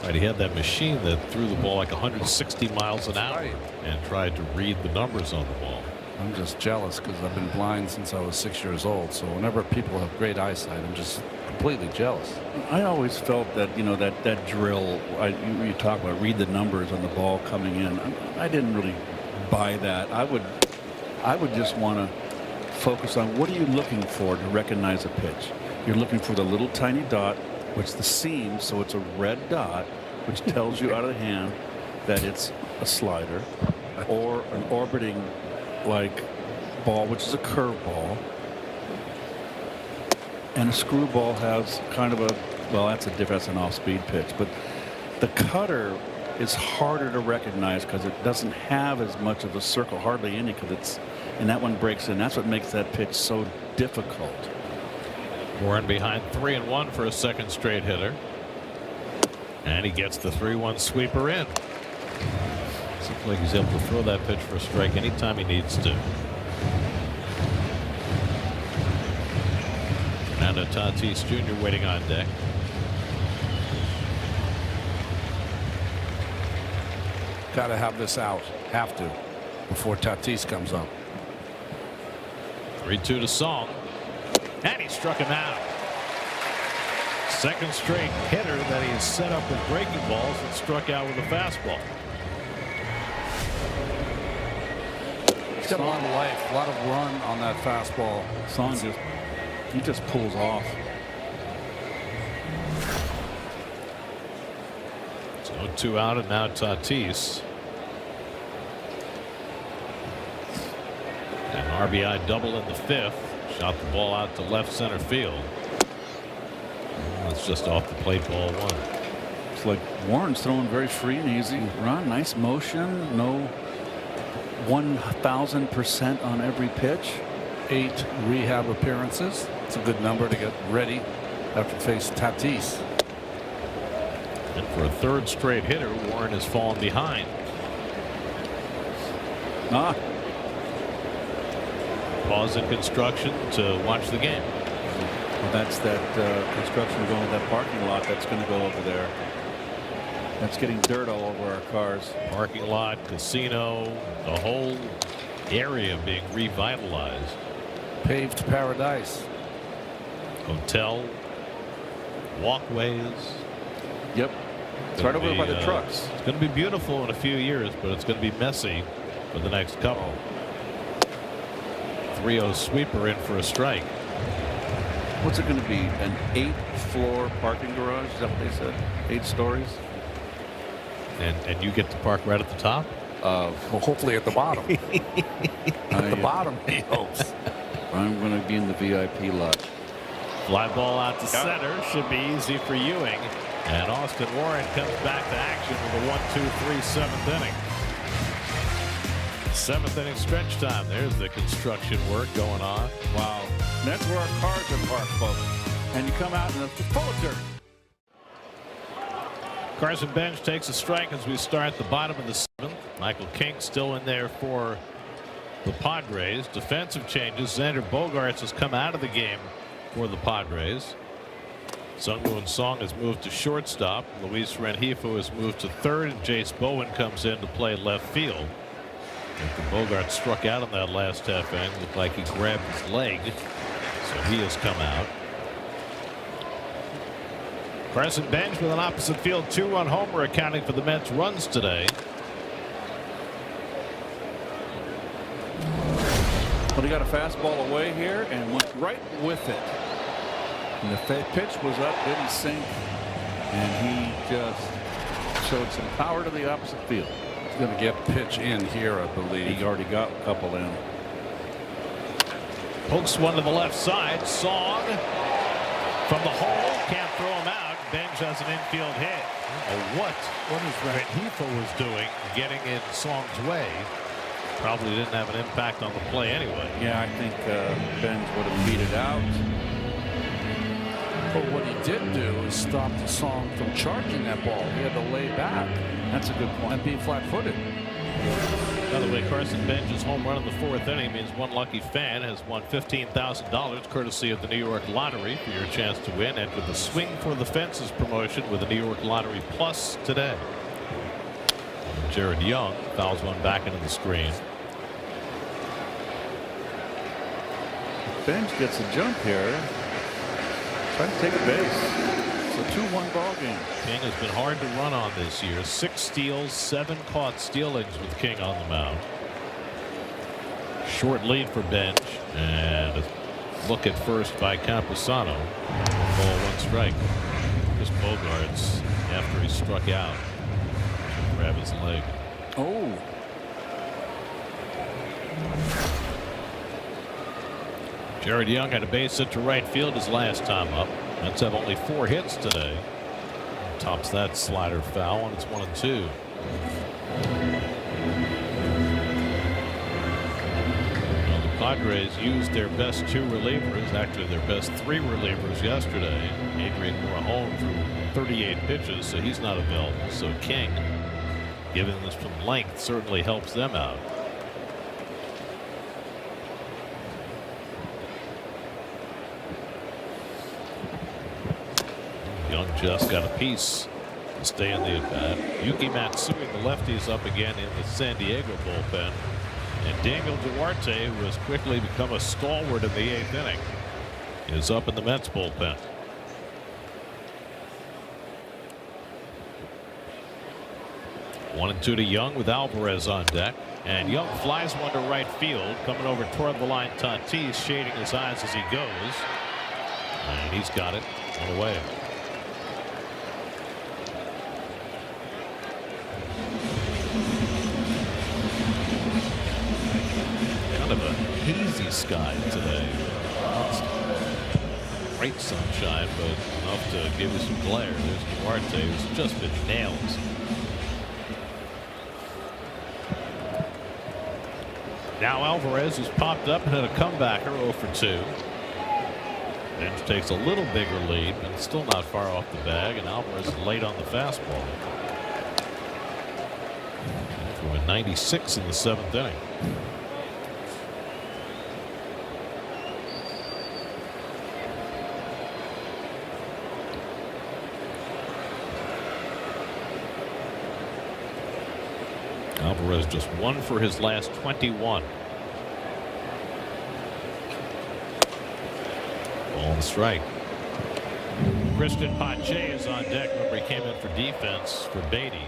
Right, he had that machine that threw the ball like 160 miles an hour and tried to read the numbers on the ball. I'm just jealous because I've been blind since I was 6 years old. So whenever people have great eyesight, I'm just completely jealous. I always felt that, that drill, you talk about read the numbers on the ball coming in. I didn't really buy that. I would just want to focus on what are you looking for to recognize a pitch. You're looking for the little tiny dot, which the seam, so it's a red dot, which tells you out of the hand that it's a slider or an orbiting like ball, which is a curveball. And a screwball has kind of that's an off-speed pitch. But the cutter is harder to recognize because it doesn't have as much of a circle, hardly any, and that one breaks in. That's what makes that pitch so difficult. Warren behind 3-1 for a second straight hitter. And he gets the 3-1 sweeper in. Seems like he's able to throw that pitch for a strike anytime he needs to. Fernando Tatis Jr. waiting on deck. got to have this out. Have to. Before Tatis comes up. 3-2 to Song. And he struck him out. Second straight hitter that he has set up with breaking balls and struck out with a fastball. He's got a lot of life, a lot of run on that fastball. Song just pulls off. So 2 out, and now Tatis. An RBI double in the 5th. Shot the ball out to left center field. It's just off the plate, ball 1. It's like Warren's throwing very free and easy. Run, nice motion. No 1,000% on every pitch. 8 rehab appearances. It's a good number to get ready after face Tatis. And for a 3rd straight hitter, Warren has fallen behind. Pause in construction to watch the game. Well, that's that construction going to that parking lot that's going to go over there. That's getting dirt all over our cars. Parking lot, casino, the whole area being revitalized. Paved paradise. Hotel, walkways. Yep. It's right over by the trucks. It's going to be beautiful in a few years, but it's going to be messy for the next couple. 3-0 sweeper in for a strike. What's it going to be? An 8-floor parking garage? Is that what they said? 8 stories? And you get to park right at the top? Well, hopefully at the bottom. At the bottom, he hopes. I'm going to be in the VIP lot. Fly ball out to center. Should be easy for Ewing. And Austin Warren comes back to action with a 1-2-3 7th inning. 7th inning stretch time. There's the construction work going on. Wow. That's where our cars are parked, folks. And you come out and it's full of dirt. Carson Bench takes a strike as we start the bottom of the 7th. Michael King still in there for the Padres. Defensive changes. Xander Bogaerts has come out of the game for the Padres. Sungwoo Song has moved to shortstop. Luis Rengifo has moved to 3rd, and Jace Bowen comes in to play left field. After Bogart struck out in that last half inning, looked like he grabbed his leg, so he has come out. Carson Bench with an opposite field 2-run homer, accounting for the Mets' runs today. Well, he got a fastball away here and went right with it. And the pitch was up, didn't sink, and he just showed some power to the opposite field. He's going to get pitch in here, I believe. He already got a couple in. Pokes one to the left side. Song from the hole, can't throw him out. Bench has an infield hit. What is Rengifo was doing, getting in Song's way, probably didn't have an impact on the play anyway. Yeah, I think Bench would have beat it out. But what he did do is stop the Song from charging that ball. He had to lay back. That's a good point. And be flat-footed. By the way, Carson Bench's home run in the 4th inning means one lucky fan has won $15,000 courtesy of the New York Lottery. For your chance to win, enter the Swing for the Fences promotion with the New York Lottery Plus today. Jared Young fouls one back into the screen. Bench gets a jump here. Trying to take a base. It's a 2-1 ball game. King has been hard to run on this year. 6 steals, 7 caught stealings with King on the mound. Short lead for Bench, and a look at first by Camposano. Ball 1 strike. Just Bogarts after he struck out. Grab his leg. Oh. Jared Young had a base hit to right field his last time up. Mets have only 4 hits today. Tops that slider foul, and it's 1-2. Well, the Padres used their best 2 relievers, actually their best 3 relievers yesterday. Adrian Morejon threw 38 pitches, so he's not available. So King, giving this from length, certainly helps them out. Young just got a piece. stay in the at-bat. Yuki Matsui, the lefties, up again in the San Diego bullpen. And Daniel Duarte, who has quickly become a stalwart in the 8th inning, is up in the Mets bullpen. One and two to Young with Alvarez on deck. And Young flies one to right field, coming over toward the line. Tatis shading his eyes as he goes. And he's got it on the way. Kind of a hazy sky today. Great sunshine, but enough to give you some glare. There's Duarte, who's just been nailed. Now Alvarez has popped up and had a comebacker 0 for 2. Bench takes a little bigger lead, but still not far off the bag, and Alvarez is late on the fastball. Threw a 96 in the 7th inning. Alvarez just 1 for his last 21. Ball and strike. Christian Pache is on deck. Remember, he came in for defense for Beatty.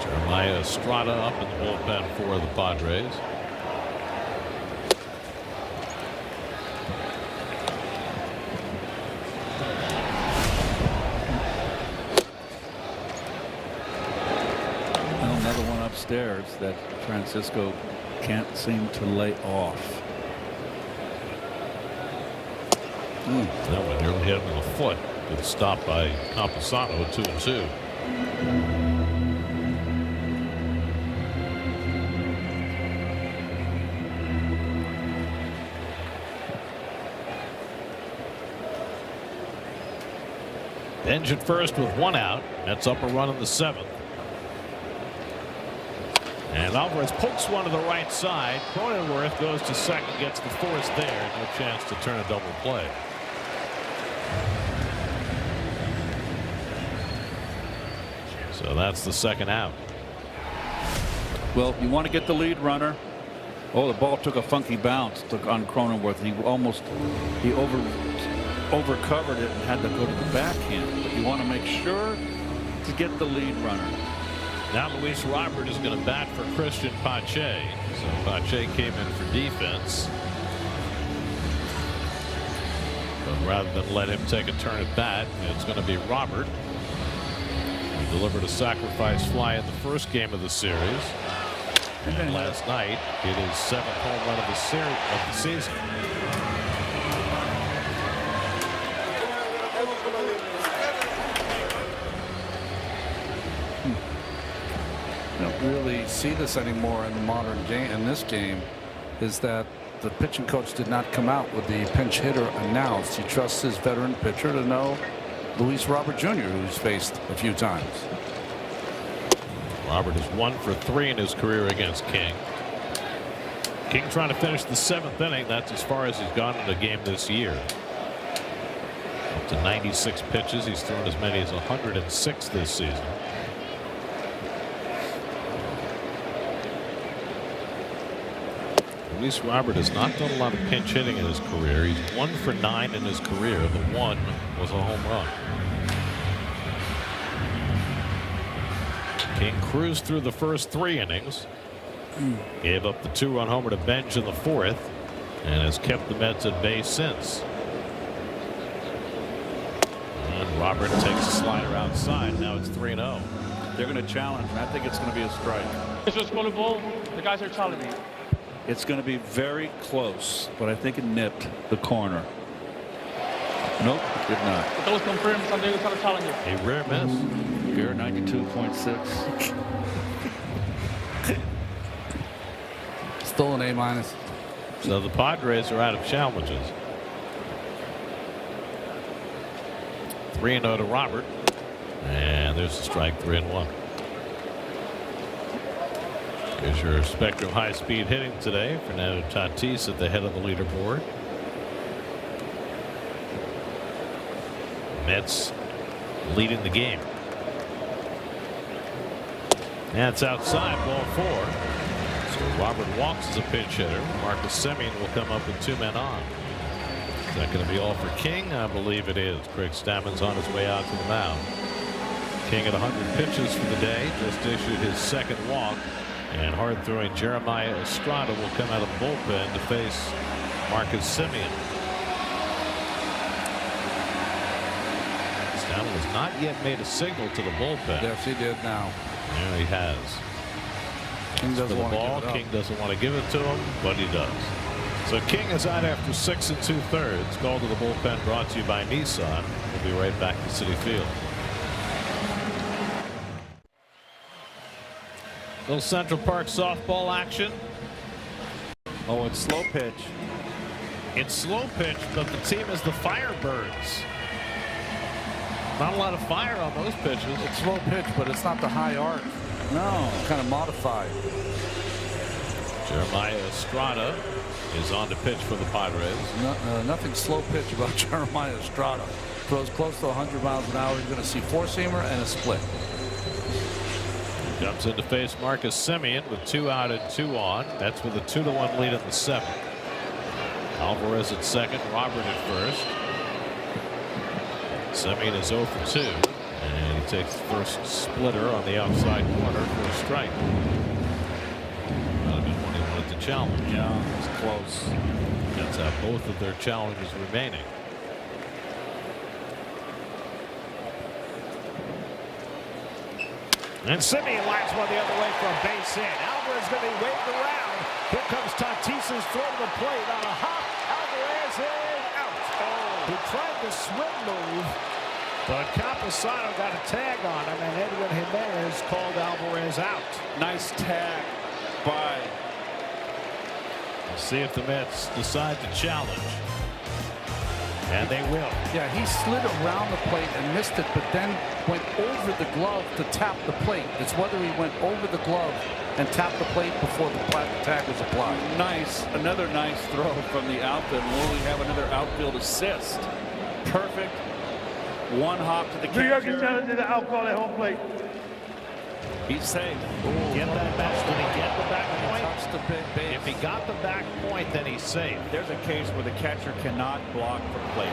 Jeremiah Estrada up in the bullpen for the Padres. Upstairs that Francisco can't seem to lay off. That one nearly hit him in the foot. Good stop by Camposano. 2-2. Bench at first with 1 out. Mets up a run in the 7th. And Alvarez pokes one to the right side. Cronenworth goes to second, gets the force there. No chance to turn a double play. So that's the 2nd out. Well, you want to get the lead runner. Oh, the ball took a funky bounce on Cronenworth. He overcovered it and had to go to the backhand. But you want to make sure to get the lead runner. Now Luis Robert is going to bat for Christian Pache. So Pache came in for defense. But rather than let him take a turn at bat, it's going to be Robert. He delivered a sacrifice fly in the first game of the series. And last night, hit his 7th home run of the season. Really see this anymore in the modern game. In this game, is that the pitching coach did not come out with the pinch hitter announced. He trusts his veteran pitcher to know Luis Robert Jr., who's faced a few times. Robert is 1 for 3 in his career against King. King trying to finish the 7th inning. That's as far as he's gone in the game this year. Up to 96 pitches. He's thrown as many as 106 this season. Luis Robert has not done a lot of pinch hitting in his career. He's 1 for 9 in his career. The 1 was a home run. King cruised through the first 3 innings. Gave up the 2-run homer to Bench in the 4th and has kept the Mets at bay since. And Robert takes a slider outside. Now it's 3-0. They're going to challenge. I think it's going to be a strike. It's just going to ball. The guys are challenging. It's going to be very close, but I think it nipped the corner. Nope, it did not. That was confirmed. San Diego's going to challenge it. A rare miss. Here, 92.6. Still an A-. So the Padres are out of challenges. 3-0 to Robert. And there's a strike. 3-1. Here's your Spectrum high-speed hitting today. Fernando Tatis at the head of the leaderboard. Mets leading the game. That's outside, ball 4. So Robert walks as a pinch hitter. Marcus Semien will come up with 2 men on. Is that going to be all for King? I believe it is. Craig Stammen's on his way out to the mound. King at 100 pitches for the day. Just issued his second walk. And hard-throwing Jeremiah Estrada will come out of the bullpen to face Marcus Semien. Stammen has not yet made a signal to the bullpen. Yes, he did now. Yeah, he has. King doesn't want to give it up. King doesn't want to give it to him, but he does. So King is out after 6 2/3. Call to the bullpen brought to you by Nissan. We'll be right back to Citi Field. Little Central Park softball action. Oh, it's slow pitch. It's slow pitch, but the team is the Firebirds. Not a lot of fire on those pitches. It's slow pitch, but it's not the high arc. No, kind of modified. Jeremiah Estrada is on to pitch for the Padres. Nothing slow pitch about Jeremiah Estrada. Throws close to 100 miles an hour. You're going to see 4-seamer and a split. Jumps in to face Marcus Semien with 2 out and 2 on. That's with a 2-1 lead in the 7th. Alvarez at second, Robert at first. Semien is 0 for 2, and he takes the first splitter on the outside corner for a strike. Not a good one he wanted to challenge. Yeah, it's close. That's how both of their challenges remaining. And Semien lines one the other way for a base hit. Alvarez going to be waved around. Here comes Tatis's throw to the plate on a hop. Alvarez is out. Oh. He tried the swim move, but Camposano got a tag on him, and Edwin Jimenez called Alvarez out. Nice tag by. We'll see if the Mets decide to challenge. And they will. Yeah, he slid around the plate and missed it, but then went over the glove to tap the plate. It's whether he went over the glove and tapped the plate before the tag was applied. Nice. Another nice throw from the outfield. Will we have another outfield assist? Perfect. One hop to the catcher. New York is challenging the out call at home plate. He's safe. Get that back. Did he get the back point? Touched the big base. If he got the back point, then he's safe. There's a case where the catcher cannot block the plate.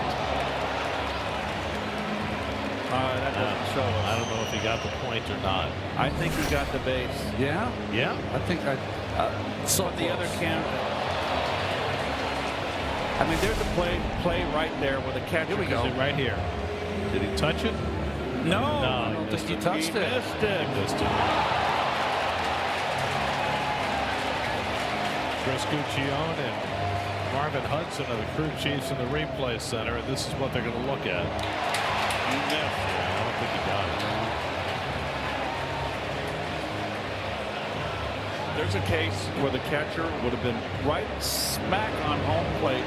That doesn't show us. I don't know if he got the point or not. I think he got the base. Yeah? Yeah. I think I saw The other camera. I mean, there's a play right there where the catcher. Here we go. Right here. Did he touch it? No, I don't think he touched it. Missed it. Missed it. Chris Guccione and Marvin Hudson are the crew chiefs in the replay center, and this is what they're going to look at. He missed. I don't think he got it. There's a case where the catcher would have been right smack on home plate,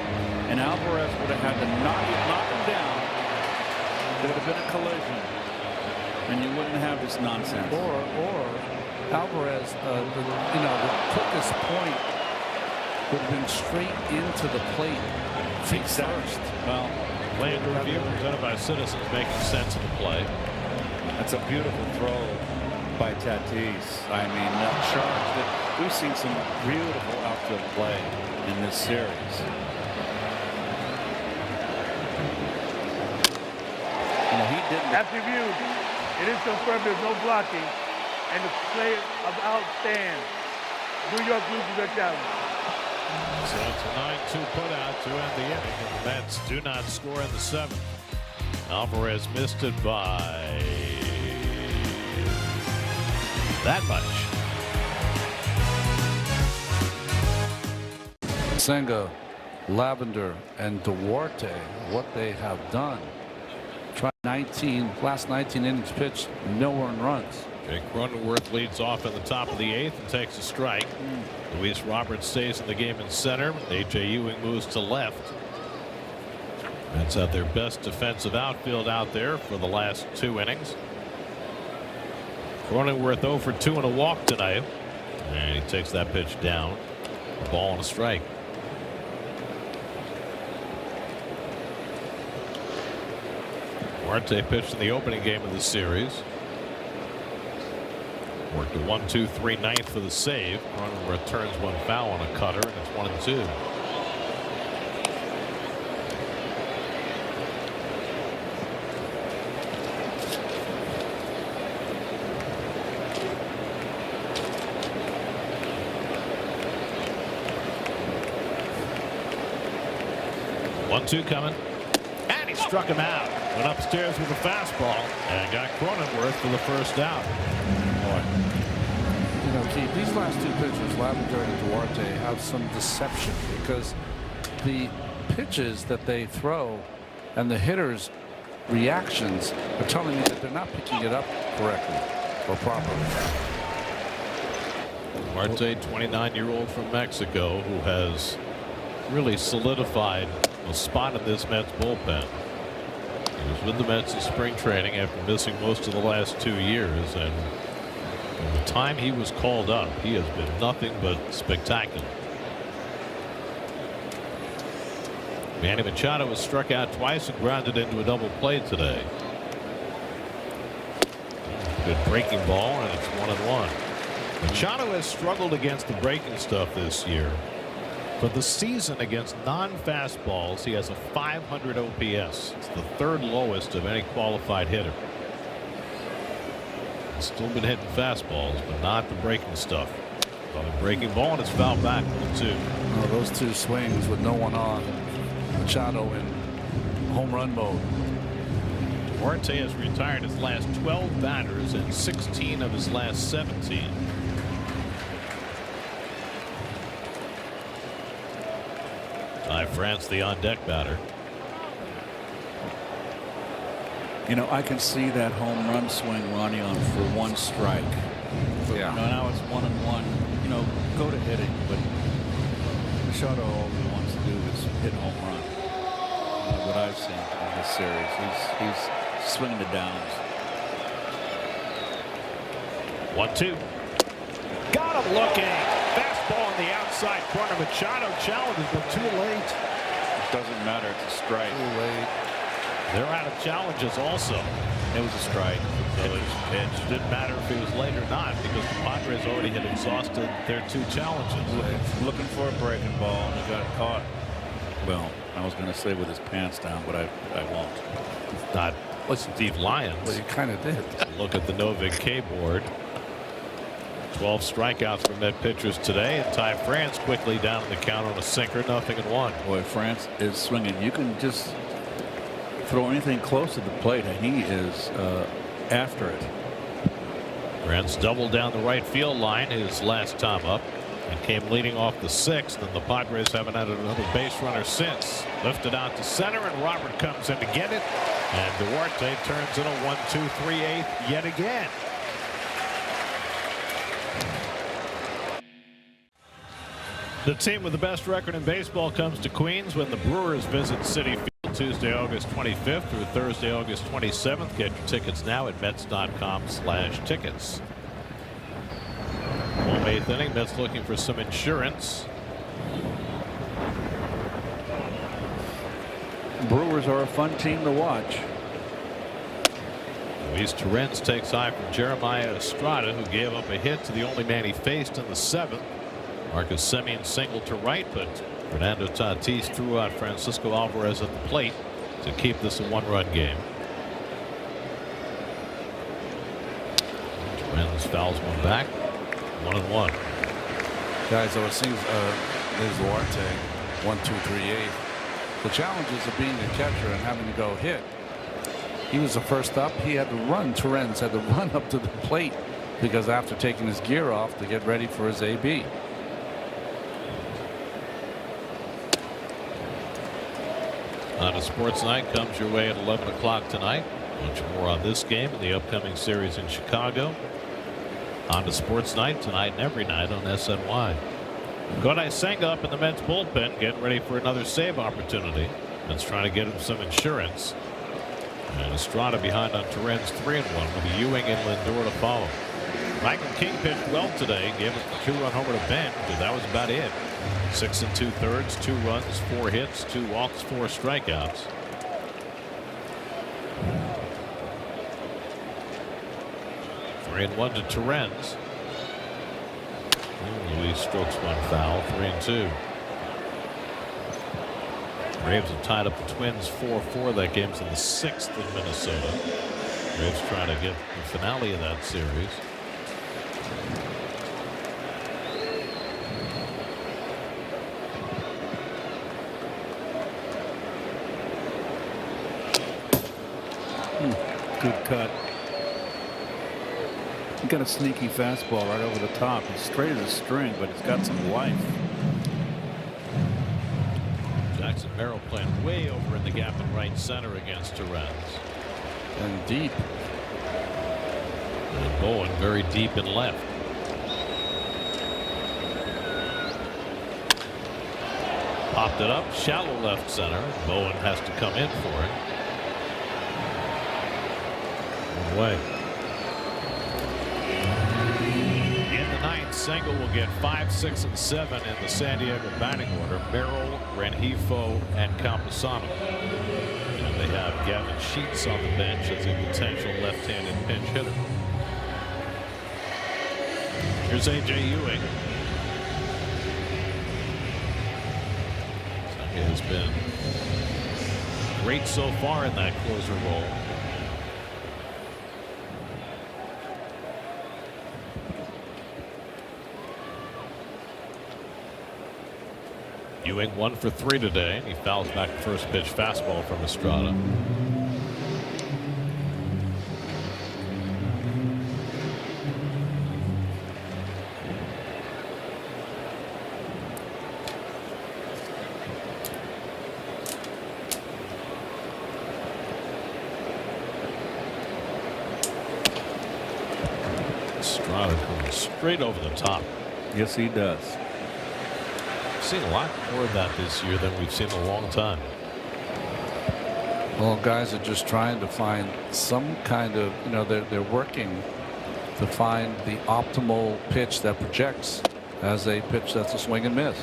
and Alvarez would have had to knock him down. There would have been a collision, and you wouldn't have this nonsense. Or Alvarez, the quickest point would have been straight into the plate. Feet first. Well, play and review presented by Citizens making sense of the play. That's a beautiful throw by Tatis. I mean, that charge that we've seen some beautiful outfield play in this series. He didn't. After review, it is confirmed there's no blocking, and the play of outstand. New York loses their challenge. So it's a 9-2 putout to end the inning, and the Mets do not score in the 7th. Alvarez missed it by that much. Senga, Lavender, and Duarte, what they have done. Last 19 innings pitched, no earned runs. Jake Cronenworth leads off in the top of the 8th and takes a strike. Luis Roberts stays in the game in center. A.J. Ewing moves to left. That's out their best defensive outfield out there for the last 2 innings. Cronenworth 0 for 2 and a walk tonight. And he takes that pitch down. Ball and a strike. Duarte pitched in the opening game of the series. Worked a 1-2-3 ninth for the save. Cronin returns one foul on a cutter, and it's 1-2. One-two coming, and he struck him out. Went upstairs with a fastball and got Cronenworth for the first out. Boy. You know, Keith, these last two pitchers, Lavender and Duarte, have some deception because the pitches that they throw and the hitters' reactions are telling me that they're not picking it up correctly or properly. Duarte, 29-year-old from Mexico, who has really solidified a spot in this Mets bullpen. He was with the Mets in spring training after missing most of the last 2 years, and from the time he was called up, he has been nothing but spectacular. Manny Machado was struck out twice and grounded into a double play today. Good breaking ball, and it's 1-1. Machado has struggled against the breaking stuff this year. For the season against non-fastballs, he has a 500 OPS. It's the third lowest of any qualified hitter. He's still been hitting fastballs, but not the breaking stuff. So the breaking ball, and it's fouled back 1-2. Oh, those two swings with no one on. Machado in home run mode. Duarte has retired his last 12 batters and 16 of his last 17. Ty France, the on-deck batter. You know, I can see that home run swing, Ronnie, on for one strike. Yeah. You know, now it's 1-1. You know, go to hitting, but Machado, all he wants to do is hit home run. What I've seen in this series, he's swinging the downs. 1-2. Got him looking. Fastball on the outside corner. Machado challenges, but too late. It doesn't matter. It's a strike. Too late. They're out of challenges also. It was a strike. So it didn't matter if he was late or not because the Padres already had exhausted their 2 challenges. Looking for a breaking ball, and he got caught. Well, I was going to say with his pants down, but I won't. It's not Steve Lyons. Well, you kind of did. Look at the Novik K board. 12 strikeouts from Met pitchers today, and Ty France quickly down in the count on a sinker, 0-1. Boy, France is swinging. You can just throw anything close to the plate, and he is after it. France doubled down the right field line his last time up and came leading off the 6th, and the Padres haven't had another base runner since. Lifted out to center, and Robert comes in to get it, and Duarte turns in a 1-2-3-8 yet again. The team with the best record in baseball comes to Queens when the Brewers visit Citi Field Tuesday, August 25th through Thursday, August 27th. Get your tickets now at Mets.com/tickets. Home 8th inning. Mets looking for some insurance. Brewers are a fun team to watch. Luis Torrens takes high from Jeremiah Estrada, who gave up a hit to the only man he faced in the 7th. Marcus Semien singled to right, but Fernando Tatis threw out Francisco Alvarez at the plate to keep this a 1-run game. Torrens fouls one back. 1-1. Guys, I was seeing there's Duarte, 1-2-3-8. The challenges of being a catcher and having to go hit. He was the first up. He had to run. Torrens had to run up to the plate because after taking his gear off to get ready for his AB. On a Sports Night comes your way at 11 o'clock tonight. Much more on this game and the upcoming series in Chicago. On to Sports Night tonight and every night on SNY. Kodai Senga up in the Mets bullpen, getting ready for another save opportunity. Mets trying to get him some insurance. And Estrada behind on Torrens 3-1 with Ewing and Lindor to follow. Michael King pitched well today. Gave us a 2-run homer to Ben, but that was about it. 6 2/3, 2 runs, 4 hits, 2 walks, 4 strikeouts. Three and 1 to Torrens. Luis strokes one foul. 3-2. Braves have tied up the Twins 4-4. That game's in the 6th in Minnesota. Braves trying to get the finale of that series. Good cut. He got a sneaky fastball right over the top. He's straight as a string, but it's got some life. Jackson Merrill playing way over in the gap in right center against Torrens. And deep. And Bowen very deep in left. Popped it up, shallow left center. Bowen has to come in for it. Way. In the 9th, Sengel will get 5, 6, and 7 in the San Diego batting order. Merrill, Rengifo, and Campusano. And they have Gavin Sheets on the bench as a potential left-handed pinch hitter. Here's A.J. Ewing. He has been great so far in that closer role. Ewing 1 for 3 today. He fouls back the first pitch fastball from Estrada. Estrada going straight over the top. Yes, he does. Seen a lot more of that this year than we've seen in a long time. Well, guys are just trying to find some kind of, they're working to find the optimal pitch that projects as a pitch that's a swing and miss.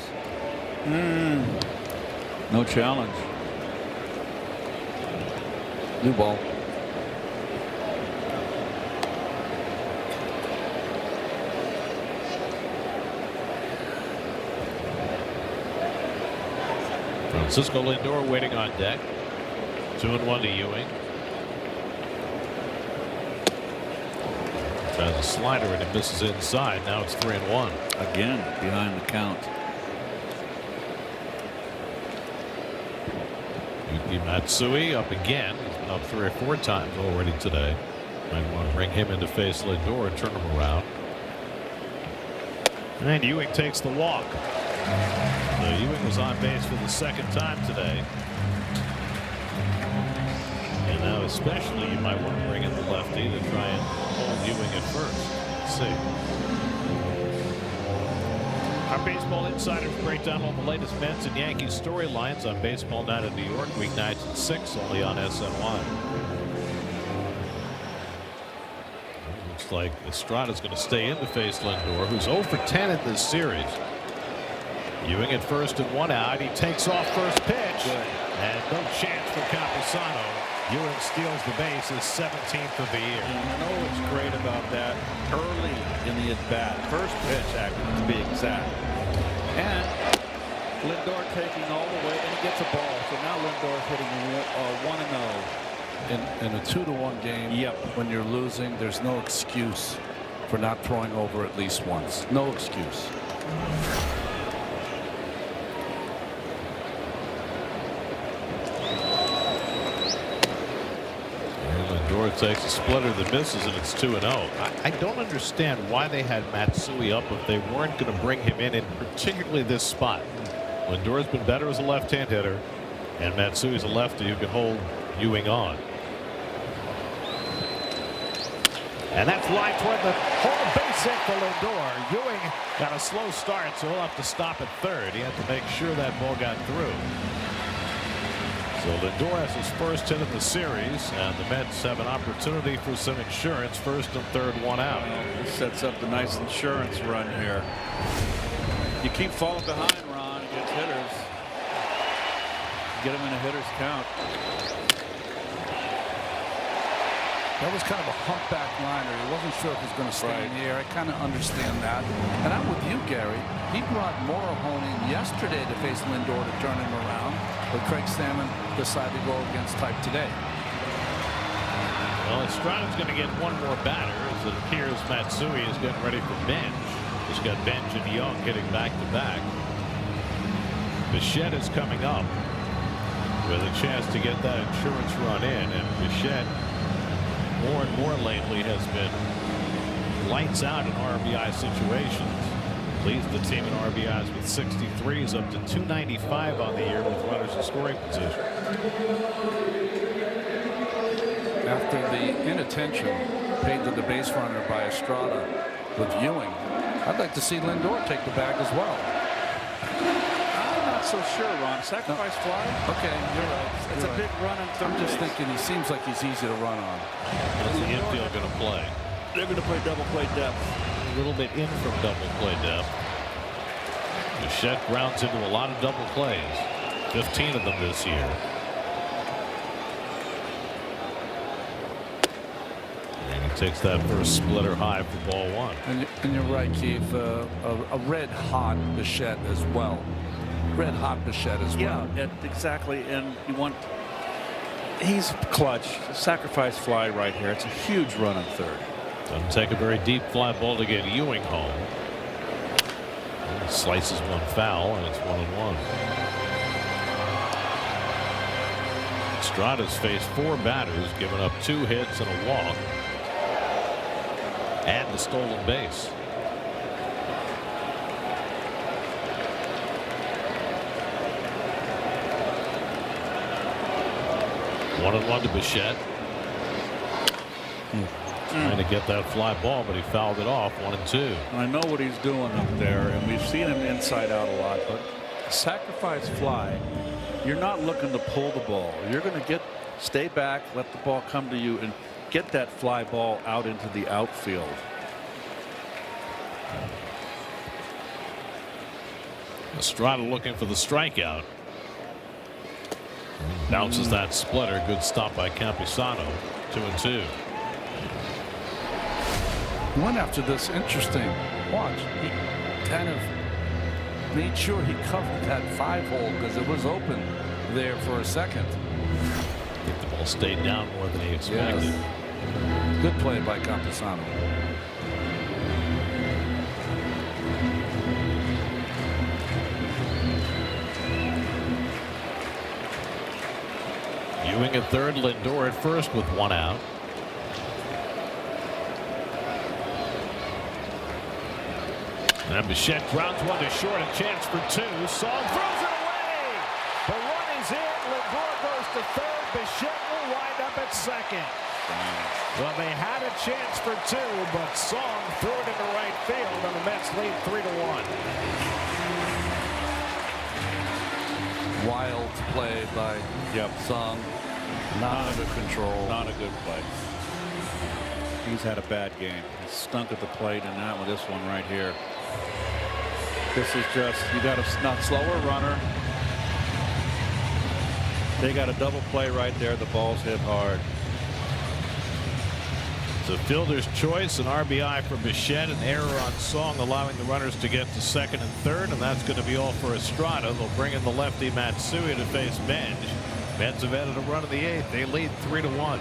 No challenge. New ball. Francisco Lindor waiting on deck. 2-1 to Ewing. Tries a slider and it misses inside. Now it's 3-1. Again behind the count. Yuki Matsui up again. He's been up 3 or 4 times already today. Might want to bring him in to face Lindor and turn him around. And Ewing takes the walk. So Ewing was on base for the 2nd time today. And now especially you might want to bring in the lefty to try and hold Ewing at first. Let's see. Our Baseball Insiders break down all the latest Mets and Yankees storylines on Baseball Night in New York, weeknights at 6, only on SNY. Looks like Estrada's going to stay in to face Lindor, who's 0 for 10 in this series. Ewing at first and 1 out. He takes off first pitch. Good. And no chance for Campusano. Ewing steals the base, his 17th of the year. And you know what's great about that? Early in the at-bat. First pitch, actually, to be exact. And Lindor taking all the way, and he gets a ball. So now Lindor's hitting 1-0. In a 2-1 game, when you're losing, there's no excuse for not throwing over at least once. No excuse. Lindor takes a splitter that misses, and it's 2-0. I don't understand why they had Matsui up if they weren't going to bring him in particularly this spot. Lindor's been better as a left-hand hitter, and Matsui's a lefty who can hold Ewing on. And that fly toward the home base hit for Lindor. Ewing got a slow start, so he'll have to stop at third. He had to make sure that ball got through. So Lindor has his first hit of the series, and the Mets have an opportunity for some insurance. First and third, one out. This sets up the nice insurance run here. You keep falling behind, Ron, against hitters. Get him in a hitter's count. That was kind of a humpback liner. He wasn't sure if he was going to stay in the air. I kind of understand that. And I'm with you, Gary. He brought Morahone in yesterday to face Lindor to turn him around. But Craig Stammen decided to go against type today. Well, Estrada's going to get one more batter as it appears Matsui is getting ready for bench. He's got Bench and Young hitting back to back. Bichette is coming up with a chance to get that insurance run in, and Bichette more and more lately has been lights out in RBI situations. Leads the team in RBIs with 63s, up to 295 on the year with runners in scoring position. After the inattention paid to the base runner by Estrada with Ewing, I'd like to see Lindor take the bag as well. I'm not so sure, Ron. Sacrifice fly? Okay, you're right. It's a big run. I'm just thinking he seems like he's easy to run on. What's the infield going to play? They're going to play double play depth. A little bit in from double play depth. Bichette grounds into a lot of double plays. 15 of them this year. And he takes that first splitter high for ball one. And you're right, Keith. A red hot Bichette as well. Red hot Bichette as well. Yeah, exactly. And you want. He's clutch. Sacrifice fly right here. It's a huge run on third. Doesn't take a very deep fly ball to get Ewing home. And slices one foul, and it's 1-1. Estrada's faced 4 batters, given up 2 hits and a walk, and the stolen base. One and one to Bichette. Trying to get that fly ball, but he fouled it off. 1-2. I know what he's doing up there, and we've seen him inside out a lot, but sacrifice fly, you're not looking to pull the ball. You're going to stay back, let the ball come to you, and get that fly ball out into the outfield. Estrada looking for the strikeout. Bounces that splitter. Good stop by Campusano. 2-2. Went after this interesting watch. He kind of made sure he covered that 5-hole because it was open there for a second. I think the ball stayed down more than he expected. Yes. Good play by Campusano. Ewing at third, Lindor at first with 1 out. And Bichette grounds one to short, a chance for 2. Song throws it away. The run is in. Lindor goes to third. Bichette will wind up at second. Well, they had a chance for 2, but Song threw it into right field, and the Mets lead 3-1. Wild play by Song. Not under control. Not a good play. He's had a bad game. He stunk at the plate, and not with this one right here. This is just, you got a not slower runner. They got a double play right there. The ball's hit hard. It's a fielder's choice, an RBI for Bichette, an error on Song, allowing the runners to get to second and third, and that's going to be all for Estrada. They'll bring in the lefty Matsui to face Benj. Mets have added a run in the 8th. They lead 3-1.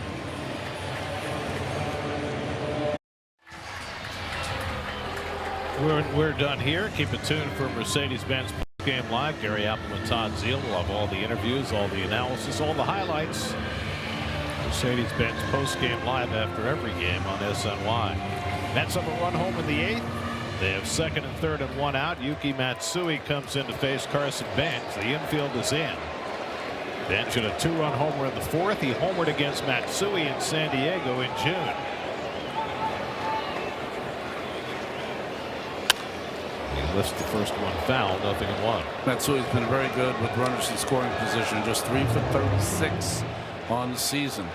We're done here. Keep it tuned for Mercedes-Benz Game Live. Gary Appleman, Todd Zeal will have all the interviews, all the analysis, all the highlights. Mercedes-Benz post-game live after every game on SNY. Mets have a run home in the 8th. They have second and third and 1 out. Yuki Matsui comes in to face Carson Bench. The infield is in. Bench had a 2-run homer in the 4th. He homered against Matsui in San Diego in June. lifts the first one foul, 0-1. Matsui's been very good with runners in scoring position, just 3 for 36 on the season.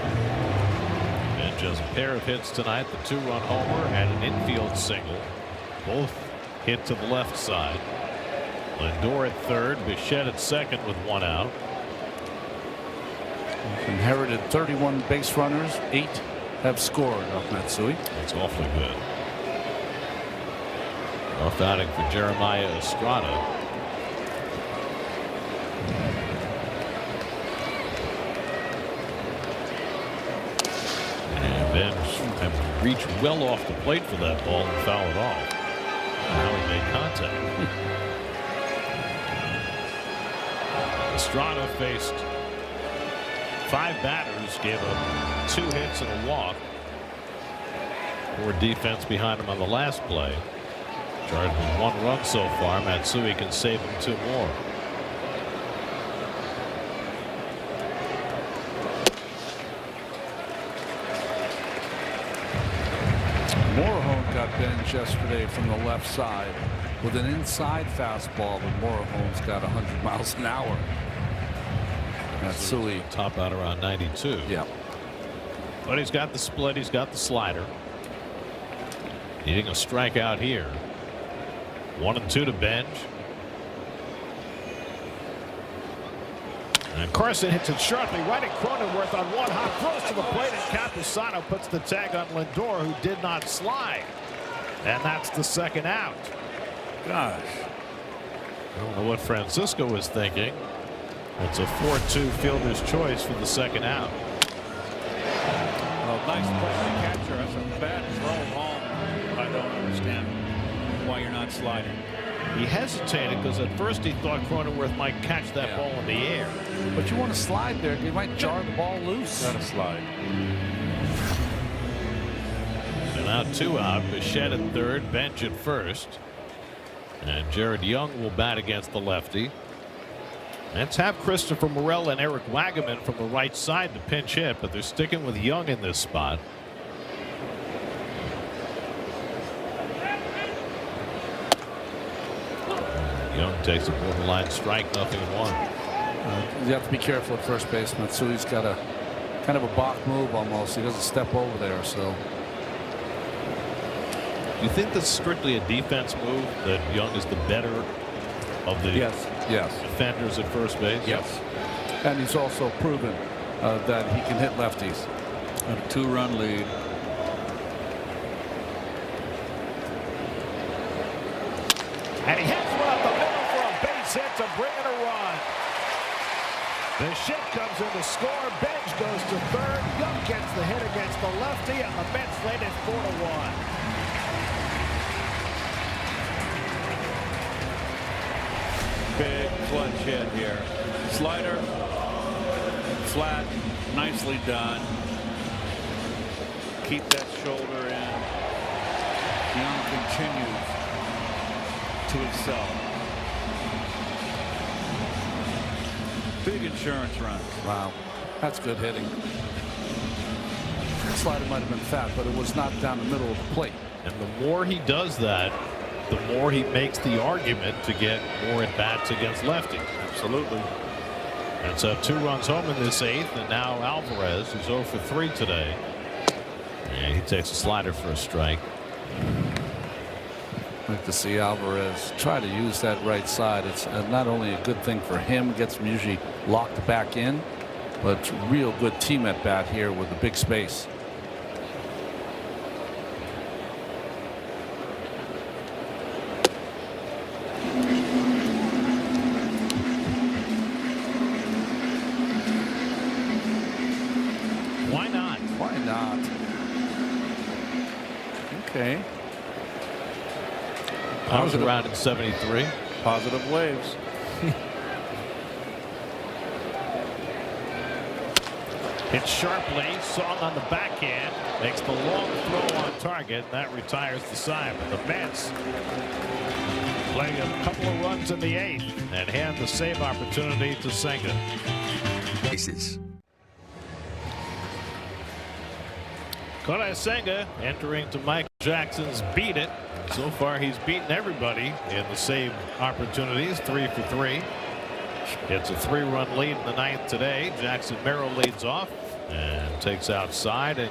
And just a pair of hits tonight, the 2-run homer and an infield single. Both hit to the left side. Lindor at third, Bichette at second with 1 out. Inherited 31 base runners, 8 have scored off Matsui. That's awfully good. Rough outing for Jeremiah Estrada. And then have reached well off the plate for that ball and foul it off. Now he made contact. Estrada faced 5 batters, gave up 2 hits and a walk. Poor defense behind him on the last play. Charged with 1 run so far. Matsui can save him 2 more. Morejon got benched yesterday from the left side with an inside fastball, but Morejon's got 100 miles an hour. Matsui top out around 92. Yeah. But he's got the split. He's got the slider. Needing a strikeout here. 1-2 to Benj. And Carson hits it sharply right at Cronenworth on 1 hop, throws to the plate, and Campusano puts the tag on Lindor, who did not slide. And that's the 2nd out. Gosh. I don't know what Francisco was thinking. It's a 4-2 fielder's choice for the 2nd out. Well, nice play by the catcher. That's a bad throw home. I don't understand why you're not sliding. He hesitated because at first he thought Cronenworth might catch that ball in the air. But you want to slide there. You might jar the ball loose. Got to slide. And now 2 out. Bichette at third, Bench at first. And Jared Young will bat against the lefty. Let's have Christopher Morel and Eric Wagaman from the right side to pinch hit, but they're sticking with Young in this spot. Young takes a borderline strike, 0-1. You have to be careful at first base. Matsui's got a kind of a Bach move almost. He doesn't step over there, so. You think that's strictly a defense move, that Young is the better of the defenders at first base? Yes. And he's also proven that he can hit lefties. A 2-run lead. And he hits one up the middle for a base hit to bring in a run. The ship comes in to score. Bench goes to third. Young gets the hit against the lefty, and the Mets lead it 4-1. Big clutch hit here. Slider, flat, nicely done. Keep that shoulder in. Young continues to excel. Big insurance run. Wow, that's good hitting. The slider might have been fat, but it was not down the middle of the plate. And the more he does that, the more he makes the argument to get more at bats against lefties. Absolutely. And so 2 runs home in this 8th, and now Alvarez, who's 0 for 3 today. And he takes a slider for a strike. I'd like to see Alvarez try to use that right side. It's not only a good thing for him, gets him usually locked back in, but it's a real good team at bat here with the big space. Why not? Why not? Okay. I was around in 73. Positive waves. Hit sharply. Song on the backhand. Makes the long throw on target. That retires the side. But the Mets playing a couple of runs in the 8th and hand the save opportunity to Senga. Kodai Senga entering to Mike. Jackson's beat it. So far, he's beaten everybody in the save opportunities. 3 for 3. It's a 3-run lead in the 9th today. Jackson Merrill leads off and takes outside, and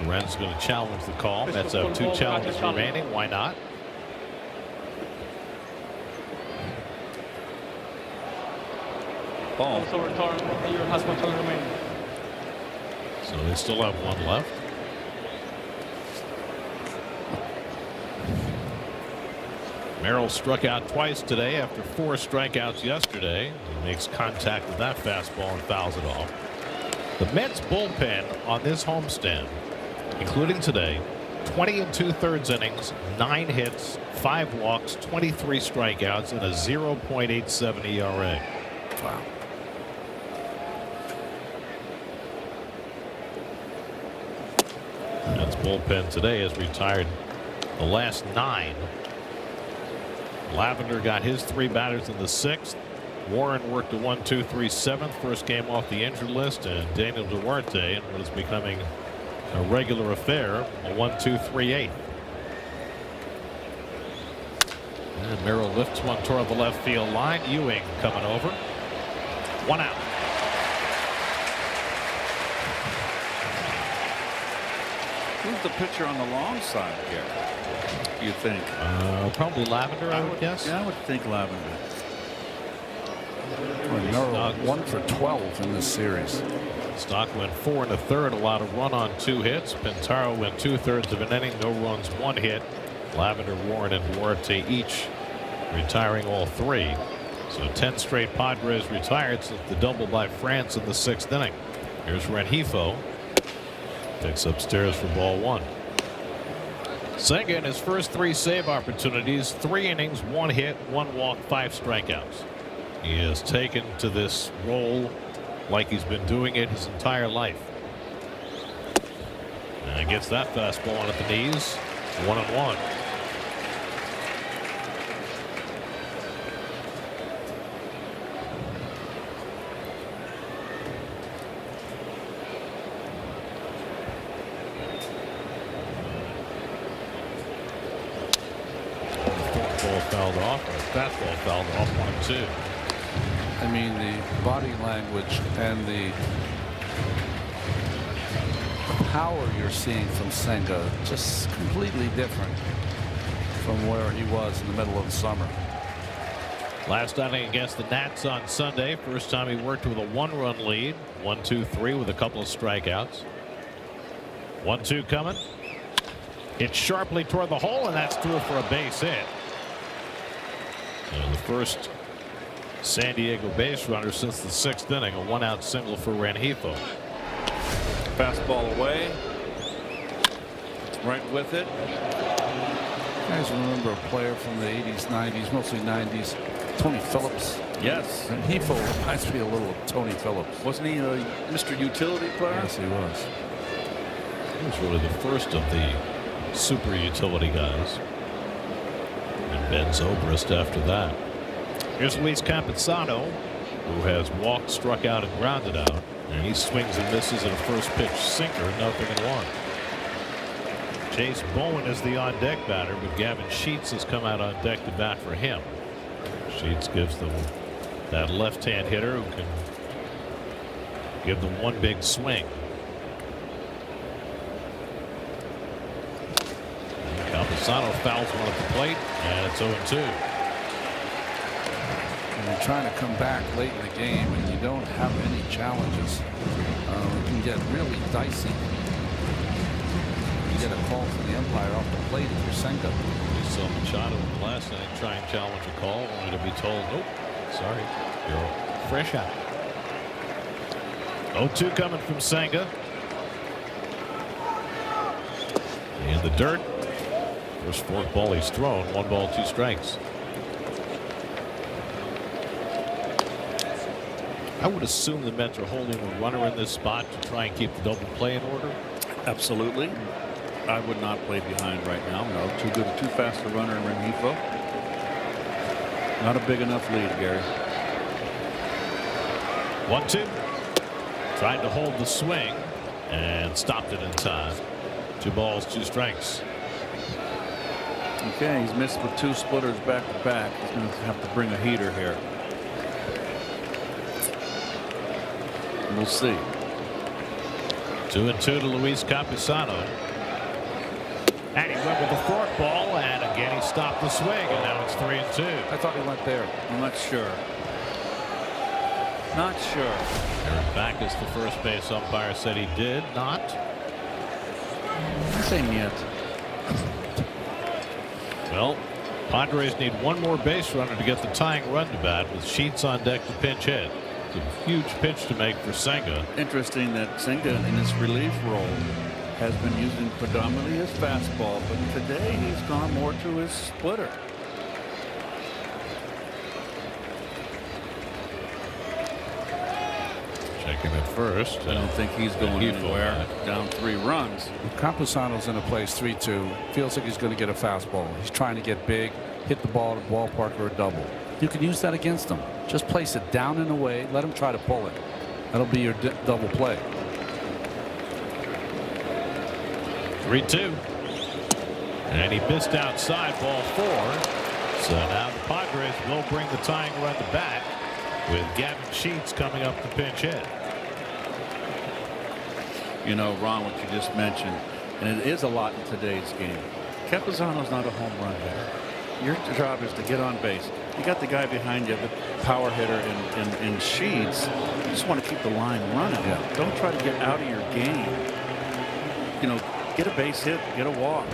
Duran's going to challenge the call. Mets have 2 challenges remaining. Why not? Ball. So has 1 turn remaining. So they still have 1 left. Merrill struck out twice today after 4 strikeouts yesterday. He makes contact with that fastball and fouls it off. The Mets bullpen on this homestand, including today, 20 2/3 innings, 9 hits, 5 walks, 23 strikeouts, and a 0.87 ERA. Wow. Mets bullpen today has retired the last 9. Lavender got his 3 batters in the 6th. Warren worked a 1-2-3 7th, first game off the injured list, and Daniel Duarte in what is becoming a regular affair, a 1-2-3 8th. And Merrill lifts one toward the left field line. Ewing coming over. 1 out. Who's the pitcher on the long side here, you think? Probably Lavender, I would guess. Yeah, I would think Lavender. Merrill 1 for 12 in this series. Stock went 4 1/3, allowed a run on 2 hits. Pintaro went 2/3 of an inning, no runs, 1 hit. Lavender, Warren, and Duarte each retiring all 3. So 10 straight Padres retired since the double by France in the 6th inning. Here's Rengifo. Picks upstairs for ball 1. Senga in his first 3 save opportunities, 3 innings, 1 hit, 1 walk, 5 strikeouts. He has taken to this role like he's been doing it his entire life. And gets that fastball on at the knees. 1-1. Fouled off, or fastball fouled off 1-2. I mean, the body language and the power you're seeing from Senga just completely different from where he was in the middle of the summer. Last outing against the Nats on Sunday. First time he worked with a 1-run lead. 1-2-3 with a couple of strikeouts. 1-2 coming. Hit sharply toward the hole, and that's through for a base hit. And the first San Diego base runner since the 6th inning. A 1-out single for Rengifo. Fastball away. Right with it. You guys remember a player from the 80s, 90s, mostly 90s, Tony Phillips? Yes. Rengifo reminds me a little of Tony Phillips. Wasn't he a Mr. Utility player? Yes, he was. He was really the first of the super utility guys. And Ben Zobrist after that. Here's Luis Campusano, who has walked, struck out, and grounded out. And he swings and misses at a first pitch sinker, 0-1. Chase Bowen is the on deck batter, but Gavin Sheets has come out on deck to bat for him. Sheets gives them that left hand hitter who can give them one big swing. Campusano fouls one at the plate, and it's 0-2. When you're trying to come back late in the game and you don't have any challenges, it can get really dicey. You get a call from the umpire off the plate if you're Senga. We saw Machado in the last inning try and challenge a call, only to be told, nope, sorry, you're fresh out. 0-2 coming from Senga. In the dirt. First fork ball he's thrown. 1 ball, 2 strikes. I would assume the Mets are holding a runner in this spot to try and keep the double play in order. Absolutely. I would not play behind right now. No, too good, too fast a runner in Rengifo. Not a big enough lead, Gary. 1-2. Tried to hold the swing and stopped it in time. 2 balls, 2 strikes. Okay, he's missed with 2 splitters back to back. He's going to have to bring a heater here. We'll see. 2-2 to Luis Campusano. And he went with the forkball, and again he stopped the swing, and now it's 3-2. I thought he went there. I'm not sure. Not sure. Eric Backus, the first base umpire, said he did not. Same yet. Well, Padres need one more base runner to get the tying run to bat with Sheets on deck to pinch hit. It's a huge pitch to make for Senga. Interesting that Senga in his relief role has been using predominantly his fastball, but today he's gone more to his splitter. Checking at first. I don't think he's going anywhere. Down 3 runs. Campusano's in a place 3-2. Feels like he's going to get a fastball. He's trying to get big, hit the ball at the ballpark or a double. You can use that against him. Just place it down and away. Let him try to pull it. That'll be your double play. 3-2. And he missed outside, ball 4. So now the Padres will bring the tying run to bat with Gavin Sheets coming up to pinch hit. You know, Ron, what you just mentioned, and it is a lot in today's game. Campusano's not a home run hitter. Your job is to get on base. You got the guy behind you, the power hitter in Sheets. You just want to keep the line running. Yeah. Don't try to get out of your game. You know, get a base hit, get a walk.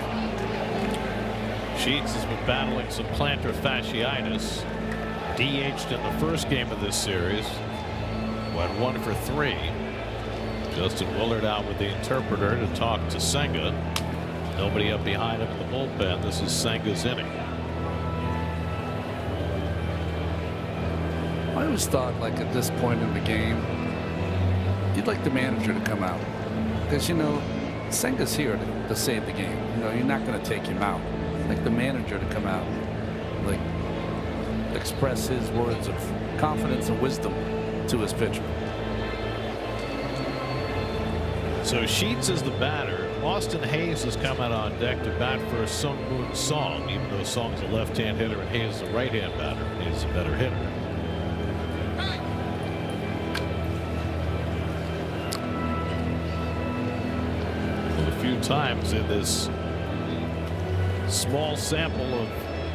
Sheets has been battling some plantar fasciitis. DH'd in the first game of this series. Went 1 for 3. Justin Willard out with the interpreter to talk to Senga. Nobody up behind him in the bullpen. This is Senga's inning. I always thought, like, at this point in the game, you'd like the manager to come out, because, you know, Senga's here to save the game. You know, you're not going to take him out. I'd like the manager to come out, like, express his words of confidence and wisdom to his pitcher. So Sheets is the batter. Austin Hayes has come out on deck to bat for Sung Moon Song, even though Song's a left-hand hitter and Hayes is a right-hand batter. Hayes is a better hitter. Well, a few times in this small sample of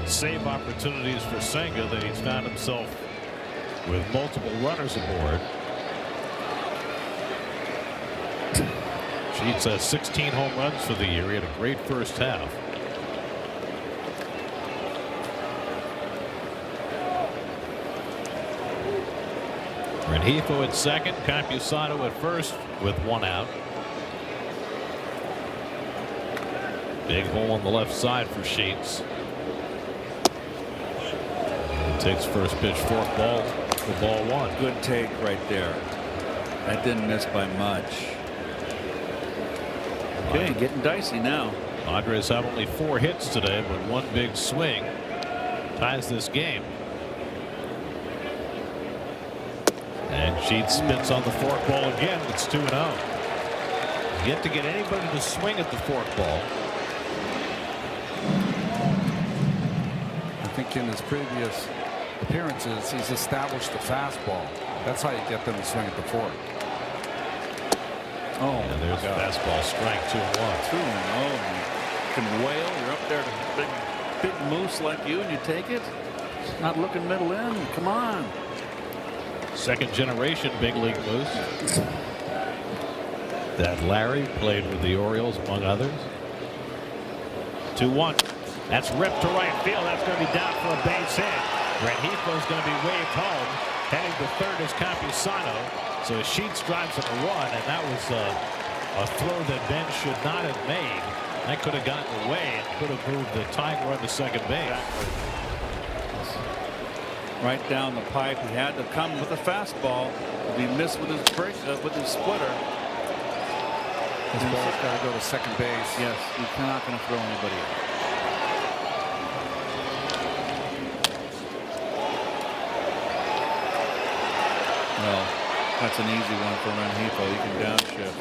save opportunities for Senga that he's found himself with multiple runners aboard. Sheets has 16 home runs for the year. He had a great first half. Rengifo at second, Campusano at first with 1 out. Big hole on the left side for Sheets. Takes first pitch, fork ball for ball 1. Good take right there. That didn't miss by much. Okay, getting dicey now. Padres have only 4 hits today, but 1 big swing ties this game. And Sheets spits on the forkball again. It's 2-0. Yet to get anybody to swing at the forkball. I think in his previous appearances, he's established the fastball. That's how you get them to swing at the fork. Oh, and there's a fastball strike, 2-1. 2-0. You can wail. You're up there to big moose like you, and you take it. It's not looking middle in. Come on. Second generation big league moose. Dad Larry played with the Orioles, among others. 2-1. That's ripped to right field. That's going to be down for a base hit. Rengifo is going to be waved home. Heading to third is Campusano. So Sheets drives him a run, and that was a throw that Ben should not have made. That could have gotten away and could have moved the tying run to second base. Right down the pipe. He had to come with a fastball. He missed with his break with his splitter. His ball's got to go to second base. Yes, he's not going to throw anybody out. Well, that's an easy one for Rengifo. He can downshift.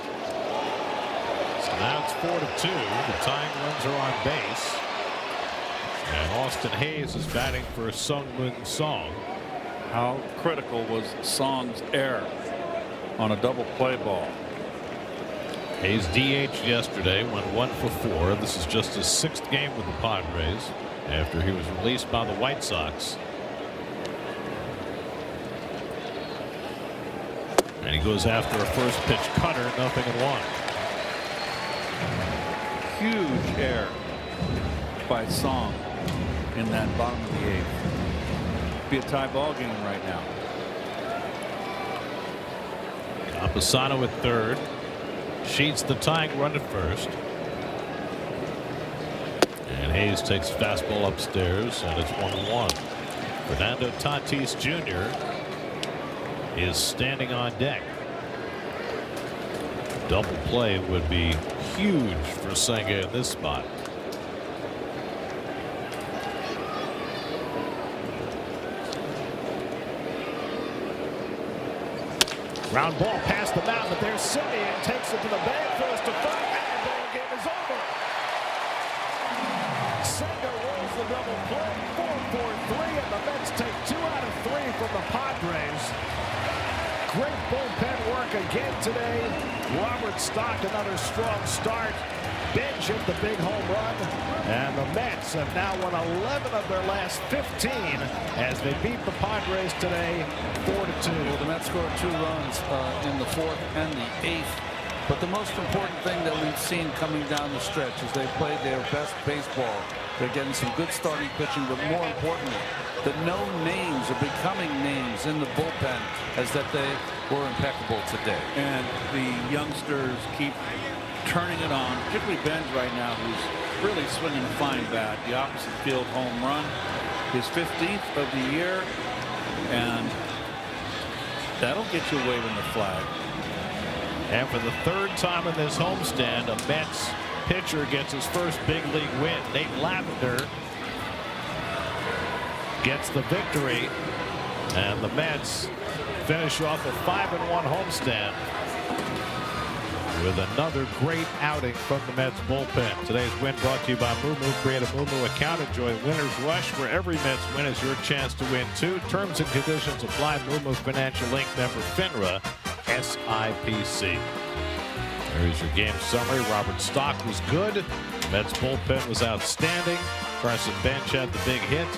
He's Now it's 4-2. The tying runs are on base. And Austin Hayes is batting for Sung-Moon Song. How critical was Song's error on a double play ball? Hayes DH yesterday, went 1 for 4. This is just his 6th game with the Padres after he was released by the White Sox. And he goes after a first pitch cutter, 0-1. Huge error by Song in that bottom of the 8th. Be a tie ball game right now. Campusano at third. Sheets the tying run at first. And Hayes takes fastball upstairs, and it's 1-1. Fernando Tatis Jr. is standing on deck. Double play would be huge for Senga in this spot. Ground ball past the mound, but there's Simeon, takes it to the bag, throws to third, and the ball game is over. Senga rolls the double play, 4-4-3, and the Mets take 2 out of 3 from the Padres. Great bullpen work again today. Robert Stock, another strong start. Bench hit the big home run, and the Mets have now won 11 of their last 15 as they beat the Padres today 4-2. Well, the Mets scored 2 runs in the 4th and the 8th. But the most important thing that we've seen coming down the stretch is they played their best baseball. They're getting some good starting pitching, but more importantly, the known names are becoming names in the bullpen as that they were impeccable today. And the youngsters keep turning it on, particularly Benz right now, who's really swinging a fine bat. The opposite field home run, his 15th of the year, and that'll get you waving the flag. And for the 3rd time in this homestand, a Mets pitcher gets his first big league win. Nate Lavender gets the victory, and the Mets finish off a 5-1 homestand with another great outing from the Mets bullpen. Today's win brought to you by Moo Moo. Create a Moo Moo account. Enjoy Winner's Rush, where every Mets win is your chance to win too. Terms and conditions apply. Moo Moo Financial Inc. member FINRA SIPC. There's your game summary. Robert Stock was good. Mets bullpen was outstanding. Carson Bench had the big hit,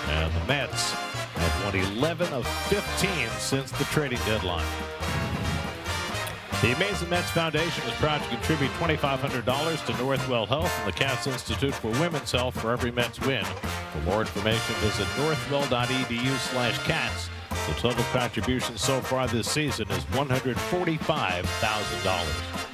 and the Mets have won 11 of 15 since the trading deadline. The Amazing Mets Foundation is proud to contribute $2,500 to Northwell Health and the Katz Institute for Women's Health for every Mets win. For more information, visit northwell.edu/cats. The total contribution so far this season is $145,000.